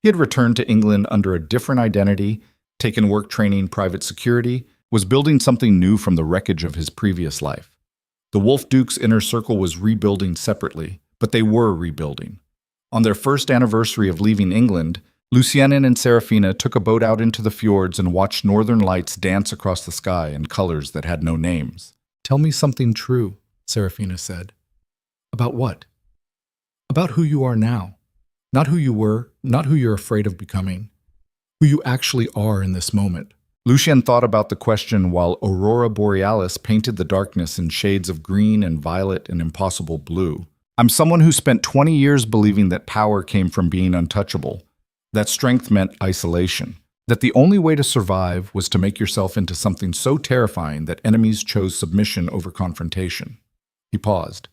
He had returned to England under a different identity, taken work training, private security, was building something new from the wreckage of his previous life. The Wolf Duke's inner circle was rebuilding separately, but they were rebuilding. On their first anniversary of leaving England, Lucienne and Seraphina took a boat out into the fjords and watched northern lights dance across the sky in colors that had no names. "Tell me something true," Seraphina said. "About what?" "About who you are now. Not who you were, not who you're afraid of becoming. Who you actually are in this moment." Lucienne thought about the question while Aurora Borealis painted the darkness in shades of green and violet and impossible blue. "I'm someone who spent 20 years believing that power came from being untouchable, that strength meant isolation, that the only way to survive was to make yourself into something so terrifying that enemies chose submission over confrontation." He paused.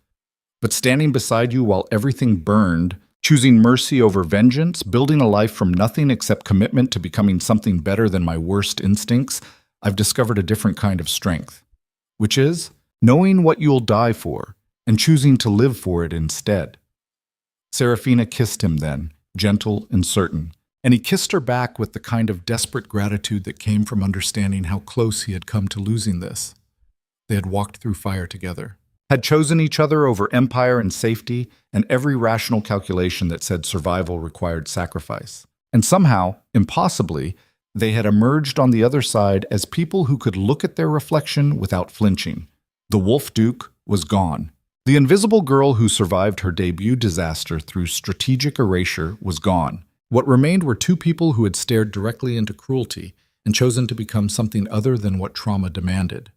"But standing beside you while everything burned, choosing mercy over vengeance, building a life from nothing except commitment to becoming something better than my worst instincts, I've discovered a different kind of strength, which is knowing what you'll die for and choosing to live for it instead." Seraphina kissed him then, gentle and certain, and he kissed her back with the kind of desperate gratitude that came from understanding how close he had come to losing this. They had walked through fire together, had chosen each other over empire and safety and every rational calculation that said survival required sacrifice. And somehow, impossibly, they had emerged on the other side as people who could look at their reflection without flinching. The Wolf Duke was gone. The invisible girl who survived her debut disaster through strategic erasure was gone. What remained were two people who had stared directly into cruelty and chosen to become something other than what trauma demanded.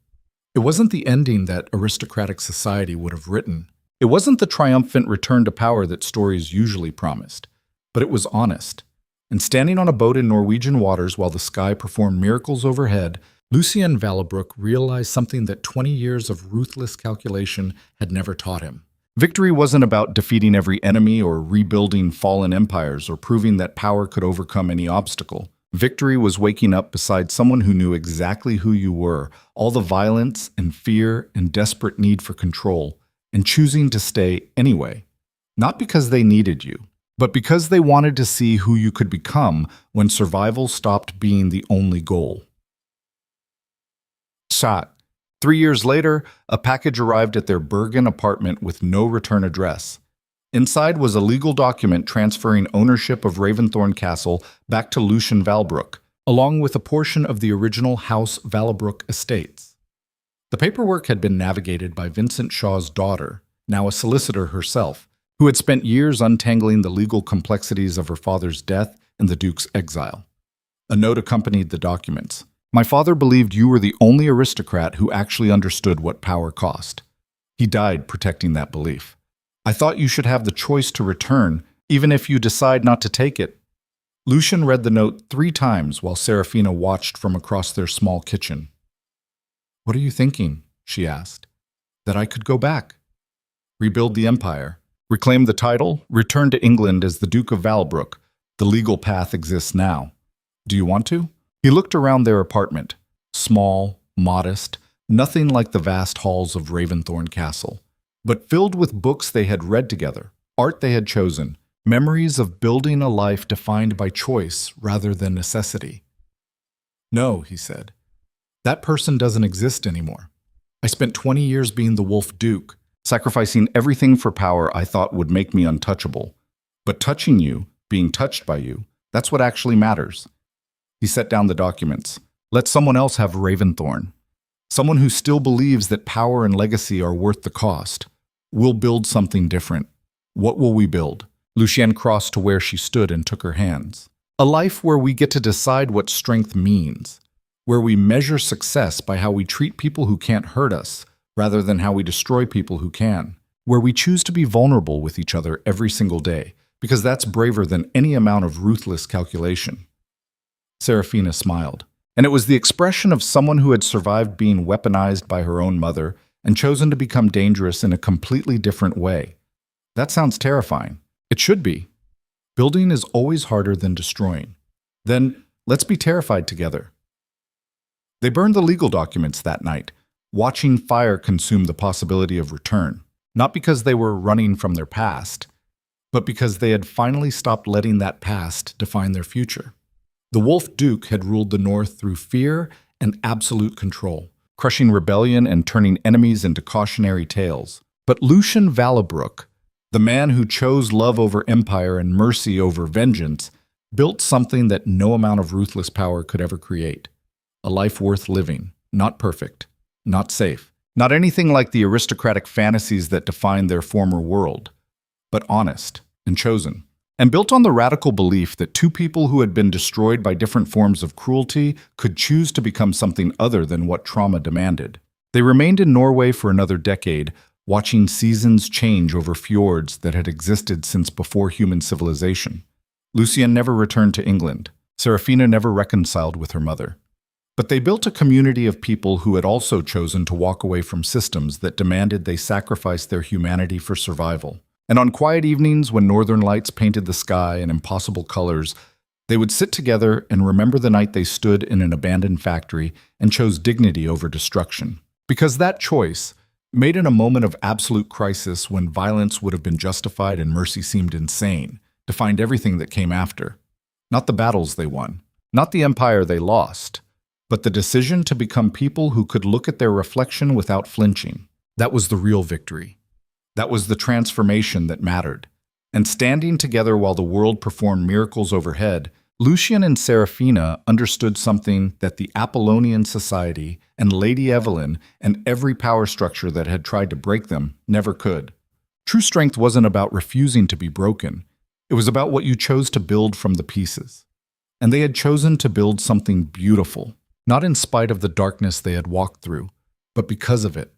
It wasn't the ending that aristocratic society would have written. It wasn't the triumphant return to power that stories usually promised, but it was honest. And standing on a boat in Norwegian waters while the sky performed miracles overhead, Lucien Valebrook realized something that 20 years of ruthless calculation had never taught him. Victory wasn't about defeating every enemy or rebuilding fallen empires or proving that power could overcome any obstacle. Victory was waking up beside someone who knew exactly who you were, all the violence and fear and desperate need for control, and choosing to stay anyway. Not because they needed you, but because they wanted to see who you could become when survival stopped being the only goal. Shot. 3 years later, a package arrived at their Bergen apartment with no return address. Inside was a legal document transferring ownership of Raventhorn Castle back to Lucien Valbrook, along with a portion of the original House Valebrook estates. The paperwork had been navigated by Vincent Shaw's daughter, now a solicitor herself, who had spent years untangling the legal complexities of her father's death and the Duke's exile. A note accompanied the documents. "My father believed you were the only aristocrat who actually understood what power cost. He died protecting that belief. I thought you should have the choice to return, even if you decide not to take it." Lucien read the note 3 times while Seraphina watched from across their small kitchen. "What are you thinking?" she asked. "That I could go back, rebuild the empire, reclaim the title, return to England as the Duke of Valbrook. The legal path exists now. Do you want to?" He looked around their apartment, small, modest, nothing like the vast halls of Raventhorn Castle, but filled with books they had read together, art they had chosen, memories of building a life defined by choice rather than necessity. "No," he said. "That person doesn't exist anymore. I spent 20 years being the Wolf Duke, sacrificing everything for power I thought would make me untouchable. But touching you, being touched by you, that's what actually matters." He set down the documents. "Let someone else have Raventhorn. Someone who still believes that power and legacy are worth the cost. We'll build something different. What will we build?" Lucienne crossed to where she stood and took her hands. "A life where we get to decide what strength means, where we measure success by how we treat people who can't hurt us, rather than how we destroy people who can, where we choose to be vulnerable with each other every single day, because that's braver than any amount of ruthless calculation." Seraphina smiled, and it was the expression of someone who had survived being weaponized by her own mother and chosen to become dangerous in a completely different way. "That sounds terrifying." "It should be. Building is always harder than destroying. Then let's be terrified together. They burned the legal documents that night, watching fire consume the possibility of return, not because they were running from their past, but because they had finally stopped letting that past define their future. The Wolf Duke had ruled the North through fear and absolute control, crushing rebellion and turning enemies into cautionary tales. But Lucian Valabrook, the man who chose love over empire and mercy over vengeance, built something that no amount of ruthless power could ever create. A life worth living, not perfect, not safe, not anything like the aristocratic fantasies that defined their former world, but honest and chosen, and built on the radical belief that two people who had been destroyed by different forms of cruelty could choose to become something other than what trauma demanded. They remained in Norway for another decade, watching seasons change over fjords that had existed since before human civilization. Lucien never returned to England. Seraphina never reconciled with her mother. But they built a community of people who had also chosen to walk away from systems that demanded they sacrifice their humanity for survival. And on quiet evenings, when northern lights painted the sky in impossible colors, they would sit together and remember the night they stood in an abandoned factory and chose dignity over destruction. Because that choice, made in a moment of absolute crisis when violence would have been justified and mercy seemed insane, defined everything that came after. Not the battles they won, not the empire they lost, but the decision to become people who could look at their reflection without flinching. That was the real victory. That was the transformation that mattered. And standing together while the world performed miracles overhead, Lucien and Seraphina understood something that the Apollonian Society and Lady Evelyn and every power structure that had tried to break them never could. True strength wasn't about refusing to be broken. It was about what you chose to build from the pieces. And they had chosen to build something beautiful, not in spite of the darkness they had walked through, but because of it.